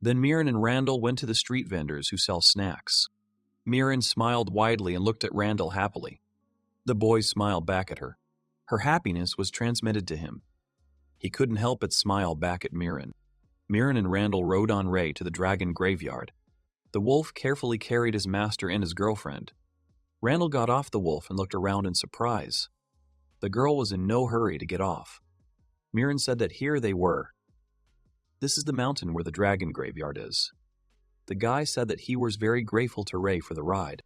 Then Mirren and Randall went to the street vendors who sell snacks. Mirren smiled widely and looked at Randall happily. The boy smiled back at her. Her happiness was transmitted to him. He couldn't help but smile back at Mirren. Mirren and Randall rode on Ray to the dragon graveyard. The wolf carefully carried his master and his girlfriend. Randall got off the wolf and looked around in surprise. The girl was in no hurry to get off. Mirren said that here they were. This is the mountain where the dragon graveyard is. The guy said that he was very grateful to Ray for the ride.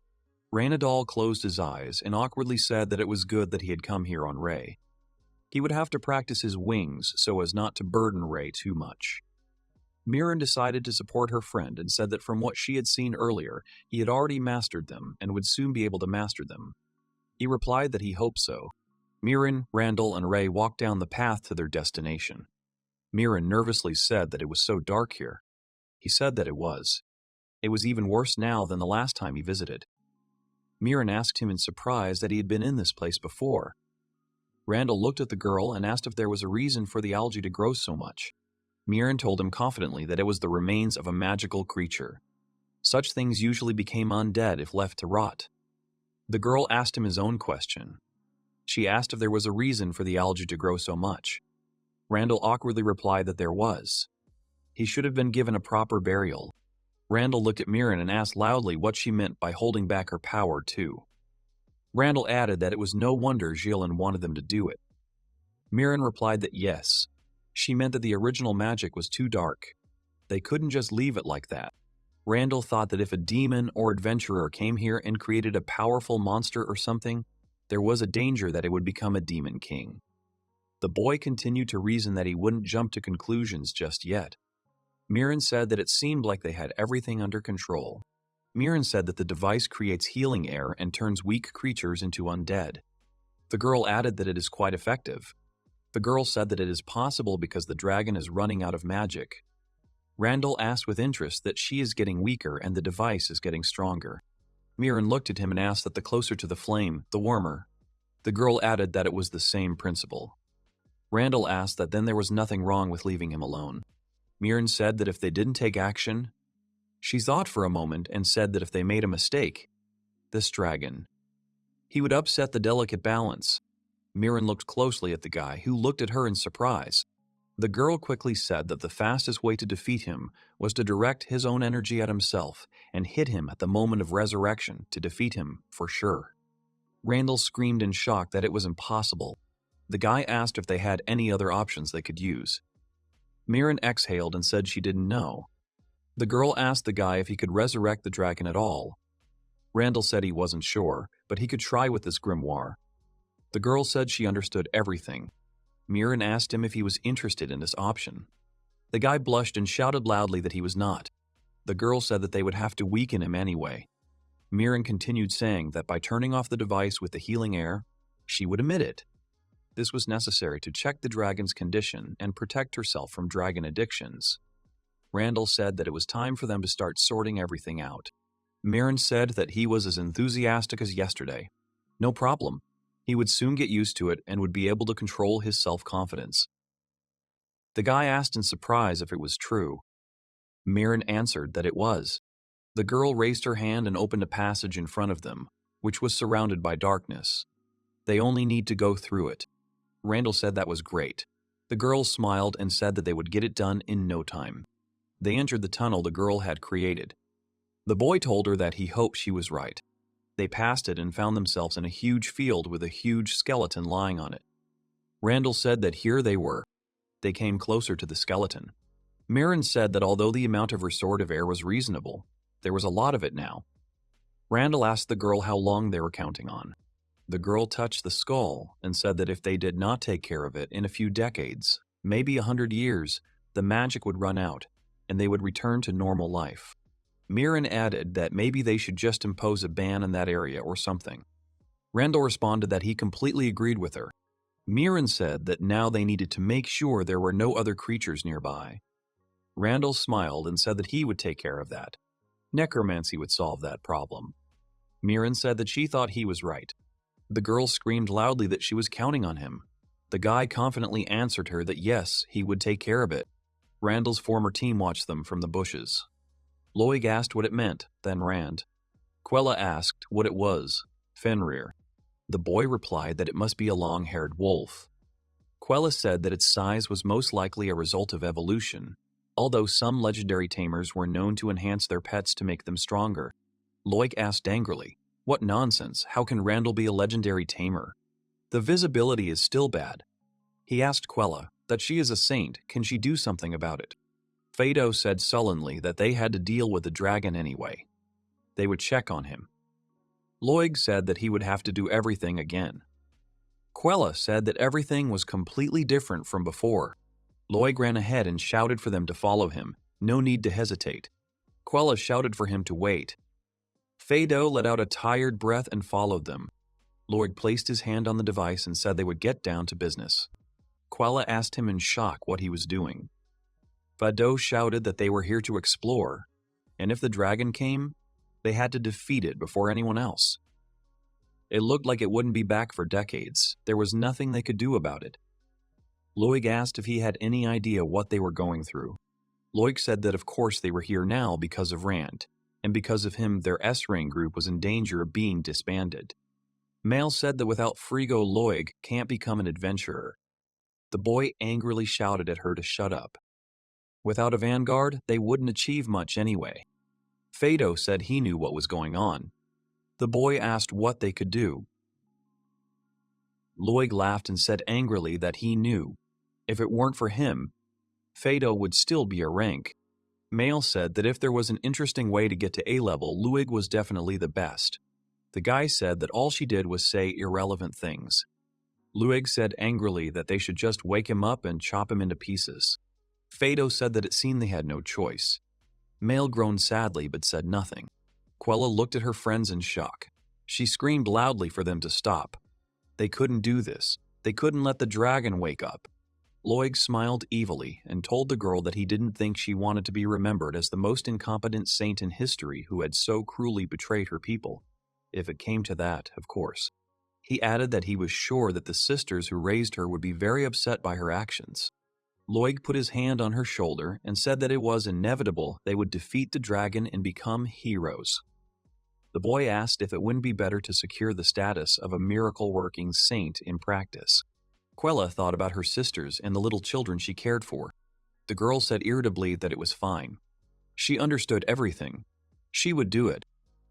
Randall closed his eyes and awkwardly said that it was good that he had come here on Ray. He would have to practice his wings so as not to burden Ray too much. Mirren decided to support her friend and said that from what she had seen earlier, he had already mastered them and would soon be able to master them. He replied that he hoped so. Mirren, Randall, and Ray walked down the path to their destination. Mirren nervously said that it was so dark here. He said that it was. It was even worse now than the last time he visited. Mirren asked him in surprise that he had been in this place before. Randall looked at the girl and asked if there was a reason for the algae to grow so much. Mirren told him confidently that it was the remains of a magical creature. Such things usually became undead if left to rot. The girl asked him his own question. She asked if there was a reason for the algae to grow so much. Randall awkwardly replied that there was. He should have been given a proper burial. Randall looked at Mirren and asked loudly what she meant by holding back her power, too. Randall added that it was no wonder Jilin wanted them to do it. Mirren replied that yes. She meant that the original magic was too dark. They couldn't just leave it like that. Randall thought that if a demon or adventurer came here and created a powerful monster or something, there was a danger that it would become a demon king. The boy continued to reason that he wouldn't jump to conclusions just yet. Mirren said that it seemed like they had everything under control. Mirren said that the device creates healing air and turns weak creatures into undead. The girl added that it is quite effective. The girl said that it is possible because the dragon is running out of magic. Randall asked with interest that she is getting weaker and the device is getting stronger. Mirren looked at him and asked that the closer to the flame, the warmer. The girl added that it was the same principle. Randall asked that then there was nothing wrong with leaving him alone. Mirren said that if they didn't take action, she thought for a moment and said that if they made a mistake, this dragon, he would upset the delicate balance. Mirren looked closely at the guy, who looked at her in surprise. The girl quickly said that the fastest way to defeat him was to direct his own energy at himself and hit him at the moment of resurrection to defeat him for sure. Randall screamed in shock that it was impossible. The guy asked if they had any other options they could use. Mirren exhaled and said she didn't know. The girl asked the guy if he could resurrect the dragon at all. Randall said he wasn't sure, but he could try with this grimoire. The girl said she understood everything. Mirren asked him if he was interested in this option. The guy blushed and shouted loudly that he was not. The girl said that they would have to weaken him anyway. Mirren continued saying that by turning off the device with the healing air, she would emit it. This was necessary to check the dragon's condition and protect herself from dragon addictions. Randall said that it was time for them to start sorting everything out. Mirren said that he was as enthusiastic as yesterday. No problem. He would soon get used to it and would be able to control his self-confidence. The guy asked in surprise if it was true. Mirren answered that it was. The girl raised her hand and opened a passage in front of them, which was surrounded by darkness. They only need to go through it. Randall said that was great. The girl smiled and said that they would get it done in no time. They entered the tunnel the girl had created. The boy told her that he hoped she was right. They passed it and found themselves in a huge field with a huge skeleton lying on it. Randall said that here they were. They came closer to the skeleton. Mirren said that although the amount of restorative air was reasonable, there was a lot of it now. Randall asked the girl how long they were counting on. The girl touched the skull and said that if they did not take care of it in a few decades, maybe 100 years, the magic would run out, and they would return to normal life. Mirren added that maybe they should just impose a ban in that area or something. Randall responded that he completely agreed with her. Mirren said that now they needed to make sure there were no other creatures nearby. Randall smiled and said that he would take care of that. Necromancy would solve that problem. Mirren said that she thought he was right. The girl screamed loudly that she was counting on him. The guy confidently answered her that yes, he would take care of it. Randall's former team watched them from the bushes. Loig asked what it meant, then Rand. Quella asked what it was, Fenrir. The boy replied that it must be a long-haired wolf. Quella said that its size was most likely a result of evolution, although some legendary tamers were known to enhance their pets to make them stronger. Loig asked angrily, "What nonsense, how can Randall be a legendary tamer? The visibility is still bad." He asked Quella that she is a saint, can she do something about it? Fado said sullenly that they had to deal with the dragon anyway. They would check on him. Loig said that he would have to do everything again. Quella said that everything was completely different from before. Loig ran ahead and shouted for them to follow him, no need to hesitate. Quella shouted for him to wait. Fado let out a tired breath and followed them. Loig placed his hand on the device and said they would get down to business. Quella asked him in shock what he was doing. Fado shouted that they were here to explore, and if the dragon came, they had to defeat it before anyone else. It looked like it wouldn't be back for decades. There was nothing they could do about it. Loig asked if he had any idea what they were going through. Loig said that of course they were here now because of Rand, and because of him their S-Ring group was in danger of being disbanded. Male said that without Frigo, Loig can't become an adventurer. The boy angrily shouted at her to shut up. Without a vanguard, they wouldn't achieve much anyway. Fado said he knew what was going on. The boy asked what they could do. Loig laughed and said angrily that he knew. If it weren't for him, Fado would still be a rank. Male said that if there was an interesting way to get to A-level, Loig was definitely the best. The guy said that all she did was say irrelevant things. Loig said angrily that they should just wake him up and chop him into pieces. Fado said that it seemed they had no choice. Male groaned sadly but said nothing. Quella looked at her friends in shock. She screamed loudly for them to stop. They couldn't do this. They couldn't let the dragon wake up. Loig smiled evilly and told the girl that he didn't think she wanted to be remembered as the most incompetent saint in history who had so cruelly betrayed her people. If it came to that, of course. He added that he was sure that the sisters who raised her would be very upset by her actions. Loig put his hand on her shoulder and said that it was inevitable they would defeat the dragon and become heroes. The boy asked if it wouldn't be better to secure the status of a miracle-working saint in practice. Quella thought about her sisters and the little children she cared for. The girl said irritably that it was fine. She understood everything. She would do it.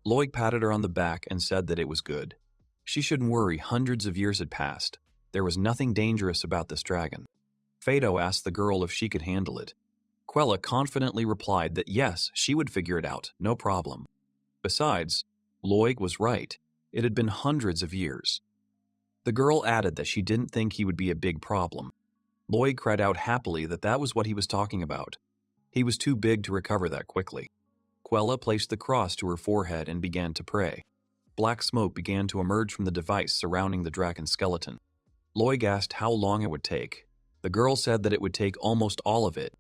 Loig patted her on the back and said that it was good. She shouldn't worry, hundreds of years had passed. There was nothing dangerous about this dragon. Fado asked the girl if she could handle it. Quella confidently replied that yes, she would figure it out, no problem. Besides, Loig was right. It had been hundreds of years. The girl added that she didn't think he would be a big problem. Loig cried out happily that that was what he was talking about. He was too big to recover that quickly. Quella placed the cross to her forehead and began to pray. Black smoke began to emerge from the device surrounding the dragon skeleton. Loig asked how long it would take. The girl said that it would take almost all of it.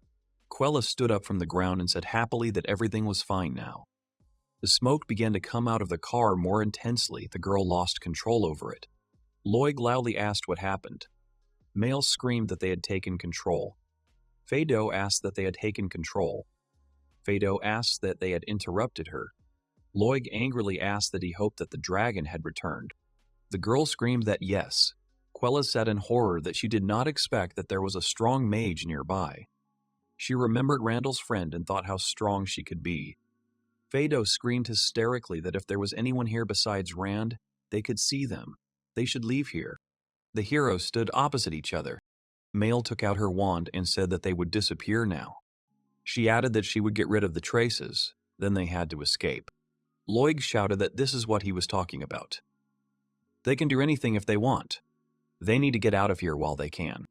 Quella stood up from the ground and said happily that everything was fine now. The smoke began to come out of the car more intensely. The girl lost control over it. Loig loudly asked what happened. Male screamed that they had taken control. Fado asked that they had taken control. Fado asked that they had interrupted her. Loig angrily asked that he hoped that the dragon had returned. The girl screamed that yes. Quella said in horror that she did not expect that there was a strong mage nearby. She remembered Randall's friend and thought how strong she could be. Fado screamed hysterically that if there was anyone here besides Rand, they could see them. They should leave here. The heroes stood opposite each other. Male took out her wand and said that they would disappear now. She added that she would get rid of the traces, then they had to escape. Loig shouted that this is what he was talking about. They can do anything if they want. They need to get out of here while they can.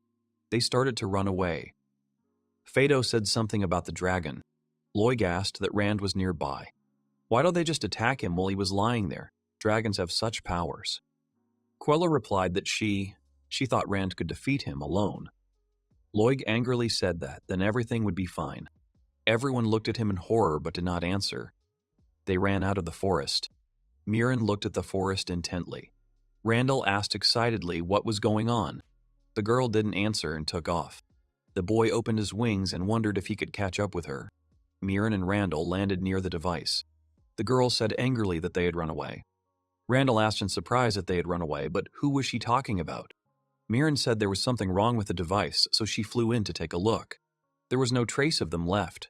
They started to run away. Fado said something about the dragon. Loig asked that Rand was nearby. Why don't they just attack him while he was lying there? Dragons have such powers. Quella replied that she thought Rand could defeat him alone. Loig angrily said that, then everything would be fine. Everyone looked at him in horror but did not answer. They ran out of the forest. Mirren looked at the forest intently. Randall asked excitedly what was going on. The girl didn't answer and took off. The boy opened his wings and wondered if he could catch up with her. Mirren and Randall landed near the device. The girl said angrily that they had run away. Randall asked in surprise that they had run away, but who was she talking about? Mirren said there was something wrong with the device, so she flew in to take a look. There was no trace of them left.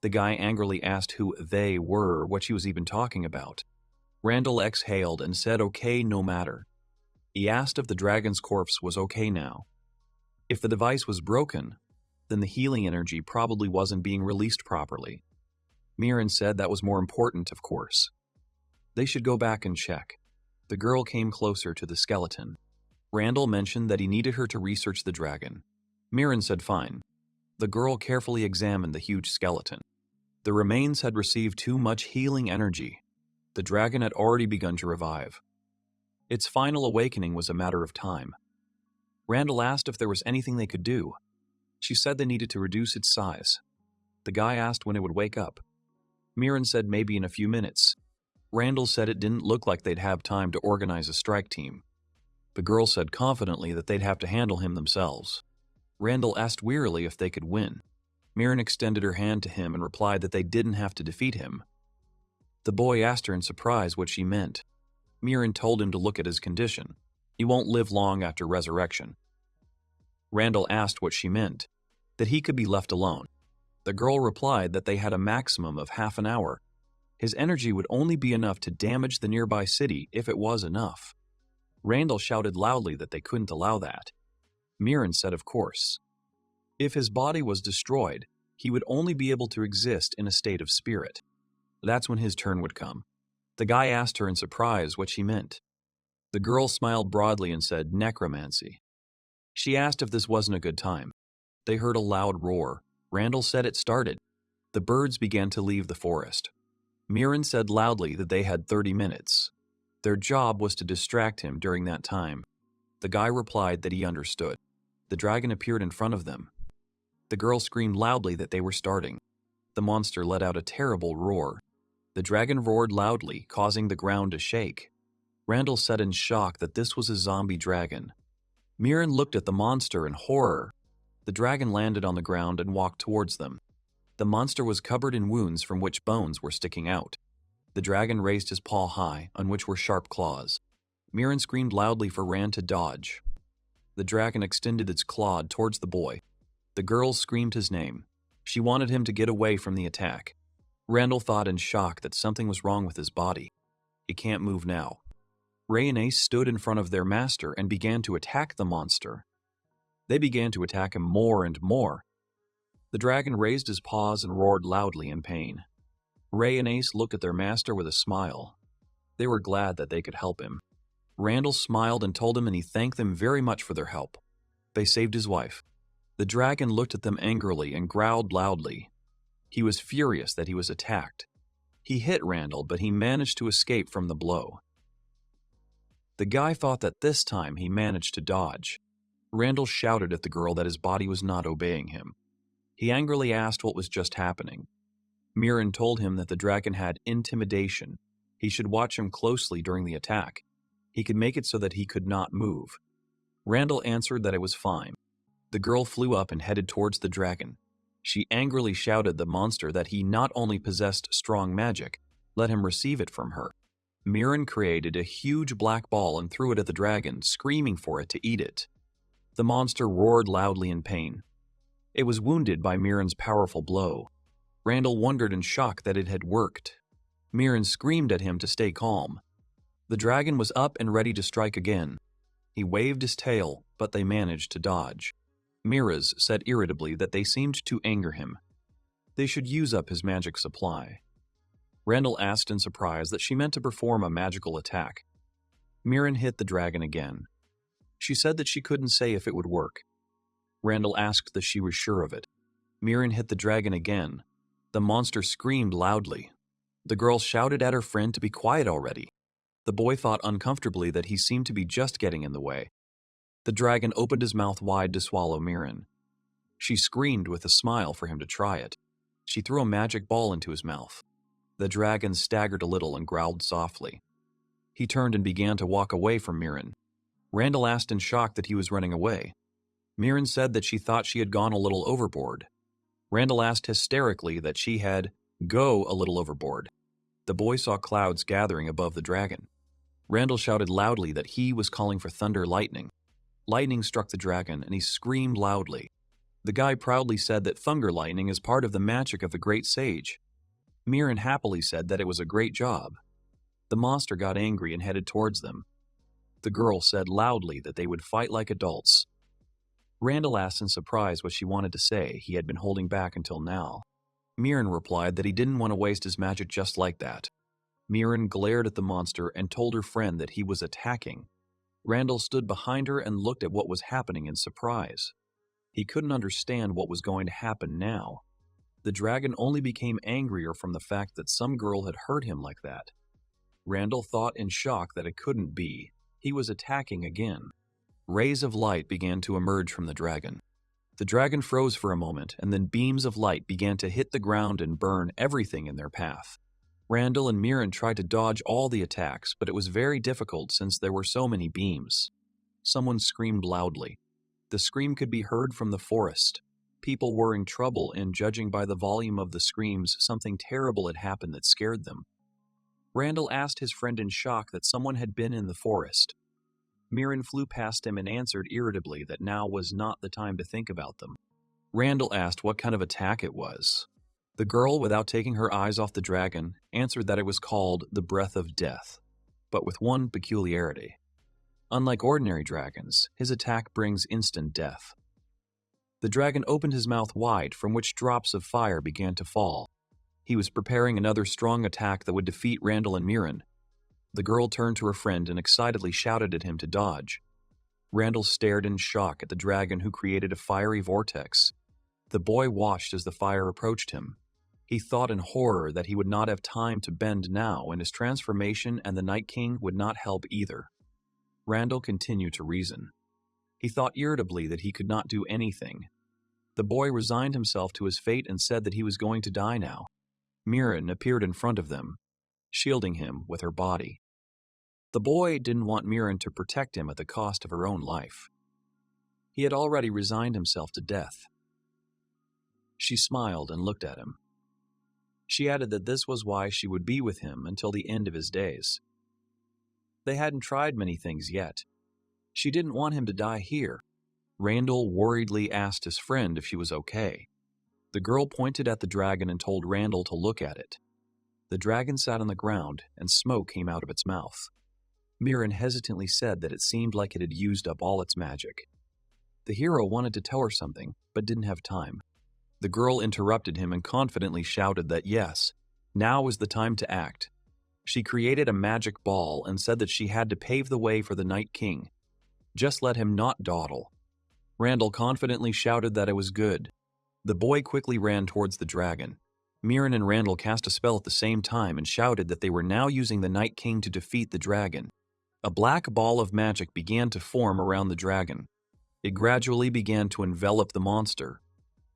The guy angrily asked who they were, what she was even talking about. Randall exhaled and said okay no matter. He asked if the dragon's corpse was okay now. If the device was broken, then the healing energy probably wasn't being released properly. Mirren said that was more important, of course. They should go back and check. The girl came closer to the skeleton. Randall mentioned that he needed her to research the dragon. Mirren said fine. The girl carefully examined the huge skeleton. The remains had received too much healing energy. The dragon had already begun to revive. Its final awakening was a matter of time. Randall asked if there was anything they could do. She said they needed to reduce its size. The guy asked when it would wake up. Mirren said maybe in a few minutes. Randall said it didn't look like they'd have time to organize a strike team. The girl said confidently that they'd have to handle him themselves. Randall asked wearily if they could win. Mirren extended her hand to him and replied that they didn't have to defeat him. The boy asked her in surprise what she meant. Mirren told him to look at his condition. He won't live long after resurrection. Randall asked what she meant, that he could be left alone. The girl replied that they had a maximum of half an hour. His energy would only be enough to damage the nearby city if it was enough. Randall shouted loudly that they couldn't allow that. Mirren said of course. If his body was destroyed, he would only be able to exist in a state of spirit. That's when his turn would come. The guy asked her in surprise what she meant. The girl smiled broadly and said necromancy. She asked if this wasn't a good time. They heard a loud roar. Randall said it started. The birds began to leave the forest. Mirren said loudly that they had 30 minutes. Their job was to distract him during that time. The guy replied that he understood. The dragon appeared in front of them. The girl screamed loudly that they were starting. The monster let out a terrible roar. The dragon roared loudly, causing the ground to shake. Randall said in shock that this was a zombie dragon. Mirren looked at the monster in horror. The dragon landed on the ground and walked towards them. The monster was covered in wounds from which bones were sticking out. The dragon raised his paw high, on which were sharp claws. Mirren screamed loudly for Rand to dodge. The dragon extended its claw towards the boy. The girl screamed his name. She wanted him to get away from the attack. Randall thought in shock that something was wrong with his body. He can't move now. Ray and Ace stood in front of their master and began to attack the monster. They began to attack him more and more. The dragon raised his paws and roared loudly in pain. Ray and Ace looked at their master with a smile. They were glad that they could help him. Randall smiled and told him and he thanked them very much for their help. They saved his wife. The dragon looked at them angrily and growled loudly. He was furious that he was attacked. He hit Randall, but he managed to escape from the blow. The guy thought that this time he managed to dodge. Randall shouted at the girl that his body was not obeying him. He angrily asked what was just happening. Mirren told him that the dragon had intimidation. He should watch him closely during the attack. He could make it so that he could not move. Randall answered that it was fine. The girl flew up and headed towards the dragon. She angrily shouted the monster that he not only possessed strong magic, let him receive it from her. Mirren created a huge black ball and threw it at the dragon, screaming for it to eat it. The monster roared loudly in pain. It was wounded by Mirren's powerful blow. Randall wondered in shock that it had worked. Mirren screamed at him to stay calm. The dragon was up and ready to strike again. He waved his tail, but they managed to dodge. Miraz said irritably that they seemed to anger him. They should use up his magic supply. Randall asked in surprise that she meant to perform a magical attack. Mirren hit the dragon again. She said that she couldn't say if it would work. Randall asked that she was sure of it. Mirren hit the dragon again. The monster screamed loudly. The girl shouted at her friend to be quiet already. The boy thought uncomfortably that he seemed to be just getting in the way. The dragon opened his mouth wide to swallow Mirren. She screamed with a smile for him to try it. She threw a magic ball into his mouth. The dragon staggered a little and growled softly. He turned and began to walk away from Mirren. Randall asked in shock that he was running away. Mirren said that she thought she had gone a little overboard. Randall asked hysterically that she had go a little overboard. The boy saw clouds gathering above the dragon. Randall shouted loudly that he was calling for thunder lightning. Lightning struck the dragon and he screamed loudly. The guy proudly said that thunder lightning is part of the magic of the great sage. Mirren happily said that it was a great job. The monster got angry and headed towards them. The girl said loudly that they would fight like adults. Randall asked in surprise what she wanted to say he had been holding back until now. Mirren replied that he didn't want to waste his magic just like that. Mirren glared at the monster and told her friend that he was attacking. Randall stood behind her and looked at what was happening in surprise. He couldn't understand what was going to happen now. The dragon only became angrier from the fact that some girl had hurt him like that. Randall thought in shock that it couldn't be. He was attacking again. Rays of light began to emerge from the dragon. The dragon froze for a moment, and then beams of light began to hit the ground and burn everything in their path. Randall and Miran tried to dodge all the attacks, but it was very difficult since there were so many beams. Someone screamed loudly. The scream could be heard from the forest. People were in trouble, and judging by the volume of the screams, something terrible had happened that scared them. Randall asked his friend in shock that someone had been in the forest. Miran flew past him and answered irritably that now was not the time to think about them. Randall asked what kind of attack it was. The girl, without taking her eyes off the dragon, answered that it was called the Breath of Death, but with one peculiarity. Unlike ordinary dragons, his attack brings instant death. The dragon opened his mouth wide, from which drops of fire began to fall. He was preparing another strong attack that would defeat Randall and Miran. The girl turned to her friend and excitedly shouted at him to dodge. Randall stared in shock at the dragon, who created a fiery vortex. The boy watched as the fire approached him. He thought in horror that he would not have time to bend now, and his transformation and the Night King would not help either. Randall continued to reason. He thought irritably that he could not do anything. The boy resigned himself to his fate and said that he was going to die now. Miran appeared in front of them, shielding him with her body. The boy didn't want Miran to protect him at the cost of her own life. He had already resigned himself to death. She smiled and looked at him. She added that this was why she would be with him until the end of his days. They hadn't tried many things yet. She didn't want him to die here. Randall worriedly asked his friend if she was okay. The girl pointed at the dragon and told Randall to look at it. The dragon sat on the ground, and smoke came out of its mouth. Miran hesitantly said that it seemed like it had used up all its magic. The hero wanted to tell her something, but didn't have time. The girl interrupted him and confidently shouted that yes, now was the time to act. She created a magic ball and said that she had to pave the way for the Night King. Just let him not dawdle. Randall confidently shouted that it was good. The boy quickly ran towards the dragon. Miran and Randall cast a spell at the same time and shouted that they were now using the Night King to defeat the dragon. A black ball of magic began to form around the dragon. It gradually began to envelop the monster.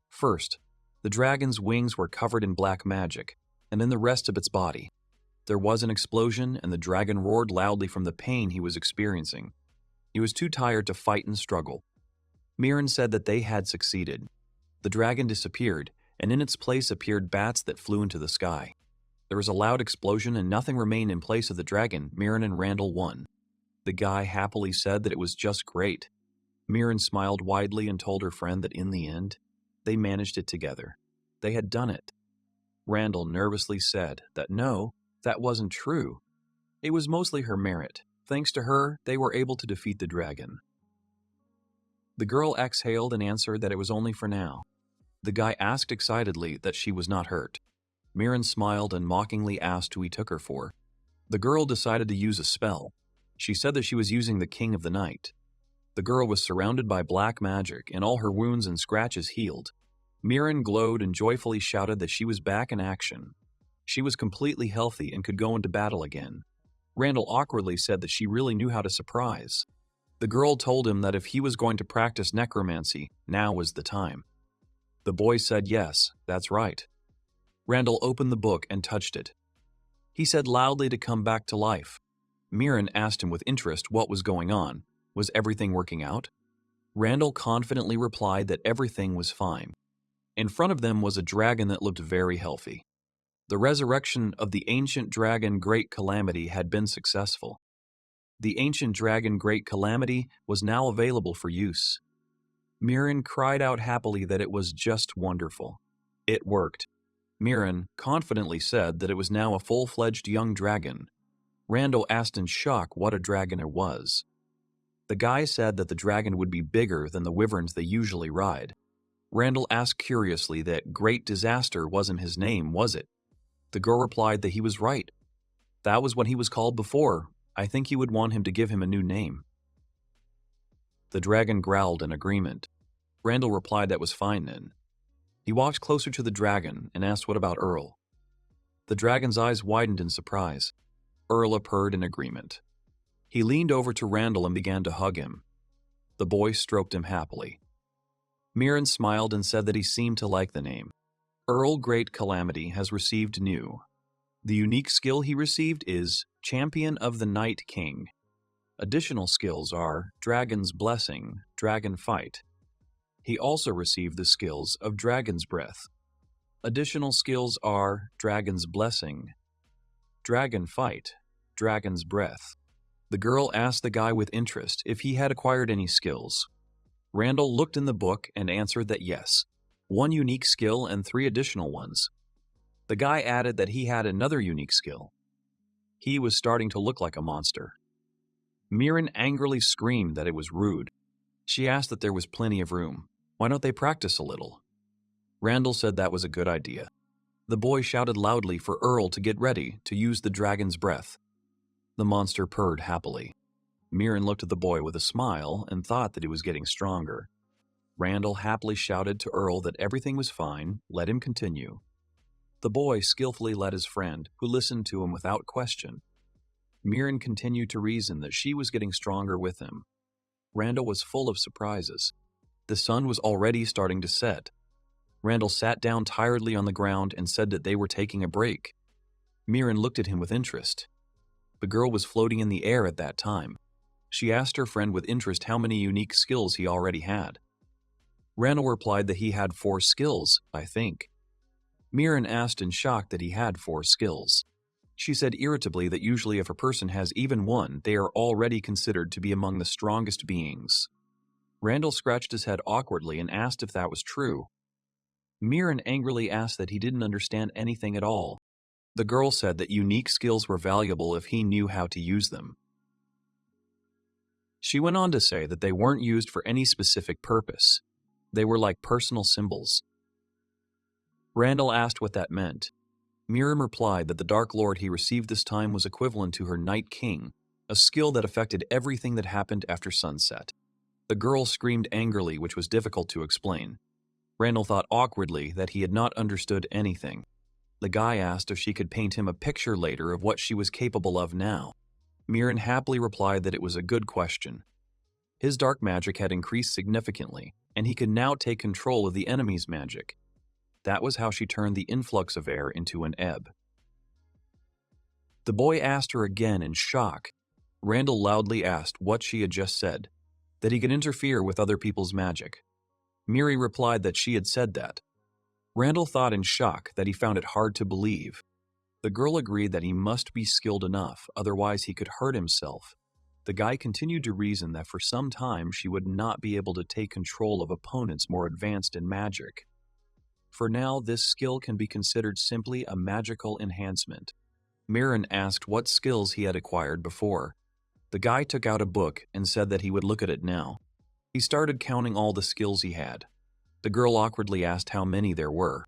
First, the dragon's wings were covered in black magic, and then the rest of its body. There was an explosion, and the dragon roared loudly from the pain he was experiencing. He was too tired to fight and struggle. Miran said that they had succeeded. The dragon disappeared, and in its place appeared bats that flew into the sky. There was a loud explosion, and nothing remained in place of the dragon. Miran and Randall won. The guy happily said that it was just great. Miran smiled widely and told her friend that in the end, they managed it together. They had done it. Randall nervously said that no, that wasn't true. It was mostly her merit. Thanks to her, they were able to defeat the dragon. The girl exhaled and answered that it was only for now. The guy asked excitedly that she was not hurt. Miran smiled and mockingly asked who he took her for. The girl decided to use a spell. She said that she was using the King of the Night. The girl was surrounded by black magic, and all her wounds and scratches healed. Miran glowed and joyfully shouted that she was back in action. She was completely healthy and could go into battle again. Randall awkwardly said that she really knew how to surprise. The girl told him that if he was going to practice necromancy, now was the time. The boy said yes, that's right. Randall opened the book and touched it. He said loudly to come back to life. Miran asked him with interest what was going on. Was everything working out? Randall confidently replied that everything was fine. In front of them was a dragon that looked very healthy. The resurrection of the ancient dragon Great Calamity had been successful. The ancient dragon Great Calamity was now available for use. Miran cried out happily that it was just wonderful. It worked. Miran confidently said that it was now a full-fledged young dragon. Randall asked in shock what a dragon it was. The guy said that the dragon would be bigger than the wyverns they usually ride. Randall asked curiously that Great Disaster wasn't his name, was it? The girl replied that he was right. That was what he was called before. I think he would want him to give him a new name. The dragon growled in agreement. Randall replied that was fine then. He walked closer to the dragon and asked what about Earl. The dragon's eyes widened in surprise. Earl purred in agreement. He leaned over to Randall and began to hug him. The boy stroked him happily. Mirin smiled and said that he seemed to like the name. Earl Great Calamity has received new. The unique skill he received is Champion of the Night King. Additional skills are Dragon's Blessing, Dragon Fight. He also received the skills of Dragon's Breath. Additional skills are Dragon's Blessing, Dragon Fight, Dragon's Breath. The girl asked the guy with interest if he had acquired any skills. Randall looked in the book and answered that yes, 1 unique skill and 3 additional ones. The guy added that he had another unique skill. He was starting to look like a monster. Mirin angrily screamed that it was rude. She asked that there was plenty of room. Why don't they practice a little? Randall said that was a good idea. The boy shouted loudly for Earl to get ready to use the dragon's breath. The monster purred happily. Mirin looked at the boy with a smile and thought that he was getting stronger. Randall happily shouted to Earl that everything was fine, let him continue. The boy skillfully led his friend, who listened to him without question. Mirin continued to reason that she was getting stronger with him. Randall was full of surprises. The sun was already starting to set. Randall sat down tiredly on the ground and said that they were taking a break. Mirin looked at him with interest. The girl was floating in the air at that time. She asked her friend with interest how many unique skills he already had. Randall replied that he had 4 skills, I think. Mirin asked in shock that he had 4 skills. She said irritably that usually if a person has even 1, they are already considered to be among the strongest beings. Randall scratched his head awkwardly and asked if that was true. Mirin angrily asked that he didn't understand anything at all. The girl said that unique skills were valuable if he knew how to use them. She went on to say that they weren't used for any specific purpose. They were like personal symbols. Randall asked what that meant. Mirin replied that the Dark Lord he received this time was equivalent to her Night King, a skill that affected everything that happened after sunset. The girl screamed angrily, which was difficult to explain. Randall thought awkwardly that he had not understood anything. The guy asked if she could paint him a picture later of what she was capable of now. Mirin happily replied that it was a good question. His dark magic had increased significantly, and he could now take control of the enemy's magic. That was how she turned the influx of air into an ebb. The boy asked her again in shock. Randall loudly asked what she had just said, that he could interfere with other people's magic. Miri replied that she had said that. Randall thought in shock that he found it hard to believe. The girl agreed that he must be skilled enough, otherwise he could hurt himself. The guy continued to reason that for some time she would not be able to take control of opponents more advanced in magic. For now, this skill can be considered simply a magical enhancement. Mirin asked what skills he had acquired before. The guy took out a book and said that he would look at it now. He started counting all the skills he had. The girl awkwardly asked how many there were.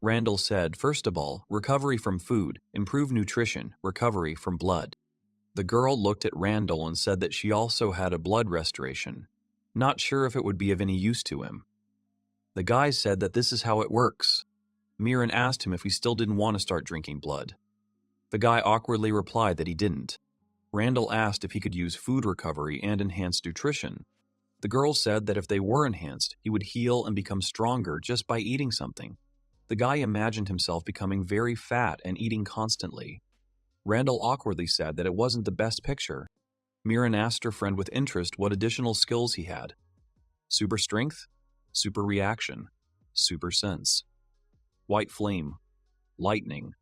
Randall said, first of all, recovery from food, improved nutrition, recovery from blood. The girl looked at Randall and said that she also had a blood restoration, not sure if it would be of any use to him. The guy said that this is how it works. Mirin asked him if he still didn't want to start drinking blood. The guy awkwardly replied that he didn't. Randall asked if he could use food recovery and enhanced nutrition. The girl said that if they were enhanced, he would heal and become stronger just by eating something. The guy imagined himself becoming very fat and eating constantly. Randall awkwardly said that it wasn't the best picture. Mirin asked her friend with interest what additional skills he had. Super strength, super reaction, super sense, white flame, lightning,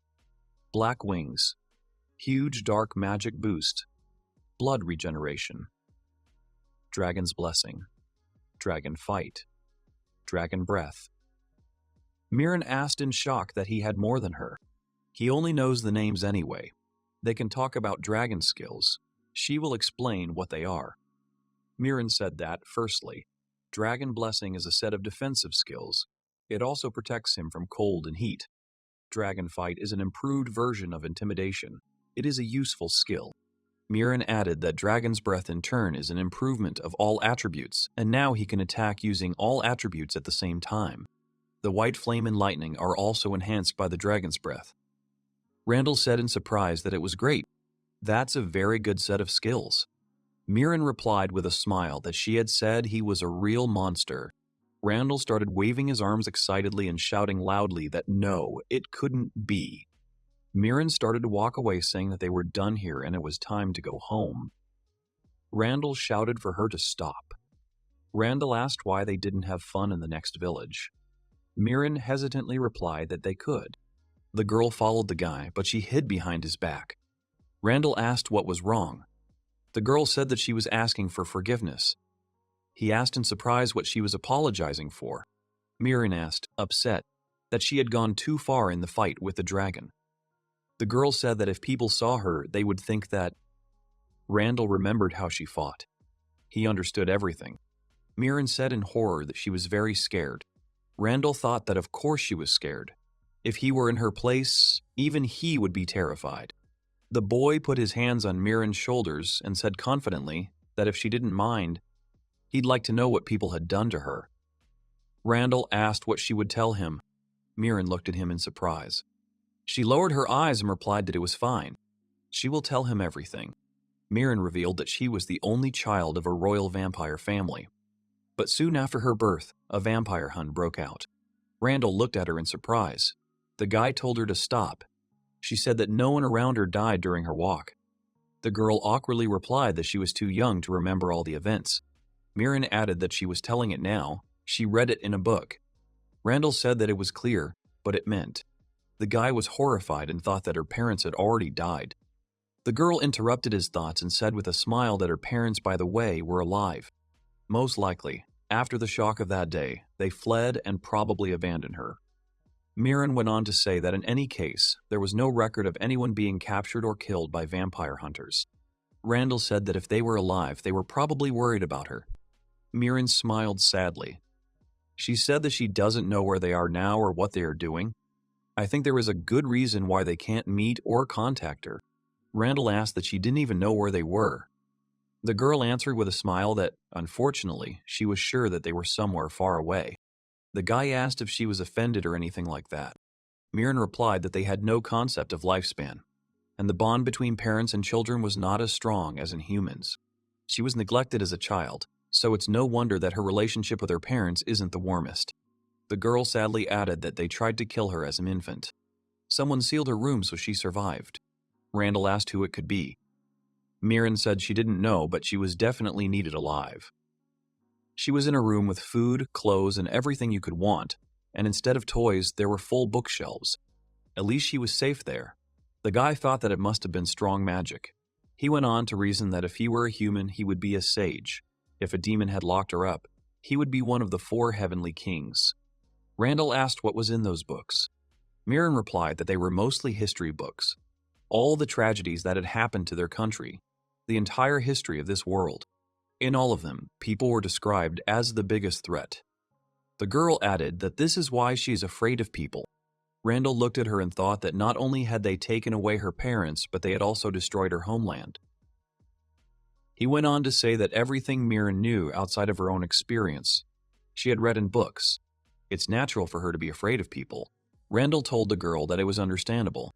black wings, huge dark magic boost, blood regeneration, dragon's blessing, dragon fight, dragon breath. Mirin asked in shock that he had more than her. He only knows the names anyway. They can talk about dragon skills. She will explain what they are. Mirin said that, firstly, Dragon Blessing is a set of defensive skills. It also protects him from cold and heat. Dragon Fight is an improved version of Intimidation. It is a useful skill. Mirin added that Dragon's Breath in turn is an improvement of all attributes, and now he can attack using all attributes at the same time. The White Flame and Lightning are also enhanced by the Dragon's Breath. Randall said in surprise that it was great. That's a very good set of skills. Mirren replied with a smile that she had said he was a real monster. Randall started waving his arms excitedly and shouting loudly that no, it couldn't be. Mirren started to walk away saying that they were done here and it was time to go home. Randall shouted for her to stop. Randall asked why they didn't have fun in the next village. Mirren hesitantly replied that they could. The girl followed the guy, but she hid behind his back. Randall asked what was wrong. The girl said that she was asking for forgiveness. He asked in surprise what she was apologizing for. Mirren asked, upset, that she had gone too far in the fight with the dragon. The girl said that if people saw her, they would think that... Randall remembered how she fought. He understood everything. Mirren said in horror that she was very scared. Randall thought that of course she was scared. If he were in her place, even he would be terrified. The boy put his hands on Mirren's shoulders and said confidently that if she didn't mind, he'd like to know what people had done to her. Randall asked what she would tell him. Mirren looked at him in surprise. She lowered her eyes and replied that it was fine. She will tell him everything. Mirren revealed that she was the only child of a royal vampire family. But soon after her birth, a vampire hunt broke out. Randall looked at her in surprise. The guy told her to stop. She said that no one around her died during her walk. The girl awkwardly replied that she was too young to remember all the events. Mirren added that she was telling it now. She read it in a book. Randall said that it was clear, but it meant. The guy was horrified and thought that her parents had already died. The girl interrupted his thoughts and said with a smile that her parents, by the way, were alive. Most likely, after the shock of that day, they fled and probably abandoned her. Mirren went on to say that in any case, there was no record of anyone being captured or killed by vampire hunters. Randall said that if they were alive, they were probably worried about her. Mirren smiled sadly. She said that she doesn't know where they are now or what they are doing. I think there is a good reason why they can't meet or contact her. Randall asked that she didn't even know where they were. The girl answered with a smile that, unfortunately, she was sure that they were somewhere far away. The guy asked if she was offended or anything like that. Mirren replied that they had no concept of lifespan, and the bond between parents and children was not as strong as in humans. She was neglected as a child, so it's no wonder that her relationship with her parents isn't the warmest. The girl sadly added that they tried to kill her as an infant. Someone sealed her room so she survived. Randall asked who it could be. Mirren said she didn't know, but she was definitely needed alive. She was in a room with food, clothes, and everything you could want, and instead of toys, there were full bookshelves. At least she was safe there. The guy thought that it must have been strong magic. He went on to reason that if he were a human, he would be a sage. If a demon had locked her up, he would be one of the 4 heavenly kings. Randall asked what was in those books. Mirren replied that they were mostly history books. All the tragedies that had happened to their country, the entire history of this world. In all of them, people were described as the biggest threat. The girl added that this is why she is afraid of people. Randall looked at her and thought that not only had they taken away her parents, but they had also destroyed her homeland. He went on to say that everything Mirren knew outside of her own experience, she had read in books. It's natural for her to be afraid of people. Randall told the girl that it was understandable.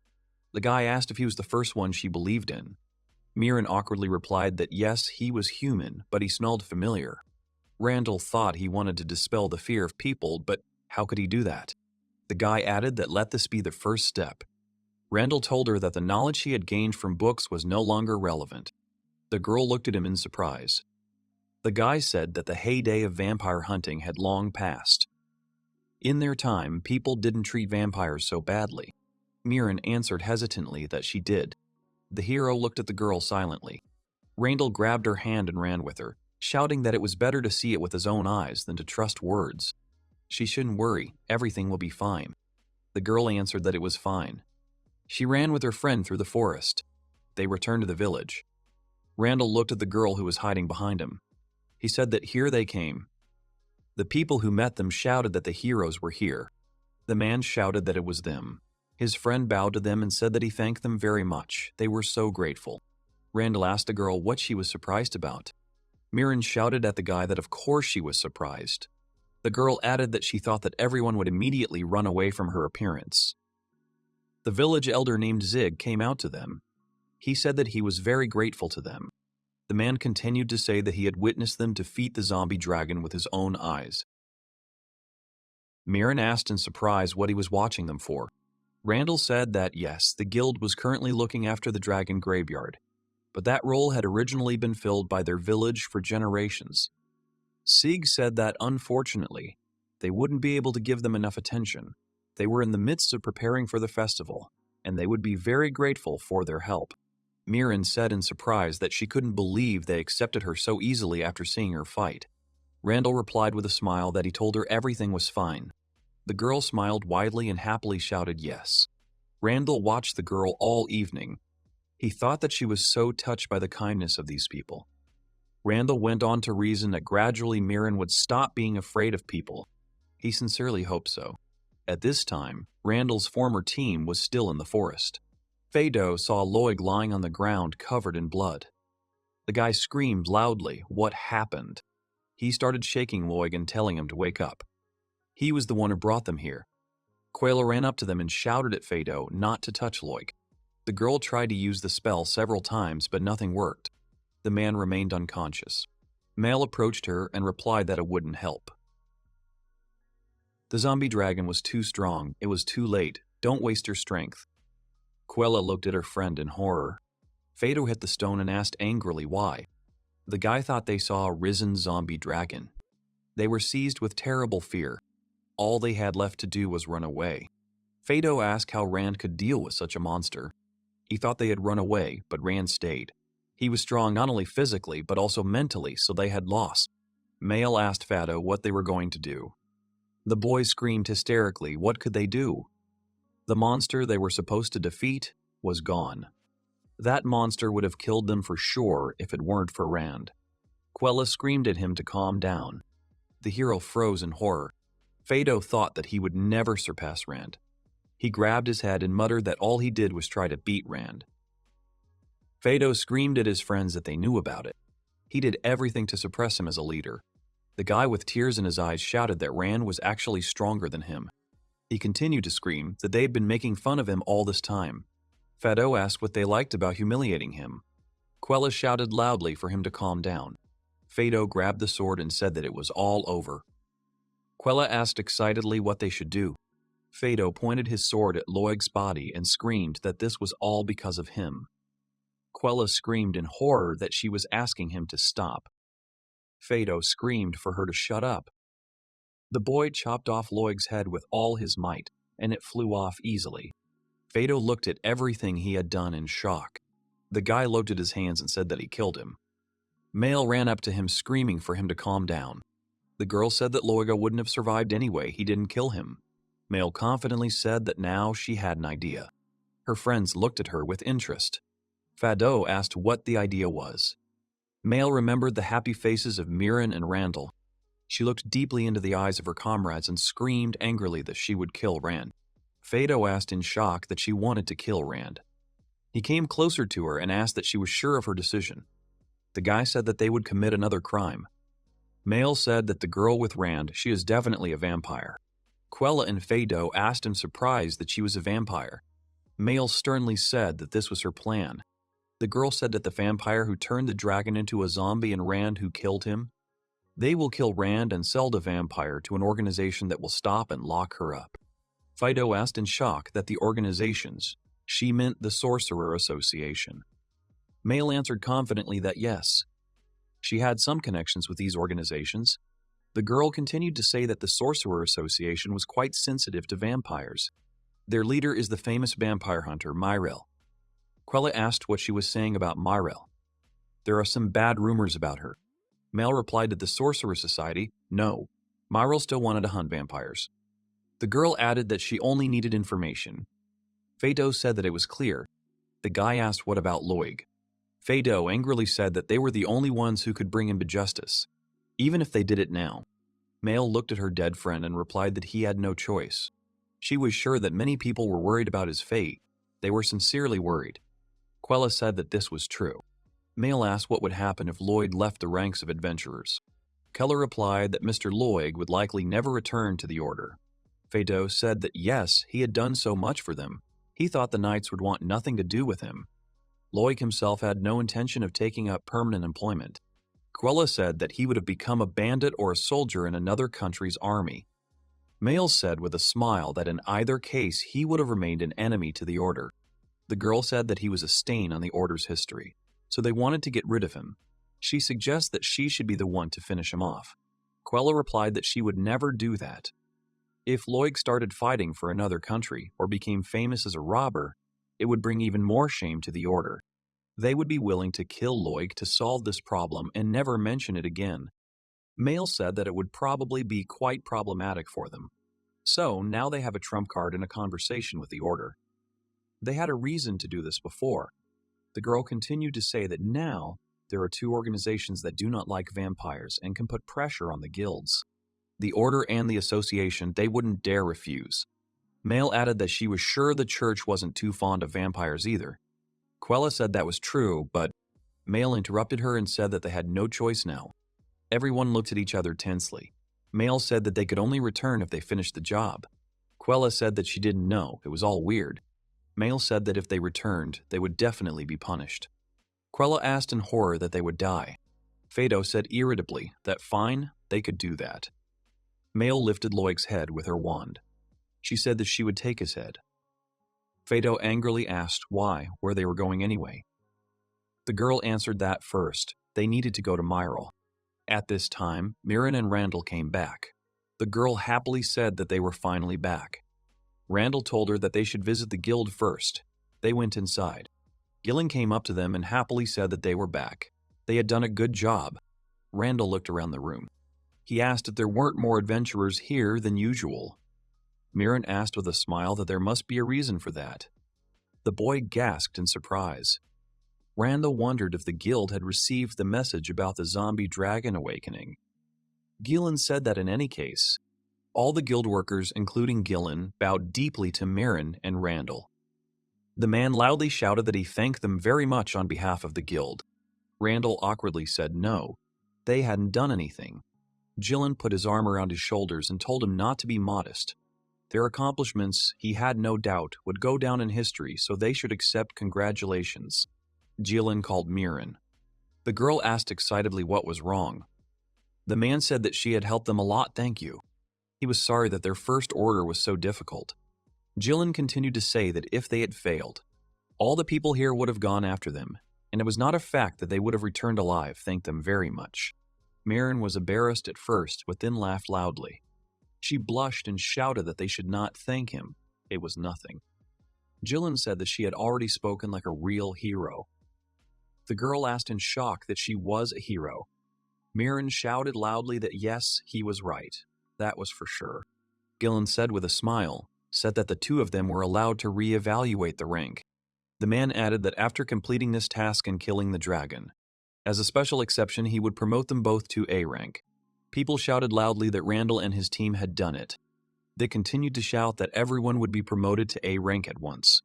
The guy asked if he was the first one she believed in. Mirren awkwardly replied that yes, he was human, but he smelled familiar. Randall thought he wanted to dispel the fear of people, but how could he do that? The guy added that let this be the first step. Randall told her that the knowledge she had gained from books was no longer relevant. The girl looked at him in surprise. The guy said that the heyday of vampire hunting had long passed. In their time, people didn't treat vampires so badly. Mirren answered hesitantly that she did. The hero looked at the girl silently. Randall grabbed her hand and ran with her, shouting that it was better to see it with his own eyes than to trust words. She shouldn't worry, everything will be fine. The girl answered that it was fine. She ran with her friend through the forest. They returned to the village. Randall looked at the girl who was hiding behind him. He said that here they came. The people who met them shouted that the heroes were here. The man shouted that it was them. His friend bowed to them and said that he thanked them very much. They were so grateful. Randall asked the girl what she was surprised about. Mirren shouted at the guy that of course she was surprised. The girl added that she thought that everyone would immediately run away from her appearance. The village elder named Zig came out to them. He said that he was very grateful to them. The man continued to say that he had witnessed them defeat the zombie dragon with his own eyes. Mirin asked in surprise what he was watching them for. Randall said that yes, the guild was currently looking after the dragon graveyard, but that role had originally been filled by their village for generations. Sieg said that, unfortunately, they wouldn't be able to give them enough attention. They were in the midst of preparing for the festival, and they would be very grateful for their help. Mirin said in surprise that she couldn't believe they accepted her so easily after seeing her fight. Randall replied with a smile that he told her everything was fine. The girl smiled widely and happily shouted yes. Randall watched the girl all evening. He thought that she was so touched by the kindness of these people. Randall went on to reason that gradually Mirin would stop being afraid of people. He sincerely hoped so. At this time, Randall's former team was still in the forest. Fado saw Loig lying on the ground covered in blood. The guy screamed loudly, "What happened?" He started shaking Loig and telling him to wake up. He was the one who brought them here. Quayla ran up to them and shouted at Fado not to touch Loig. The girl tried to use the spell several times, but nothing worked. The man remained unconscious. Male approached her and replied that it wouldn't help. The zombie dragon was too strong. It was too late. Don't waste your strength. Quella looked at her friend in horror. Fado hit the stone and asked angrily why. The guy thought they saw a risen zombie dragon. They were seized with terrible fear. All they had left to do was run away. Fado asked how Rand could deal with such a monster. He thought they had run away, but Rand stayed. He was strong not only physically, but also mentally, so they had lost. Male asked Fado what they were going to do. The boy screamed hysterically. What could they do? The monster they were supposed to defeat was gone. That monster would have killed them for sure if it weren't for Rand. Quella screamed at him to calm down. The hero froze in horror. Fado thought that he would never surpass Rand. He grabbed his head and muttered that all he did was try to beat Rand. Fado screamed at his friends that they knew about it. He did everything to suppress him as a leader. The guy with tears in his eyes shouted that Rand was actually stronger than him. He continued to scream that they had been making fun of him all this time. Fado asked what they liked about humiliating him. Quella shouted loudly for him to calm down. Fado grabbed the sword and said that it was all over. Quella asked excitedly what they should do. Fado pointed his sword at Loig's body and screamed that this was all because of him. Quella screamed in horror that she was asking him to stop. Fado screamed for her to shut up. The boy chopped off Loig's head with all his might, and it flew off easily. Fado looked at everything he had done in shock. The guy looked at his hands and said that he killed him. Male ran up to him screaming for him to calm down. The girl said that Loiga wouldn't have survived anyway, he didn't kill him. Male confidently said that now she had an idea. Her friends looked at her with interest. Fado asked what the idea was. Male remembered the happy faces of Mirin and Randall. She looked deeply into the eyes of her comrades and screamed angrily that she would kill Rand. Fado asked in shock that she wanted to kill Rand. He came closer to her and asked that she was sure of her decision. The guy said that they would commit another crime. Male said that the girl with Rand, she is definitely a vampire. Quella and Fado asked in surprise that she was a vampire. Male sternly said that this was her plan. The girl said that the vampire who turned the dragon into a zombie and Rand who killed him, they will kill Rand and sell the vampire to an organization that will stop and lock her up. Fido asked in shock that the organizations, she meant the Sorcerer Association. Male answered confidently that yes, she had some connections with these organizations. The girl continued to say that the Sorcerer Association was quite sensitive to vampires. Their leader is the famous vampire hunter, Myrel. Quella asked what she was saying about Myrel. There are some bad rumors about her. Male replied to the Sorcerer Society, no, Myrel still wanted to hunt vampires. The girl added that she only needed information. Fado said that it was clear. The guy asked what about Loig. Fado angrily said that they were the only ones who could bring him to justice, even if they did it now. Male looked at her dead friend and replied that he had no choice. She was sure that many people were worried about his fate. They were sincerely worried. Quella said that this was true. Male asked what would happen if Lloyd left the ranks of adventurers. Keller replied that Mr. Loig would likely never return to the Order. Fado said that yes, he had done so much for them. He thought the Knights would want nothing to do with him. Loic himself had no intention of taking up permanent employment. Quella said that he would have become a bandit or a soldier in another country's army. Male said with a smile that in either case he would have remained an enemy to the Order. The girl said that he was a stain on the Order's history, so they wanted to get rid of him. She suggests that she should be the one to finish him off. Quella replied that she would never do that. If Loic started fighting for another country or became famous as a robber, it would bring even more shame to the Order. They would be willing to kill Loic to solve this problem and never mention it again. Male said that it would probably be quite problematic for them. So now they have a trump card in a conversation with the Order. They had a reason to do this before. The girl continued to say that now there are two organizations that do not like vampires and can put pressure on the guilds. The Order and the Association they wouldn't dare refuse. Male added that she was sure the church wasn't too fond of vampires either. Quella said that was true, but Male interrupted her and said that they had no choice now. Everyone looked at each other tensely. Male said that they could only return if they finished the job. Quella said that she didn't know, it was all weird. Male said that if they returned, they would definitely be punished. Quella asked in horror that they would die. Fado said irritably that fine, they could do that. Male lifted Loic's head with her wand. She said that she would take his head. Fado angrily asked why, where they were going anyway. The girl answered that first. They needed to go to Myril. At this time, Mirren and Randall came back. The girl happily said that they were finally back. Randall told her that they should visit the guild first. They went inside. Gillen came up to them and happily said that they were back. They had done a good job. Randall looked around the room. He asked if there weren't more adventurers here than usual. Mirren asked with a smile that there must be a reason for that. The boy gasped in surprise. Randall wondered if the guild had received the message about the zombie dragon awakening. Gillen said that in any case, all the guild workers, including Gillen, bowed deeply to Mirren and Randall. The man loudly shouted that he thanked them very much on behalf of the guild. Randall awkwardly said no, they hadn't done anything. Gillen put his arm around his shoulders and told him not to be modest. Their accomplishments, he had no doubt, would go down in history, so they should accept congratulations. Gillen called Mirren. The girl asked excitedly what was wrong. The man said that she had helped them a lot, thank you. He was sorry that their first order was so difficult. Gillen continued to say that if they had failed, all the people here would have gone after them, and it was not a fact that they would have returned alive, thanked them very much. Mirren was embarrassed at first, but then laughed loudly. She blushed and shouted that they should not thank him. It was nothing. Gillen said that she had already spoken like a real hero. The girl asked in shock that she was a hero. Mirren shouted loudly that yes, he was right. That was for sure. Gillen said with a smile, said that the two of them were allowed to re-evaluate the rank. The man added that after completing this task and killing the dragon, as a special exception, he would promote them both to A rank. People shouted loudly that Randall and his team had done it. They continued to shout that everyone would be promoted to A rank at once.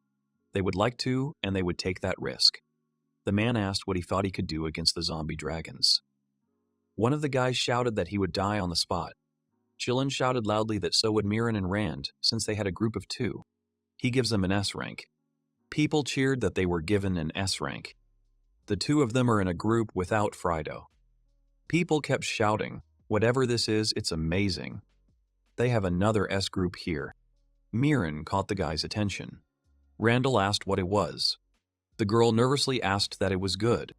They would like to, and they would take that risk. The man asked what he thought he could do against the zombie dragons. One of the guys shouted that he would die on the spot. Gillen shouted loudly that so would Mirren and Rand, since they had a group of two. He gives them an S rank. People cheered that they were given an S rank. The two of them are in a group without Frido. People kept shouting, whatever this is, it's amazing. They have another S group here. Mirren caught the guy's attention. Randall asked what it was. The girl nervously asked that it was good.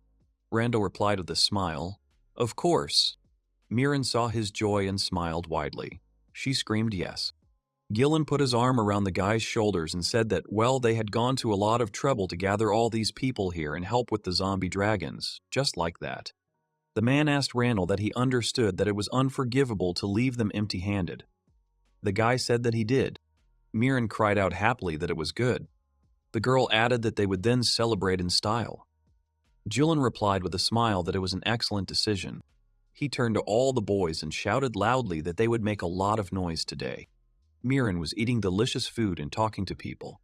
Randall replied with a smile, of course. Mirren saw his joy and smiled widely. She screamed yes. Gillen put his arm around the guy's shoulders and said that, well, they had gone to a lot of trouble to gather all these people here and help with the zombie dragons, just like that. The man asked Randall that he understood that it was unforgivable to leave them empty-handed. The guy said that he did. Mirren cried out happily that it was good. The girl added that they would then celebrate in style. Gillen replied with a smile that it was an excellent decision. He turned to all the boys and shouted loudly that they would make a lot of noise today. Mirren was eating delicious food and talking to people.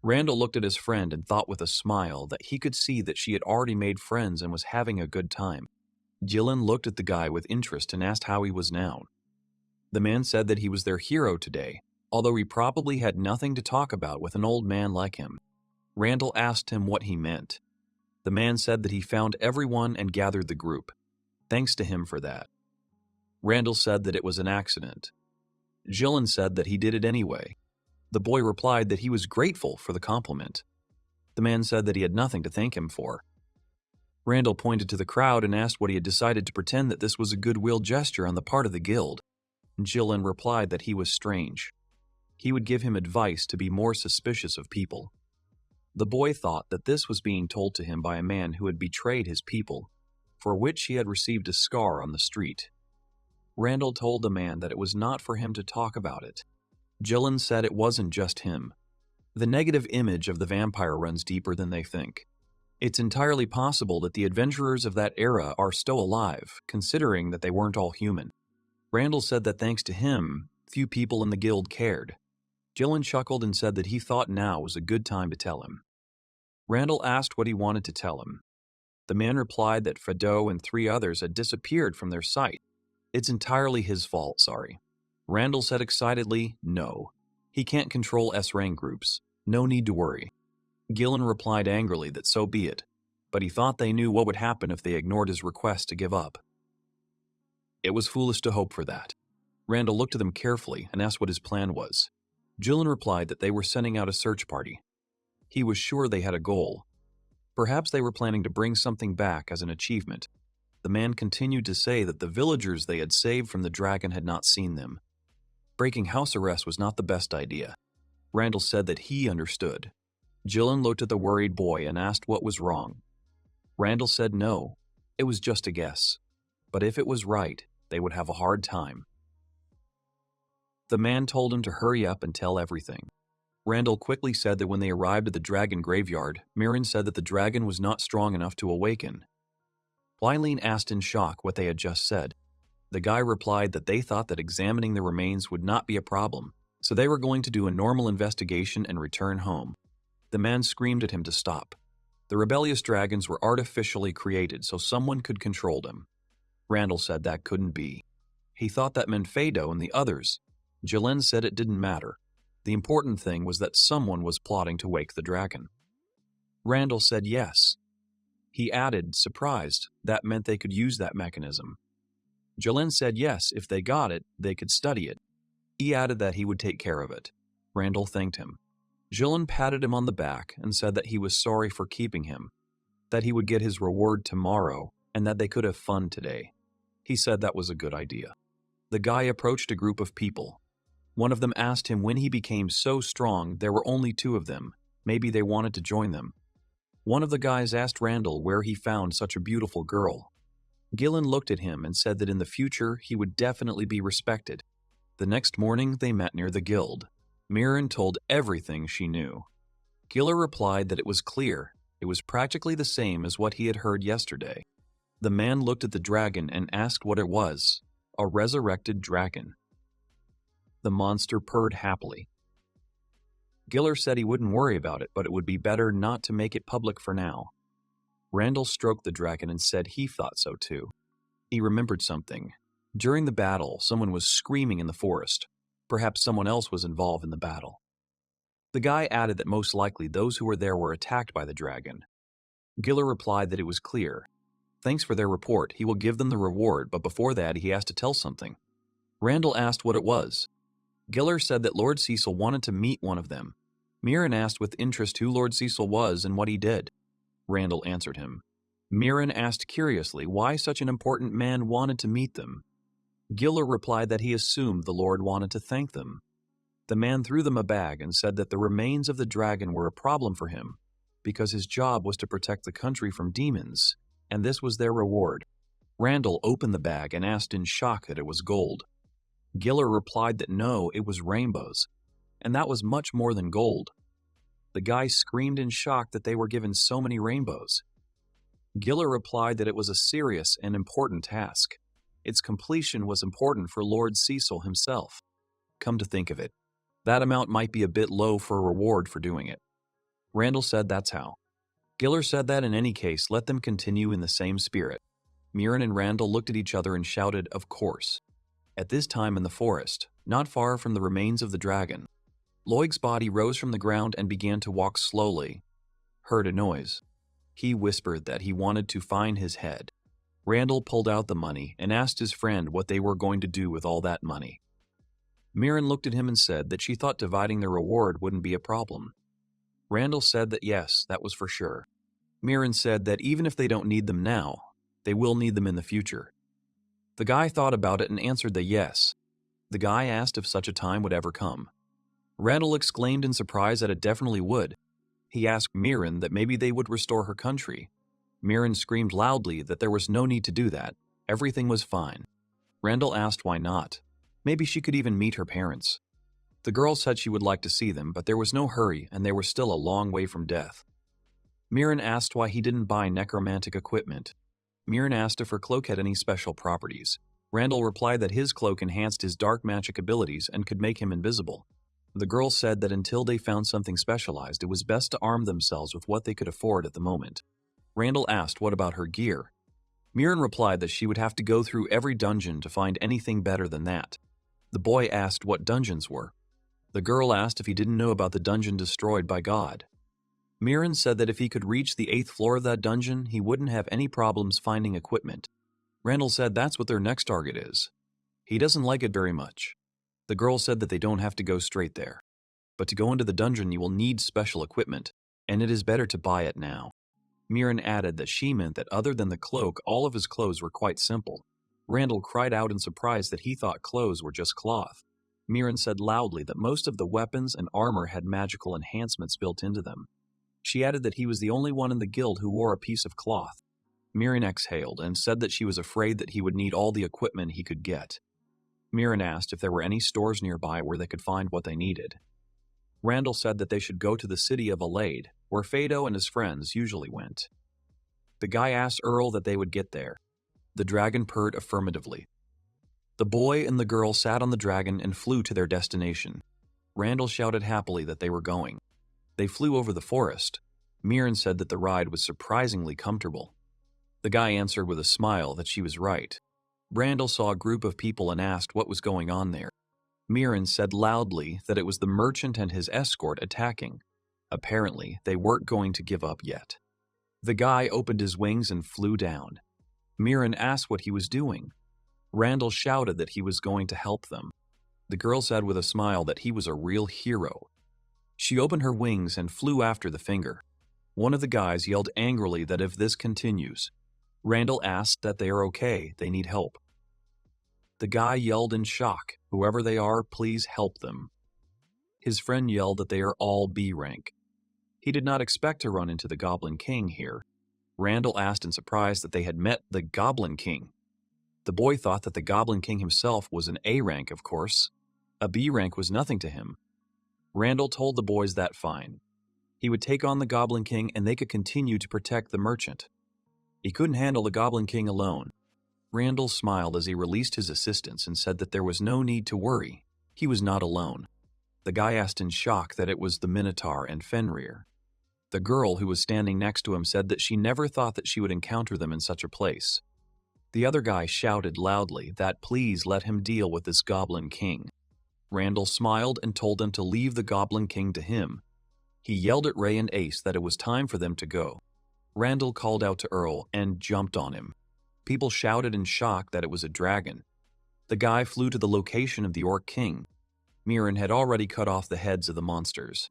Randall looked at his friend and thought with a smile that he could see that she had already made friends and was having a good time. Gillen looked at the guy with interest and asked how he was now. The man said that he was their hero today, although he probably had nothing to talk about with an old man like him. Randall asked him what he meant. The man said that he found everyone and gathered the group. Thanks to him for that. Randall said that it was an accident. Jilin said that he did it anyway. The boy replied that he was grateful for the compliment. The man said that he had nothing to thank him for. Randall pointed to the crowd and asked what he had decided to pretend that this was a goodwill gesture on the part of the guild. Jilin replied that he was strange. He would give him advice to be more suspicious of people. The boy thought that this was being told to him by a man who had betrayed his people, for which he had received a scar on the street. Randall told the man that it was not for him to talk about it. Jilin said it wasn't just him. The negative image of the vampire runs deeper than they think. It's entirely possible that the adventurers of that era are still alive, considering that they weren't all human. Randall said that thanks to him, few people in the guild cared. Jilin chuckled and said that he thought now was a good time to tell him. Randall asked what he wanted to tell him. The man replied that Fado and 3 others had disappeared from their sight. It's entirely his fault, sorry. Randall said excitedly, no. He can't control S-rank groups. No need to worry. Gillen replied angrily that so be it, but he thought they knew what would happen if they ignored his request to give up. It was foolish to hope for that. Randall looked at them carefully and asked what his plan was. Gillen replied that they were sending out a search party. He was sure they had a goal. Perhaps they were planning to bring something back as an achievement. The man continued to say that the villagers they had saved from the dragon had not seen them. Breaking house arrest was not the best idea. Randall said that he understood. Gillen looked at the worried boy and asked what was wrong. Randall said no, it was just a guess. But if it was right, they would have a hard time. The man told him to hurry up and tell everything. Randall quickly said that when they arrived at the dragon graveyard, Mirren said that the dragon was not strong enough to awaken. Lylene asked in shock what they had just said. The guy replied that they thought that examining the remains would not be a problem, so they were going to do a normal investigation and return home. The man screamed at him to stop. The rebellious dragons were artificially created so someone could control them. Randall said that couldn't be. He thought that meant Fado and the others. Jalen said it didn't matter. The important thing was that someone was plotting to wake the dragon. Randall said yes. He added, surprised, that meant they could use that mechanism. Jalen said yes, if they got it, they could study it. He added that he would take care of it. Randall thanked him. Jalen patted him on the back and said that he was sorry for keeping him, that he would get his reward tomorrow, and that they could have fun today. He said that was a good idea. The guy approached a group of people. One of them asked him when he became so strong there were only 2 of them. Maybe they wanted to join them. One of the guys asked Randall where he found such a beautiful girl. Gillen looked at him and said that in the future he would definitely be respected. The next morning they met near the guild. Mirren told everything she knew. Giller replied that it was clear. It was practically the same as what he had heard yesterday. The man looked at the dragon and asked what it was. A resurrected dragon. The monster purred happily. Giller said he wouldn't worry about it, but it would be better not to make it public for now. Randall stroked the dragon and said he thought so too. He remembered something. During the battle, someone was screaming in the forest. Perhaps someone else was involved in the battle. The guy added that most likely those who were there were attacked by the dragon. Giller replied that it was clear. Thanks for their report, he will give them the reward, but before that he has to tell something. Randall asked what it was. Giller said that Lord Cecil wanted to meet one of them. Mirren asked with interest who Lord Cecil was and what he did. Randall answered him. Mirren asked curiously why such an important man wanted to meet them. Giller replied that he assumed the Lord wanted to thank them. The man threw them a bag and said that the remains of the dragon were a problem for him, because his job was to protect the country from demons, and this was their reward. Randall opened the bag and asked in shock that it was gold. Giller replied that no, it was rainbows, and that was much more than gold. The guy screamed in shock that they were given so many rainbows. Giller replied that it was a serious and important task. Its completion was important for Lord Cecil himself. Come to think of it, that amount might be a bit low for a reward for doing it. Randall said that's how. Giller said that in any case, let them continue in the same spirit. Mirren and Randall looked at each other and shouted, of course. At this time in the forest, not far from the remains of the dragon, Loig's body rose from the ground and began to walk slowly. Heard a noise. He whispered that he wanted to find his head. Randall pulled out the money and asked his friend what they were going to do with all that money. Mirren looked at him and said that she thought dividing the reward wouldn't be a problem. Randall said that yes, that was for sure. Mirren said that even if they don't need them now, they will need them in the future. The guy thought about it and answered that yes. The guy asked if such a time would ever come. Randall exclaimed in surprise that it definitely would. He asked Mirren that maybe they would restore her country. Mirren screamed loudly that there was no need to do that. Everything was fine. Randall asked why not. Maybe she could even meet her parents. The girl said she would like to see them, but there was no hurry and they were still a long way from death. Mirren asked why he didn't buy necromantic equipment. Mirren asked if her cloak had any special properties. Randall replied that his cloak enhanced his dark magic abilities and could make him invisible. The girl said that until they found something specialized, it was best to arm themselves with what they could afford at the moment. Randall asked what about her gear. Mirren replied that she would have to go through every dungeon to find anything better than that. The boy asked what dungeons were. The girl asked if he didn't know about the dungeon destroyed by God. Mirren said that if he could reach the 8th floor of that dungeon, he wouldn't have any problems finding equipment. Randall said that's what their next target is. He doesn't like it very much. The girl said that they don't have to go straight there. But to go into the dungeon, you will need special equipment, and it is better to buy it now. Mirren added that she meant that other than the cloak, all of his clothes were quite simple. Randall cried out in surprise that he thought clothes were just cloth. Mirren said loudly that most of the weapons and armor had magical enhancements built into them. She added that he was the only one in the guild who wore a piece of cloth. Mirren exhaled and said that she was afraid that he would need all the equipment he could get. Mirren asked if there were any stores nearby where they could find what they needed. Randall said that they should go to the city of Alade, where Fado and his friends usually went. The guy asked Earl that they would get there. The dragon purred affirmatively. The boy and the girl sat on the dragon and flew to their destination. Randall shouted happily that they were going. They flew over the forest. Mirren said that the ride was surprisingly comfortable. The guy answered with a smile that she was right. Randall saw a group of people and asked what was going on there. Mirren said loudly that it was the merchant and his escort attacking. Apparently, they weren't going to give up yet. The guy opened his wings and flew down. Mirren asked what he was doing. Randall shouted that he was going to help them. The girl said with a smile that he was a real hero. She opened her wings and flew after the finger. One of the guys yelled angrily that if this continues. Randall asked that they are okay, they need help. The guy yelled in shock, whoever they are, please help them. His friend yelled that they are all B rank. He did not expect to run into the Goblin King here. Randall asked in surprise that they had met the Goblin King. The boy thought that the Goblin King himself was an A rank, of course. A B rank was nothing to him. Randall told the boys that fine. He would take on the Goblin King and they could continue to protect the merchant. He couldn't handle the Goblin King alone. Randall smiled as he released his assistants and said that there was no need to worry. He was not alone. The guy asked in shock that it was the Minotaur and Fenrir. The girl who was standing next to him said that she never thought that she would encounter them in such a place. The other guy shouted loudly that please let him deal with this Goblin King. Randall smiled and told them to leave the Goblin King to him. He yelled at Ray and Ace that it was time for them to go. Randall called out to Earl and jumped on him. People shouted in shock that it was a dragon. The guy flew to the location of the Orc King. Mirren had already cut off the heads of the monsters.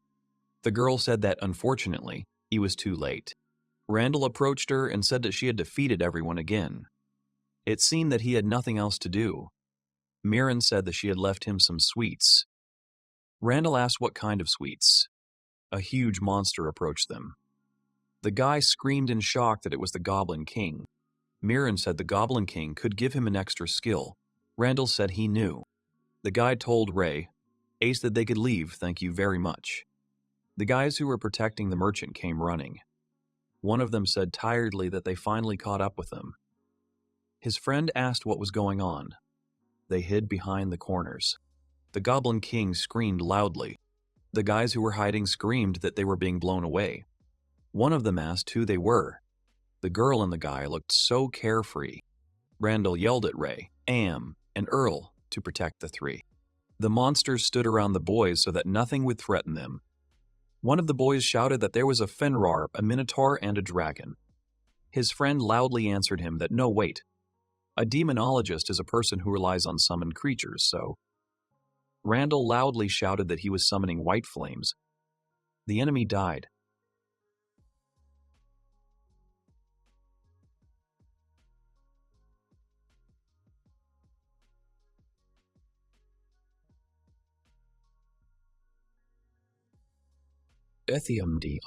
The girl said that, unfortunately, he was too late. Randall approached her and said that she had defeated everyone again. It seemed that he had nothing else to do. Mirren said that she had left him some sweets. Randall asked what kind of sweets. A huge monster approached them. The guy screamed in shock that it was the Goblin King. Mirren said the Goblin King could give him an extra skill. Randall said he knew. The guy told Ray, Ace, that they could leave, thank you very much. The guys who were protecting the merchant came running. One of them said tiredly that they finally caught up with him. His friend asked what was going on. They hid behind the corners. The Goblin King screamed loudly. The guys who were hiding screamed that they were being blown away. One of them asked who they were. The girl and the guy looked so carefree. Randall yelled at Ray, Am, and Earl to protect the three. The monsters stood around the boys so that nothing would threaten them. One of the boys shouted that there was a Fenrir, a minotaur, and a dragon. His friend loudly answered him that no, wait. A demonologist is a person who relies on summoned creatures, so... Randall loudly shouted that he was summoning white flames. The enemy died.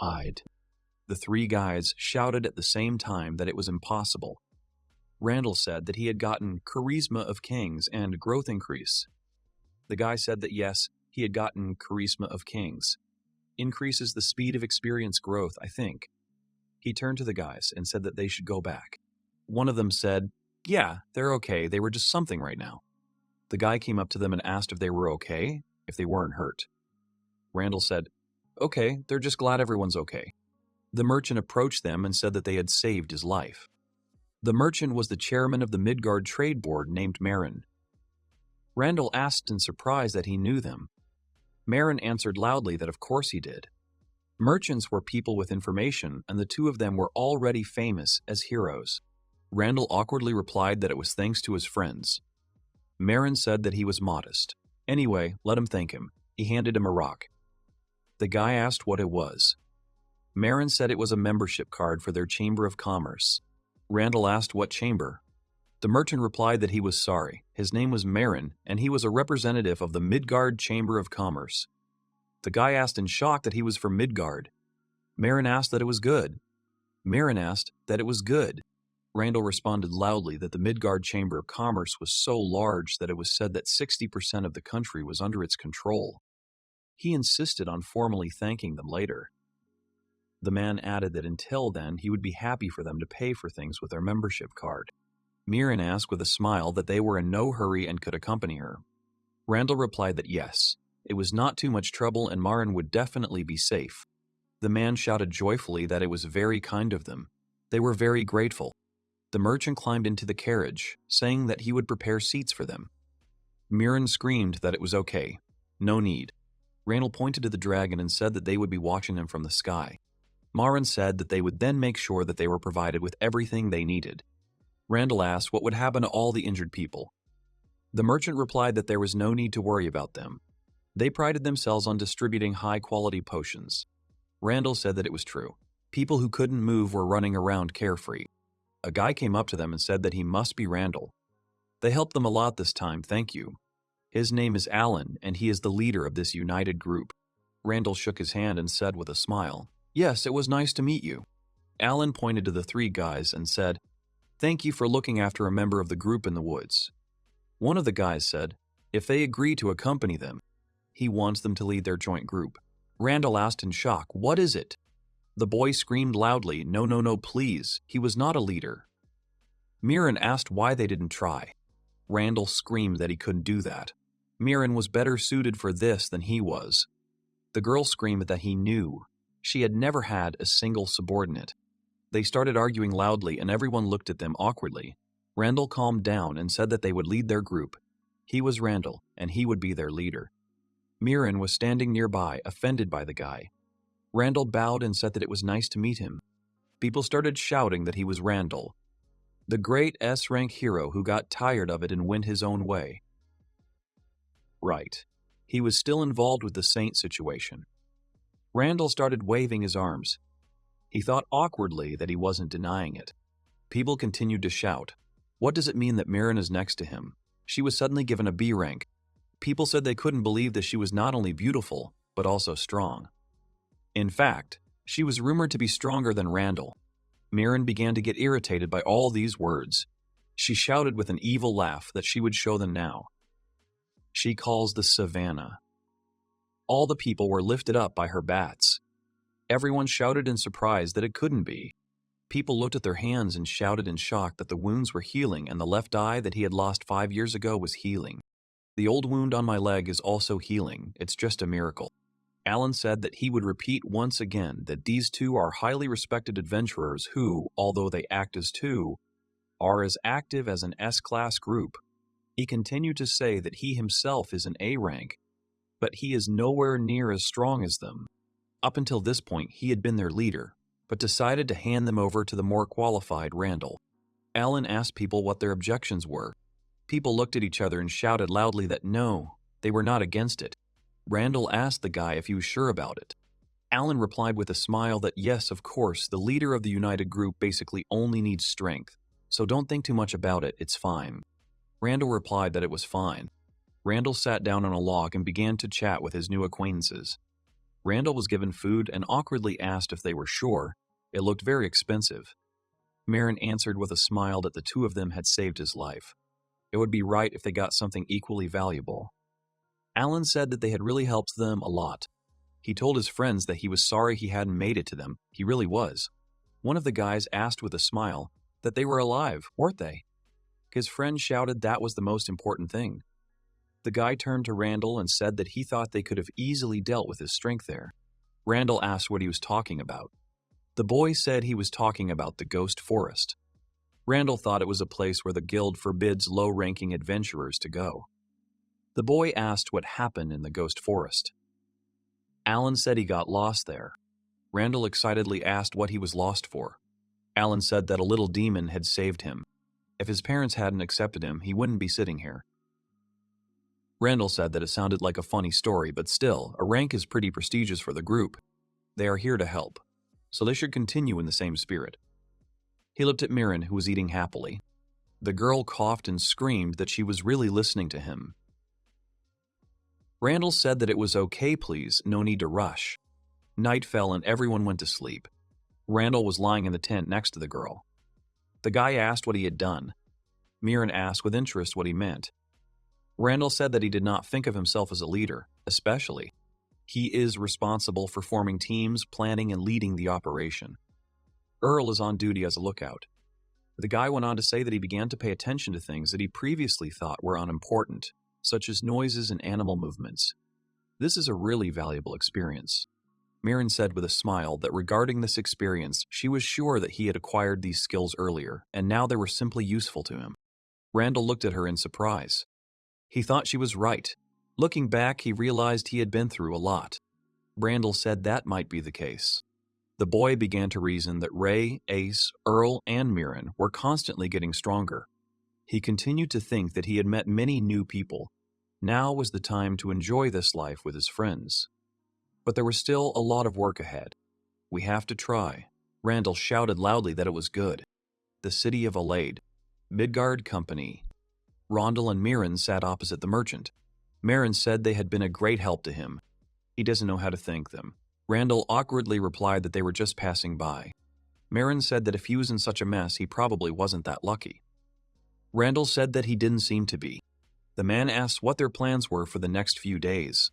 eyed. The three guys shouted at the same time that it was impossible. Randall said that he had gotten Charisma of Kings and Growth Increase. The guy said that yes, he had gotten Charisma of Kings. Increases the speed of experience growth, I think. He turned to the guys and said that they should go back. One of them said, yeah, they're okay, they were just something right now. The guy came up to them and asked if they were okay, if they weren't hurt. Randall said, okay, they're just glad everyone's okay. The merchant approached them and said that they had saved his life. The merchant was the chairman of the Midgard Trade Board named Marin. Randall asked in surprise that he knew them. Marin answered loudly that of course he did. Merchants were people with information, and the two of them were already famous as heroes. Randall awkwardly replied that it was thanks to his friends. Marin said that he was modest. Anyway, let him thank him. He handed him a rock. The guy asked what it was. Marin said it was a membership card for their Chamber of Commerce. Randall asked what chamber. The merchant replied that he was sorry. His name was Marin, and he was a representative of the Midgard Chamber of Commerce. The guy asked in shock that he was from Midgard. Marin asked that it was good. Marin asked that it was good. Randall responded loudly that the Midgard Chamber of Commerce was so large that it was said that 60% of the country was under its control. He insisted on formally thanking them later. The man added that until then, he would be happy for them to pay for things with their membership card. Marin asked with a smile that they were in no hurry and could accompany her. Randall replied that yes, it was not too much trouble and Marin would definitely be safe. The man shouted joyfully that it was very kind of them. They were very grateful. The merchant climbed into the carriage, saying that he would prepare seats for them. Marin screamed that it was okay. No need. Randall pointed to the dragon and said that they would be watching them from the sky. Marin said that they would then make sure that they were provided with everything they needed. Randall asked what would happen to all the injured people. The merchant replied that there was no need to worry about them. They prided themselves on distributing high-quality potions. Randall said that it was true. People who couldn't move were running around carefree. A guy came up to them and said that he must be Randall. They helped them a lot this time, thank you. His name is Alan, and he is the leader of this united group. Randall shook his hand and said with a smile, yes, it was nice to meet you. Alan pointed to the three guys and said, thank you for looking after a member of the group in the woods. One of the guys said, if they agree to accompany them, he wants them to lead their joint group. Randall asked in shock, what is it? The boy screamed loudly, no, no, no, please, he was not a leader. Marin asked why they didn't try. Randall screamed that he couldn't do that. Marin was better suited for this than he was. The girl screamed that he knew. She had never had a single subordinate. They started arguing loudly and everyone looked at them awkwardly. Randall calmed down and said that they would lead their group. He was Randall, and he would be their leader. Marin was standing nearby, offended by the guy. Randall bowed and said that it was nice to meet him. People started shouting that he was Randall, the great S-rank hero who got tired of it and went his own way. Right. He was still involved with the Saint situation. Randall started waving his arms. He thought awkwardly that he wasn't denying it. People continued to shout. What does it mean that Marin is next to him? She was suddenly given a B rank. People said they couldn't believe that she was not only beautiful, but also strong. In fact, she was rumored to be stronger than Randall. Marin began to get irritated by all these words. She shouted with an evil laugh that she would show them now. She calls the savannah. All the people were lifted up by her bats. Everyone shouted in surprise that it couldn't be. People looked at their hands and shouted in shock that the wounds were healing and the left eye that he had lost 5 years ago was healing. The old wound on my leg is also healing. It's just a miracle. Alan said that he would repeat once again that these two are highly respected adventurers who, although they act as two, are as active as an S-class group. He continued to say that he himself is an A rank, but he is nowhere near as strong as them. Up until this point, he had been their leader, but decided to hand them over to the more qualified Randall. Alan asked people what their objections were. People looked at each other and shouted loudly that no, they were not against it. Randall asked the guy if he was sure about it. Alan replied with a smile that yes, of course, the leader of the united group basically only needs strength, so don't think too much about it, it's fine. Randall replied that it was fine. Randall sat down on a log and began to chat with his new acquaintances. Randall was given food and awkwardly asked if they were sure. It looked very expensive. Marin answered with a smile that the two of them had saved his life. It would be right if they got something equally valuable. Alan said that they had really helped them a lot. He told his friends that he was sorry he hadn't made it to them. He really was. One of the guys asked with a smile that they were alive, weren't they? His friend shouted that was the most important thing. The guy turned to Randall and said that he thought they could have easily dealt with his strength there. Randall asked what he was talking about. The boy said he was talking about the Ghost Forest. Randall thought it was a place where the guild forbids low-ranking adventurers to go. The boy asked what happened in the Ghost Forest. Alan said he got lost there. Randall excitedly asked what he was lost for. Alan said that a little demon had saved him. If his parents hadn't accepted him, he wouldn't be sitting here. Randall said that it sounded like a funny story, but still, a rank is pretty prestigious for the group. They are here to help, so they should continue in the same spirit. He looked at Mirren, who was eating happily. The girl coughed and screamed that she was really listening to him. Randall said that it was okay, please, no need to rush. Night fell and everyone went to sleep. Randall was lying in the tent next to the girl. The guy asked what he had done. Mirren asked with interest what he meant. Randall said that he did not think of himself as a leader, especially. He is responsible for forming teams, planning, and leading the operation. Earl is on duty as a lookout. The guy went on to say that he began to pay attention to things that he previously thought were unimportant, such as noises and animal movements. This is a really valuable experience. Mirren said with a smile that regarding this experience, she was sure that he had acquired these skills earlier, and now they were simply useful to him. Randall looked at her in surprise. He thought she was right. Looking back, he realized he had been through a lot. Randall said that might be the case. The boy began to reason that Ray, Ace, Earl, and Mirren were constantly getting stronger. He continued to think that he had met many new people. Now was the time to enjoy this life with his friends. But there was still a lot of work ahead. We have to try. Randall shouted loudly that it was good. The city of Alade. Midgard Company. Randall and Mirren sat opposite the merchant. Mirren said they had been a great help to him. He doesn't know how to thank them. Randall awkwardly replied that they were just passing by. Mirren said that if he was in such a mess, he probably wasn't that lucky. Randall said that he didn't seem to be. The man asked what their plans were for the next few days.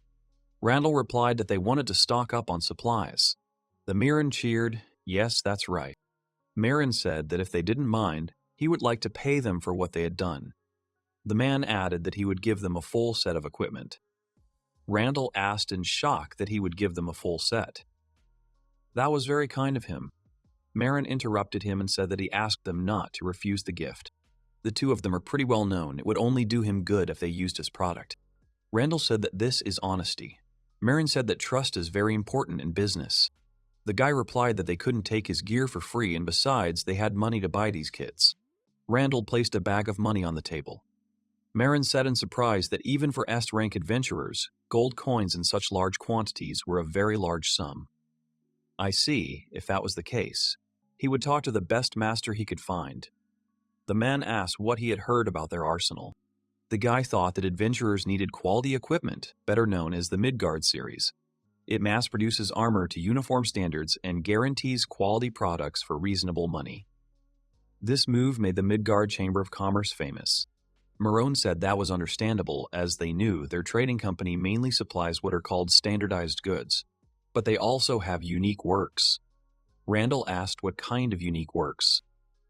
Randall replied that they wanted to stock up on supplies. The Mirren cheered, yes, that's right. Mirren said that if they didn't mind, he would like to pay them for what they had done. The man added that he would give them a full set of equipment. Randall asked in shock that he would give them a full set. That was very kind of him. Mirren interrupted him and said that he asked them not to refuse the gift. The two of them are pretty well known. It would only do him good if they used his product. Randall said that this is honesty. Mirren said that trust is very important in business. The guy replied that they couldn't take his gear for free, and besides, they had money to buy these kits. Randall placed a bag of money on the table. Mirren said in surprise that even for S-rank adventurers, gold coins in such large quantities were a very large sum. I see, if that was the case. He would talk to the best master he could find. The man asked what he had heard about their arsenal. The guy thought that adventurers needed quality equipment, better known as the Midgard series. It mass-produces armor to uniform standards and guarantees quality products for reasonable money. This move made the Midgard Chamber of Commerce famous. Marone said that was understandable, as they knew their trading company mainly supplies what are called standardized goods, but they also have unique works. Randall asked what kind of unique works.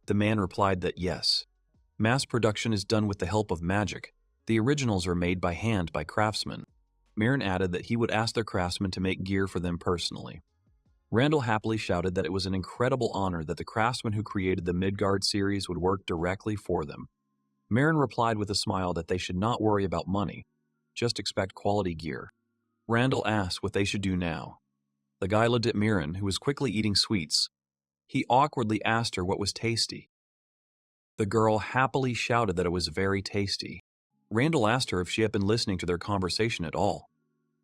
The man replied that yes. Mass production is done with the help of magic. The originals are made by hand by craftsmen. Mirren added that he would ask their craftsmen to make gear for them personally. Randall happily shouted that it was an incredible honor that the craftsman who created the Midgard series would work directly for them. Mirren replied with a smile that they should not worry about money, just expect quality gear. Randall asked what they should do now. The guy looked at Mirin, who was quickly eating sweets. He awkwardly asked her what was tasty. The girl happily shouted that it was very tasty. Randall asked her if she had been listening to their conversation at all.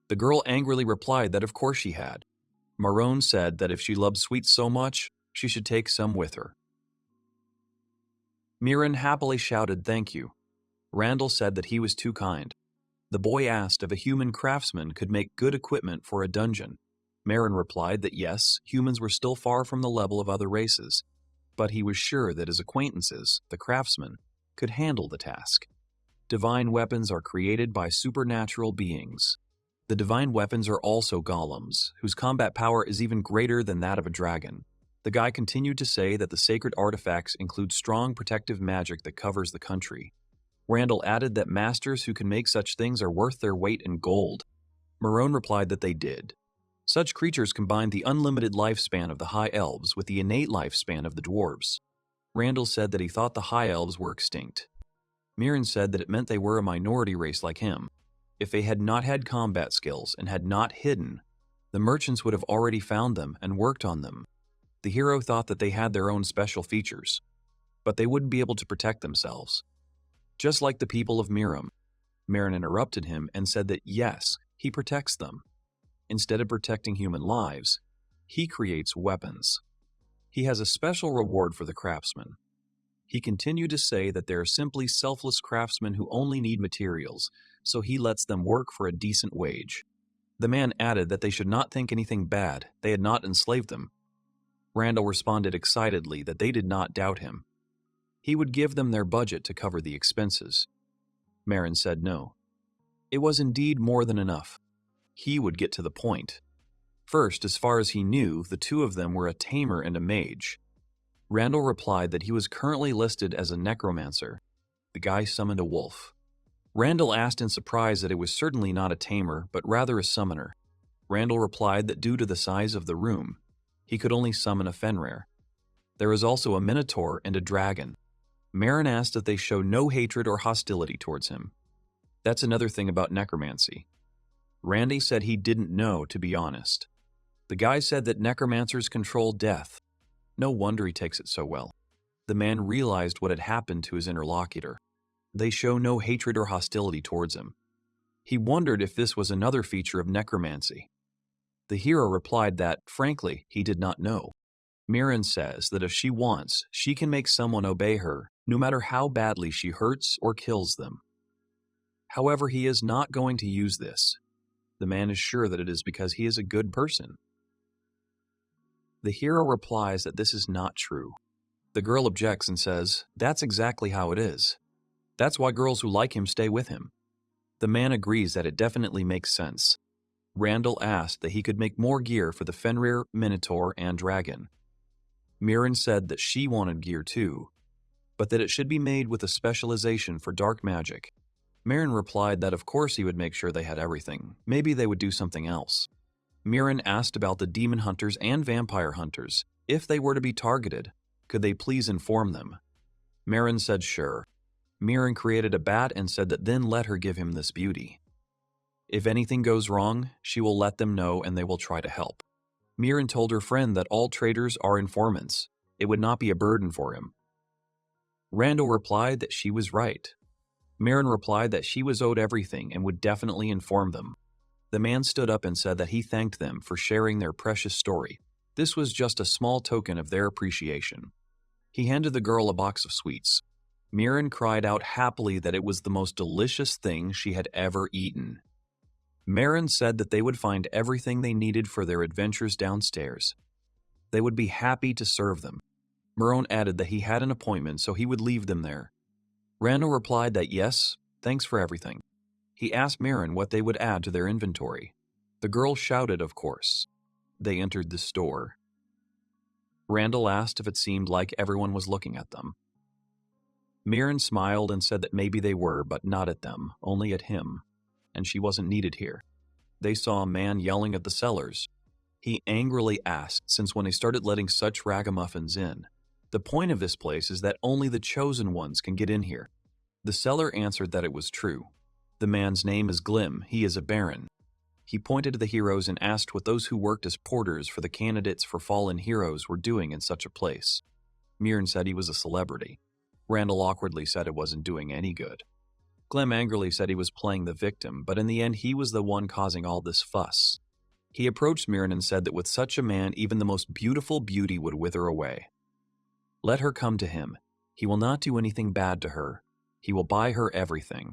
The girl angrily replied that of course she had. Marone said that if she loved sweets so much, she should take some with her. Mirin happily shouted thank you. Randall said that he was too kind. The boy asked if a human craftsman could make good equipment for a dungeon. Mirin replied that yes, humans were still far from the level of other races, but he was sure that his acquaintances, the craftsmen, could handle the task. Divine weapons are created by supernatural beings. The divine weapons are also golems, whose combat power is even greater than that of a dragon. The guy continued to say that the sacred artifacts include strong protective magic that covers the country. Randall added that masters who can make such things are worth their weight in gold. Marone replied that they did. Such creatures combined the unlimited lifespan of the High Elves with the innate lifespan of the dwarves. Randall said that he thought the High Elves were extinct. Mirin said that it meant they were a minority race like him. If they had not had combat skills and had not hidden, the merchants would have already found them and worked on them. The hero thought that they had their own special features, but they wouldn't be able to protect themselves. Just like the people of Mirim. Mirin interrupted him and said that yes, he protects them. Instead of protecting human lives, he creates weapons. He has a special reward for the craftsmen. He continued to say that they are simply selfless craftsmen who only need materials, so he lets them work for a decent wage. The man added that they should not think anything bad, they had not enslaved them. Randall responded excitedly that they did not doubt him. He would give them their budget to cover the expenses. Mirin said no. It was indeed more than enough. He would get to the point. First, as far as he knew, the two of them were a tamer and a mage. Randall replied that he was currently listed as a necromancer. The guy summoned a wolf. Randall asked in surprise that it was certainly not a tamer, but rather a summoner. Randall replied that due to the size of the room, he could only summon a Fenrir. There is also a minotaur and a dragon. Mirin asked that they show no hatred or hostility towards him. That's another thing about necromancy. Randy said he didn't know, to be honest. The guy said that necromancers control death. No wonder he takes it so well. The man realized what had happened to his interlocutor. They show no hatred or hostility towards him. He wondered if this was another feature of necromancy. The hero replied that, frankly, he did not know. Mirin says that if she wants, she can make someone obey her, no matter how badly she hurts or kills them. However, he is not going to use this. The man is sure that it is because he is a good person. The hero replies that this is not true. The girl objects and says, that's exactly how it is. That's why girls who like him stay with him. The man agrees that it definitely makes sense. Randall asked that he could make more gear for the Fenrir, Minotaur, and Dragon. Mirin said that she wanted gear too, but that it should be made with a specialization for dark magic. Mirin replied that of course he would make sure they had everything. Maybe they would do something else. Mirin asked about the demon hunters and vampire hunters. If they were to be targeted, could they please inform them? Mirin said sure. Mirin created a bat and said that then let her give him this beauty. If anything goes wrong, she will let them know and they will try to help. Mirin told her friend that all traders are informants. It would not be a burden for him. Randall replied that she was right. Mirin replied that she was owed everything and would definitely inform them. The man stood up and said that he thanked them for sharing their precious story. This was just a small token of their appreciation. He handed the girl a box of sweets. Mirin cried out happily that it was the most delicious thing she had ever eaten. Mirin said that they would find everything they needed for their adventures downstairs. They would be happy to serve them. Marone added that he had an appointment, so he would leave them there. Randall replied that yes, thanks for everything. He asked Mirin what they would add to their inventory. The girl shouted, of course. They entered the store. Randall asked if it seemed like everyone was looking at them. Mirin smiled and said that maybe they were, but not at them, only at him, and she wasn't needed here. They saw a man yelling at the sellers. He angrily asked, since when they started letting such ragamuffins in. The point of this place is that only the chosen ones can get in here. The seller answered that it was true. The man's name is Glim, he is a baron. He pointed to the heroes and asked what those who worked as porters for the candidates for fallen heroes were doing in such a place. Mirren said he was a celebrity. Randall awkwardly said it wasn't doing any good. Clem angrily said he was playing the victim, but in the end he was the one causing all this fuss. He approached Mirren and said that with such a man, even the most beautiful beauty would wither away. Let her come to him. He will not do anything bad to her. He will buy her everything.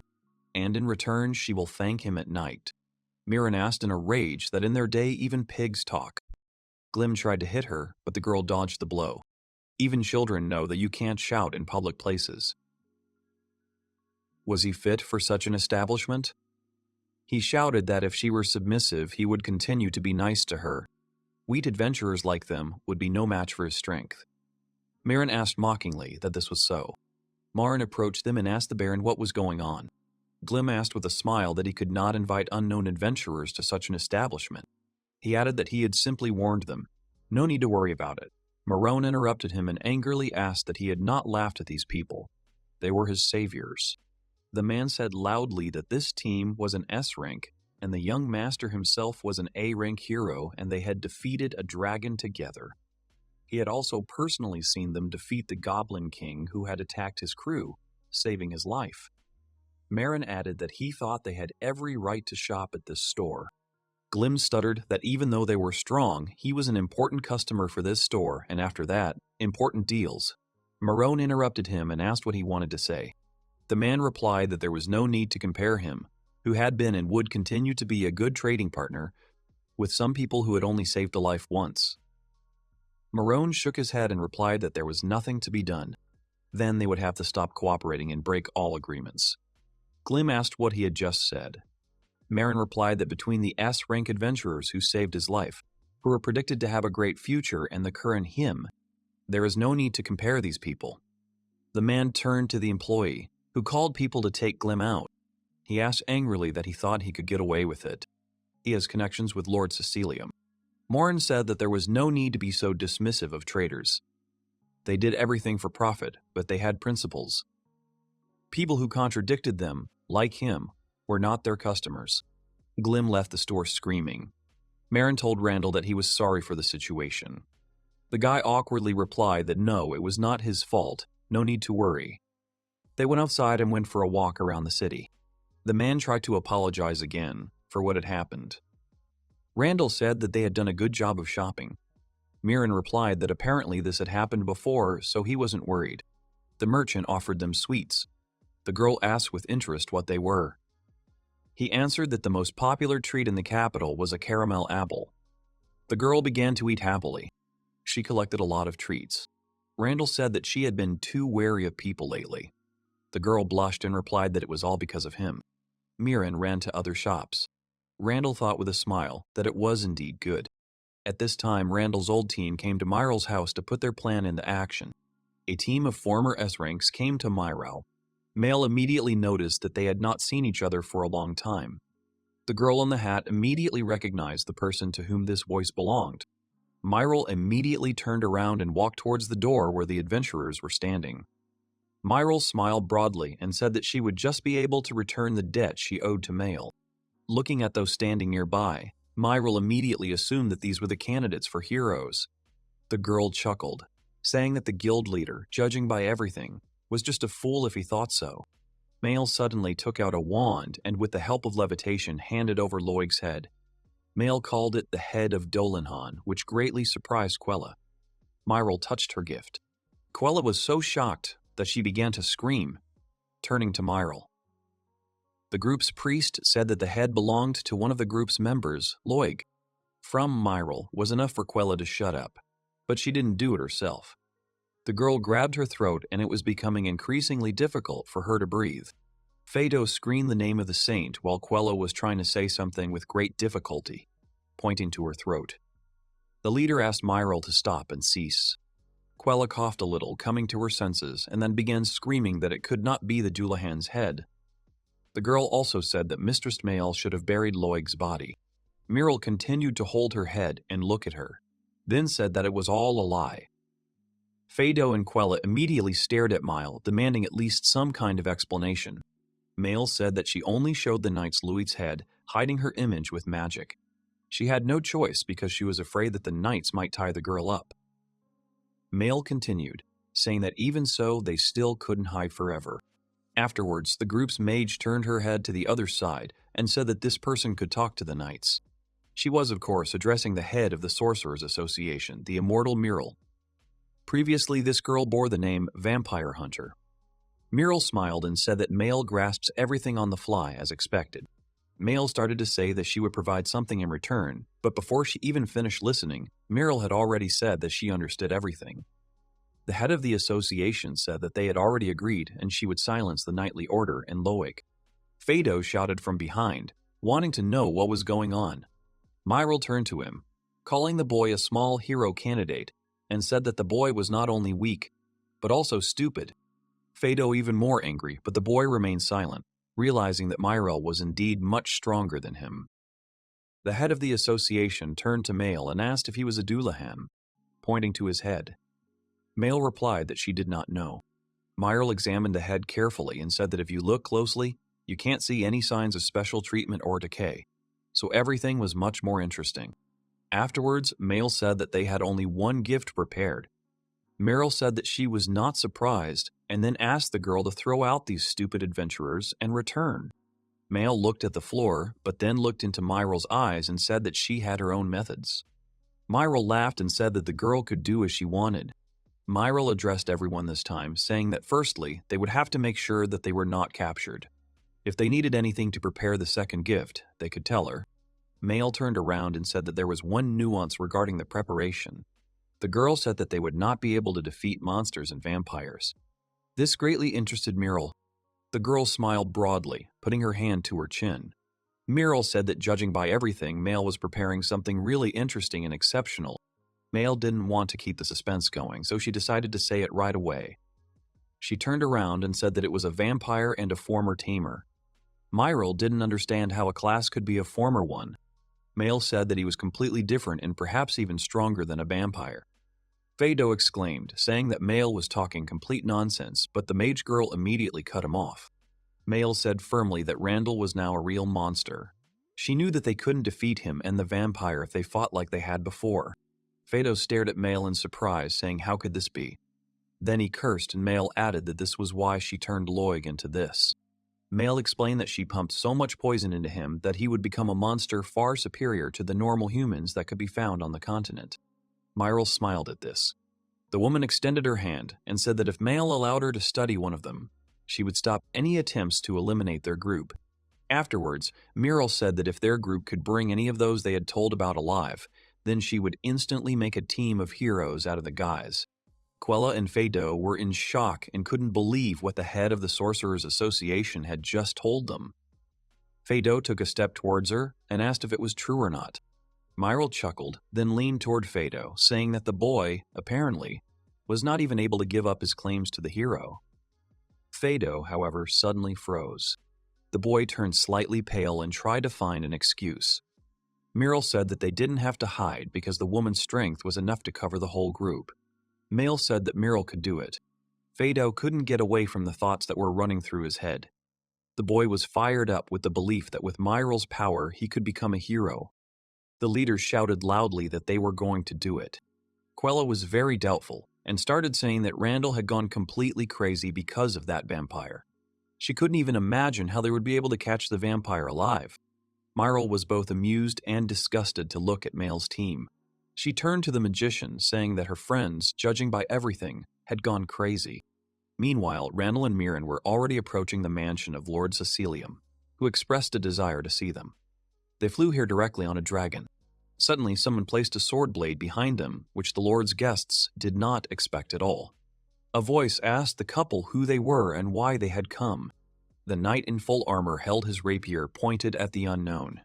And in return, she will thank him at night. Mirren asked in a rage that in their day even pigs talk. Glim tried to hit her, but the girl dodged the blow. Even children know that you can't shout in public places. Was he fit for such an establishment? He shouted that if she were submissive, he would continue to be nice to her. Weak adventurers like them would be no match for his strength. Mirren asked mockingly that this was so. Marin approached them and asked the Baron what was going on. Glim asked with a smile that he could not invite unknown adventurers to such an establishment. He added that he had simply warned them. No need to worry about it. Marone interrupted him and angrily asked that he had not laughed at these people. They were his saviors. The man said loudly that this team was an S rank, and the young master himself was an A rank hero, and they had defeated a dragon together. He had also personally seen them defeat the Goblin King who had attacked his crew, saving his life. Marin added that he thought they had every right to shop at this store. Glim stuttered that even though they were strong, he was an important customer for this store, and after that, important deals. Marone interrupted him and asked what he wanted to say. The man replied that there was no need to compare him, who had been and would continue to be a good trading partner, with some people who had only saved a life once. Marone shook his head and replied that there was nothing to be done. Then they would have to stop cooperating and break all agreements. Glim asked what he had just said. Marin replied that between the S-rank adventurers who saved his life, who were predicted to have a great future, and the current him, there is no need to compare these people. The man turned to the employee, who called people to take Glim out. He asked angrily that he thought he could get away with it. He has connections with Lord Cecilium. Morin said that there was no need to be so dismissive of traders. They did everything for profit, but they had principles. People who contradicted them, like him, were not their customers. Glim left the store screaming. Marin told Randall that he was sorry for the situation. The guy awkwardly replied that no, it was not his fault, no need to worry. They went outside and went for a walk around the city. The man tried to apologize again for what had happened. Randall said that they had done a good job of shopping. Mirren replied that apparently this had happened before, so he wasn't worried. The merchant offered them sweets. The girl asked with interest what they were. He answered that the most popular treat in the capital was a caramel apple. The girl began to eat happily. She collected a lot of treats. Randall said that she had been too wary of people lately. The girl blushed and replied that it was all because of him. Mirren ran to other shops. Randall thought with a smile that it was indeed good. At this time, Randall's old team came to Myral's house to put their plan into action. A team of former S-ranks came to Myral. Mail immediately noticed that they had not seen each other for a long time. The girl in the hat immediately recognized the person to whom this voice belonged. Myral immediately turned around and walked towards the door where the adventurers were standing. Myral smiled broadly and said that she would just be able to return the debt she owed to Mail. Looking at those standing nearby, Myral immediately assumed that these were the candidates for heroes. The girl chuckled, saying that the guild leader, judging by everything, was just a fool if he thought so. Mail suddenly took out a wand and with the help of levitation handed over Loig's head. Mail called it the head of Dolinhan, which greatly surprised Quella. Myral touched her gift. Quella was so shocked that she began to scream, turning to Myral. The group's priest said that the head belonged to one of the group's members, Loig. From Myral was enough for Quella to shut up, but she didn't do it herself. The girl grabbed her throat and it was becoming increasingly difficult for her to breathe. Phaedo screamed the name of the saint while Quella was trying to say something with great difficulty, pointing to her throat. The leader asked Myral to stop and cease. Quella coughed a little, coming to her senses, and then began screaming that it could not be the Dullahan's head. The girl also said that Mistress Mail should have buried Loig's body. Myral continued to hold her head and look at her, then said that it was all a lie. Phaedo and Quella immediately stared at Myle, demanding at least some kind of explanation. Male said that she only showed the knights Louis's head, hiding her image with magic. She had no choice because she was afraid that the knights might tie the girl up. Male continued, saying that even so, they still couldn't hide forever. Afterwards, the group's mage turned her head to the other side and said that this person could talk to the knights. She was, of course, addressing the head of the Sorcerers Association, the immortal Muriel. Previously, this girl bore the name Vampire Hunter. Muriel smiled and said that Male grasps everything on the fly as expected. Male started to say that she would provide something in return, but before she even finished listening, Muriel had already said that she understood everything. The head of the association said that they had already agreed and she would silence the knightly order in Loic. Fado shouted from behind, wanting to know what was going on. Myril turned to him, calling the boy a small hero candidate, and said that the boy was not only weak, but also stupid. Fado even more angry, but the boy remained silent, realizing that Myril was indeed much stronger than him. The head of the association turned to Male and asked if he was a Dullahan, pointing to his head. Male replied that she did not know. Myril examined the head carefully and said that if you look closely, you can't see any signs of special treatment or decay, so everything was much more interesting. Afterwards, Male said that they had only one gift prepared. Myril said that she was not surprised and then asked the girl to throw out these stupid adventurers and return. Male looked at the floor, but then looked into Myril's eyes and said that she had her own methods. Myril laughed and said that the girl could do as she wanted. Myril addressed everyone this time, saying that firstly, they would have to make sure that they were not captured. If they needed anything to prepare the second gift, they could tell her. Male turned around and said that there was one nuance regarding the preparation. The girl said that they would not be able to defeat monsters and vampires. This greatly interested Myril. The girl smiled broadly, putting her hand to her chin. Myril said that judging by everything, Male was preparing something really interesting and exceptional. Male didn't want to keep the suspense going, so she decided to say it right away. She turned around and said that it was a vampire and a former tamer. Myril didn't understand how a class could be a former one. Male said that he was completely different and perhaps even stronger than a vampire. Fado exclaimed, saying that Male was talking complete nonsense, but the mage girl immediately cut him off. Male said firmly that Randall was now a real monster. She knew that they couldn't defeat him and the vampire if they fought like they had before. Fado stared at Male in surprise, saying how could this be? Then he cursed and Male added that this was why she turned Loig into this. Male explained that she pumped so much poison into him that he would become a monster far superior to the normal humans that could be found on the continent. Myril smiled at this. The woman extended her hand and said that if Male allowed her to study one of them, she would stop any attempts to eliminate their group. Afterwards, Myril said that if their group could bring any of those they had told about alive, then she would instantly make a team of heroes out of the guys. Quella and Fado were in shock and couldn't believe what the head of the Sorcerers Association had just told them. Fado took a step towards her and asked if it was true or not. Myril chuckled, then leaned toward Fado, saying that the boy, apparently, was not even able to give up his claims to the hero. Fado, however, suddenly froze. The boy turned slightly pale and tried to find an excuse. Myril said that they didn't have to hide because the woman's strength was enough to cover the whole group. Male said that Myril could do it. Fado couldn't get away from the thoughts that were running through his head. The boy was fired up with the belief that with Myril's power he could become a hero. The leaders shouted loudly that they were going to do it. Quella was very doubtful and started saying that Randall had gone completely crazy because of that vampire. She couldn't even imagine how they would be able to catch the vampire alive. Myril was both amused and disgusted to look at Male's team. She turned to the magician, saying that her friends, judging by everything, had gone crazy. Meanwhile, Randall and Mirren were already approaching the mansion of Lord Cecilium, who expressed a desire to see them. They flew here directly on a dragon. Suddenly, someone placed a sword blade behind them, which the Lord's guests did not expect at all. A voice asked the couple who they were and why they had come. The knight in full armor held his rapier pointed at the unknown.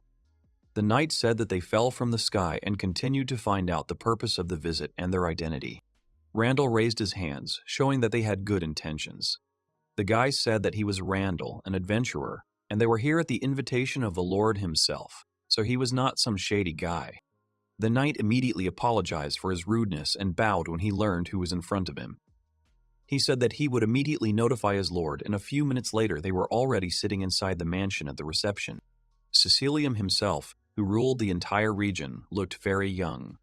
The knight said that they fell from the sky and continued to find out the purpose of the visit and their identity. Randall raised his hands, showing that they had good intentions. The guy said that he was Randall, an adventurer, and they were here at the invitation of the Lord himself, so he was not some shady guy. The knight immediately apologized for his rudeness and bowed when he learned who was in front of him. He said that he would immediately notify his lord, and a few minutes later they were already sitting inside the mansion at the reception. Sicilium himself, who ruled the entire region, looked very young.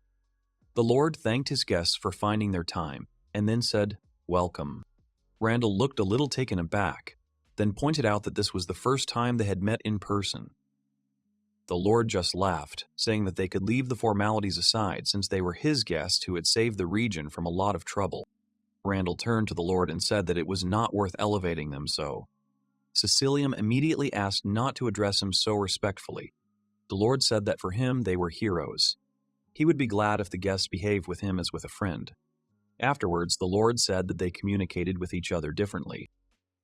The lord thanked his guests for finding their time, and then said, "Welcome." Randall looked a little taken aback, then pointed out that this was the first time they had met in person. The lord just laughed, saying that they could leave the formalities aside since they were his guests who had saved the region from a lot of trouble. Randall turned to the lord and said that it was not worth elevating them so. Sicilium immediately asked not to address him so respectfully. The lord said that for him they were heroes. He would be glad if the guests behaved with him as with a friend. Afterwards, the lord said that they communicated with each other differently.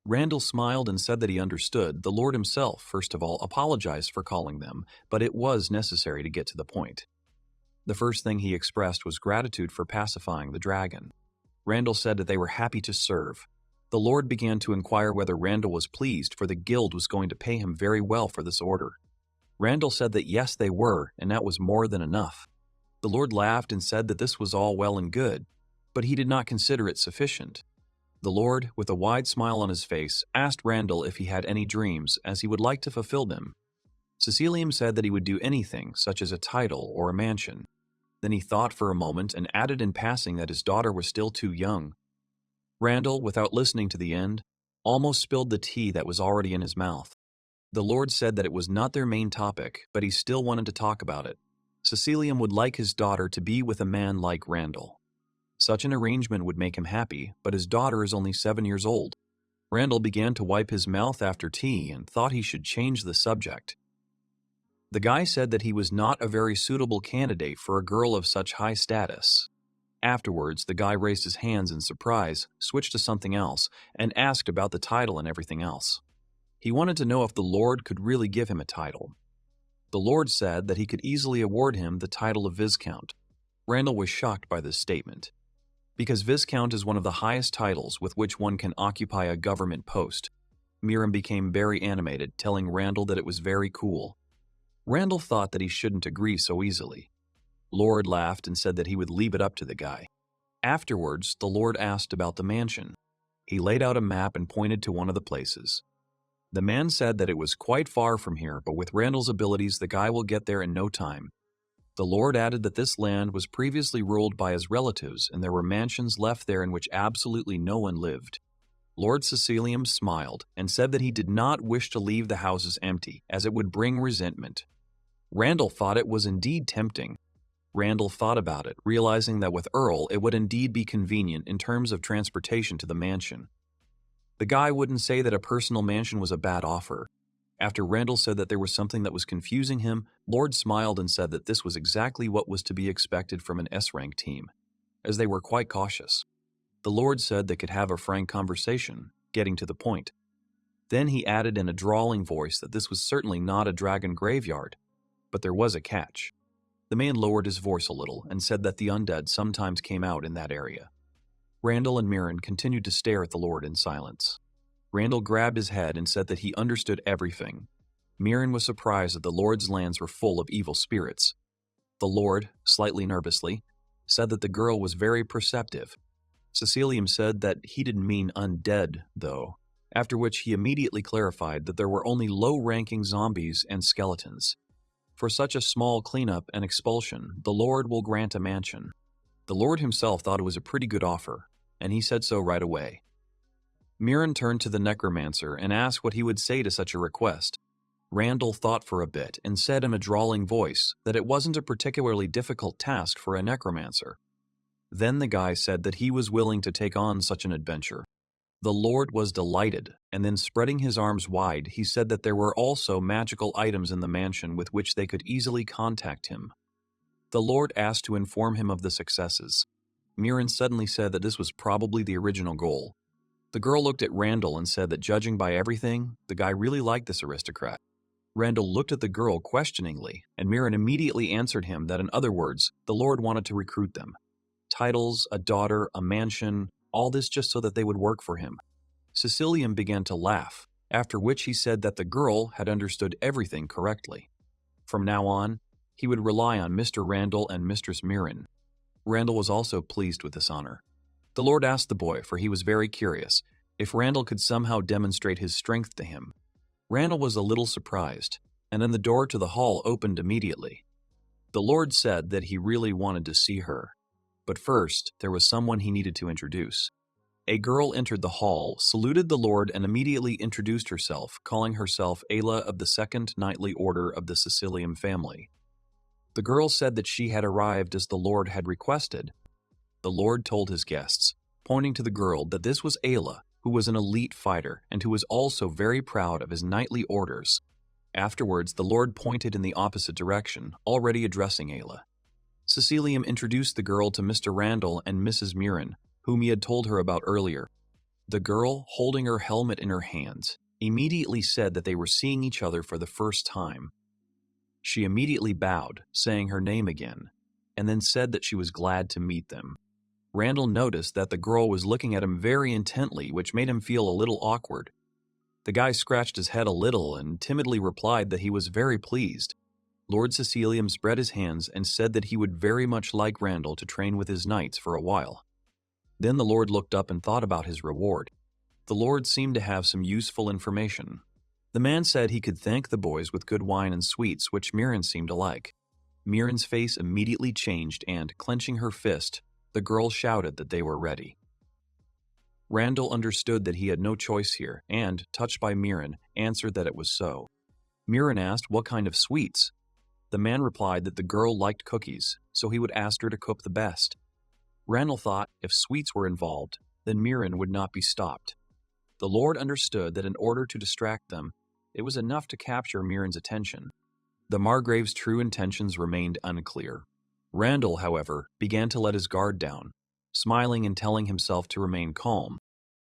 Randall smiled and said that he understood. The lord himself, first of all, apologized for calling them, but it was necessary to get to the point. The first thing he expressed was gratitude for pacifying the dragon. Randall said that they were happy to serve. The lord began to inquire whether Randall was pleased, for the guild was going to pay him very well for this order. Randall said that yes, they were, and that was more than enough. The lord laughed and said that this was all well and good, but he did not consider it sufficient. The lord, with a wide smile on his face, asked Randall if he had any dreams, as he would like to fulfill them. Sicilium said that he would do anything, such as a title or a mansion. Then he thought for a moment and added in passing that his daughter was still too young. Randall, without listening to the end, almost spilled the tea that was already in his mouth. The lord said that it was not their main topic, but he still wanted to talk about it. Sicilium would like his daughter to be with a man like Randall. Such an arrangement would make him happy, but his daughter is only 7 years old. Randall began to wipe his mouth after tea and thought he should change the subject. The guy said that he was not a very suitable candidate for a girl of such high status. Afterwards, the guy raised his hands in surprise, switched to something else, and asked about the title and everything else. He wanted to know if the lord could really give him a title. The lord said that he could easily award him the title of Viscount. Randall was shocked by this statement, because Viscount is one of the highest titles with which one can occupy a government post. Miriam became very animated, telling Randall that it was very cool. Randall thought that he shouldn't agree so easily. Lord laughed and said that he would leave it up to the guy. Afterwards, the lord asked about the mansion. He laid out a map and pointed to one of the places. The man said that it was quite far from here, but with Randall's abilities, the guy will get there in no time. The lord added that this land was previously ruled by his relatives, and there were mansions left there in which absolutely no one lived. Lord Sicilium smiled and said that he did not wish to leave the houses empty, as it would bring resentment. Randall thought it was indeed tempting. Randall thought about it, realizing that with Earl, it would indeed be convenient in terms of transportation to the mansion. The guy wouldn't say that a personal mansion was a bad offer. After Randall said that there was something that was confusing him, Lord smiled and said that this was exactly what was to be expected from an S-rank team, as they were quite cautious. The Lord said they could have a frank conversation, getting to the point. Then he added in a drawling voice that this was certainly not a dragon graveyard, but there was a catch. The man lowered his voice a little and said that the undead sometimes came out in that area. Randall and Mirren continued to stare at the Lord in silence. Randall grabbed his head and said that he understood everything. Mirren was surprised that the Lord's lands were full of evil spirits. The Lord, slightly nervously, said that the girl was very perceptive. Sicilium said that he didn't mean undead, though, after which he immediately clarified that there were only low-ranking zombies and skeletons. For such a small cleanup and expulsion, the Lord will grant a mansion. The Lord himself thought it was a pretty good offer, and he said so right away. Mirren turned to the Necromancer and asked what he would say to such a request. Randall thought for a bit and said in a drawling voice that it wasn't a particularly difficult task for a Necromancer. Then the guy said that he was willing to take on such an adventure. The Lord was delighted, and then spreading his arms wide, he said that there were also magical items in the mansion with which they could easily contact him. The Lord asked to inform him of the successes. Mirren suddenly said that this was probably the original goal. The girl looked at Randall and said that judging by everything, the guy really liked this aristocrat. Randall looked at the girl questioningly, and Mirren immediately answered him that in other words, the Lord wanted to recruit them. Titles, a daughter, a mansion, all this just so that they would work for him. Sicilium began to laugh, after which he said that the girl had understood everything correctly. From now on, he would rely on Mr. Randall and Mistress Mirren. Randall was also pleased with this honor. The Lord asked the boy, for he was very curious, if Randall could somehow demonstrate his strength to him. Randall was a little surprised, and then the door to the hall opened immediately. The Lord said that he really wanted to see her, but first there was someone he needed to introduce. A girl entered the hall, saluted the Lord, and immediately introduced herself, calling herself Ayla of the Second Knightly Order of the Sicilian family. The girl said that she had arrived as the Lord had requested. The Lord told his guests, pointing to the girl, that this was Ayla, who was an elite fighter and who was also very proud of his knightly orders. Afterwards, the Lord pointed in the opposite direction, already addressing Ayla. Cecilium introduced the girl to Mr. Randall and Mrs. Murin, whom he had told her about earlier. The girl, holding her helmet in her hands, immediately said that they were seeing each other for the first time. She immediately bowed, saying her name again, and then said that she was glad to meet them. Randall noticed that the girl was looking at him very intently, which made him feel a little awkward. The guy scratched his head a little and timidly replied that he was very pleased. Lord Cecilium spread his hands and said that he would very much like Randall to train with his knights for a while. Then the Lord looked up and thought about his reward. The Lord seemed to have some useful information. The man said he could thank the boys with good wine and sweets, which Murin seemed to like. Murin's face immediately changed and, clenching her fist, the girl shouted that they were ready. Randall understood that he had no choice here and, touched by Murin, answered that it was so. Murin asked what kind of sweets. The man replied that the girl liked cookies, so he would ask her to cook the best. Randall thought if sweets were involved, then Murin would not be stopped. The Lord understood that in order to distract them, it was enough to capture Murin's attention. The Margrave's true intentions remained unclear. Randall, however, began to let his guard down, smiling and telling himself to remain calm,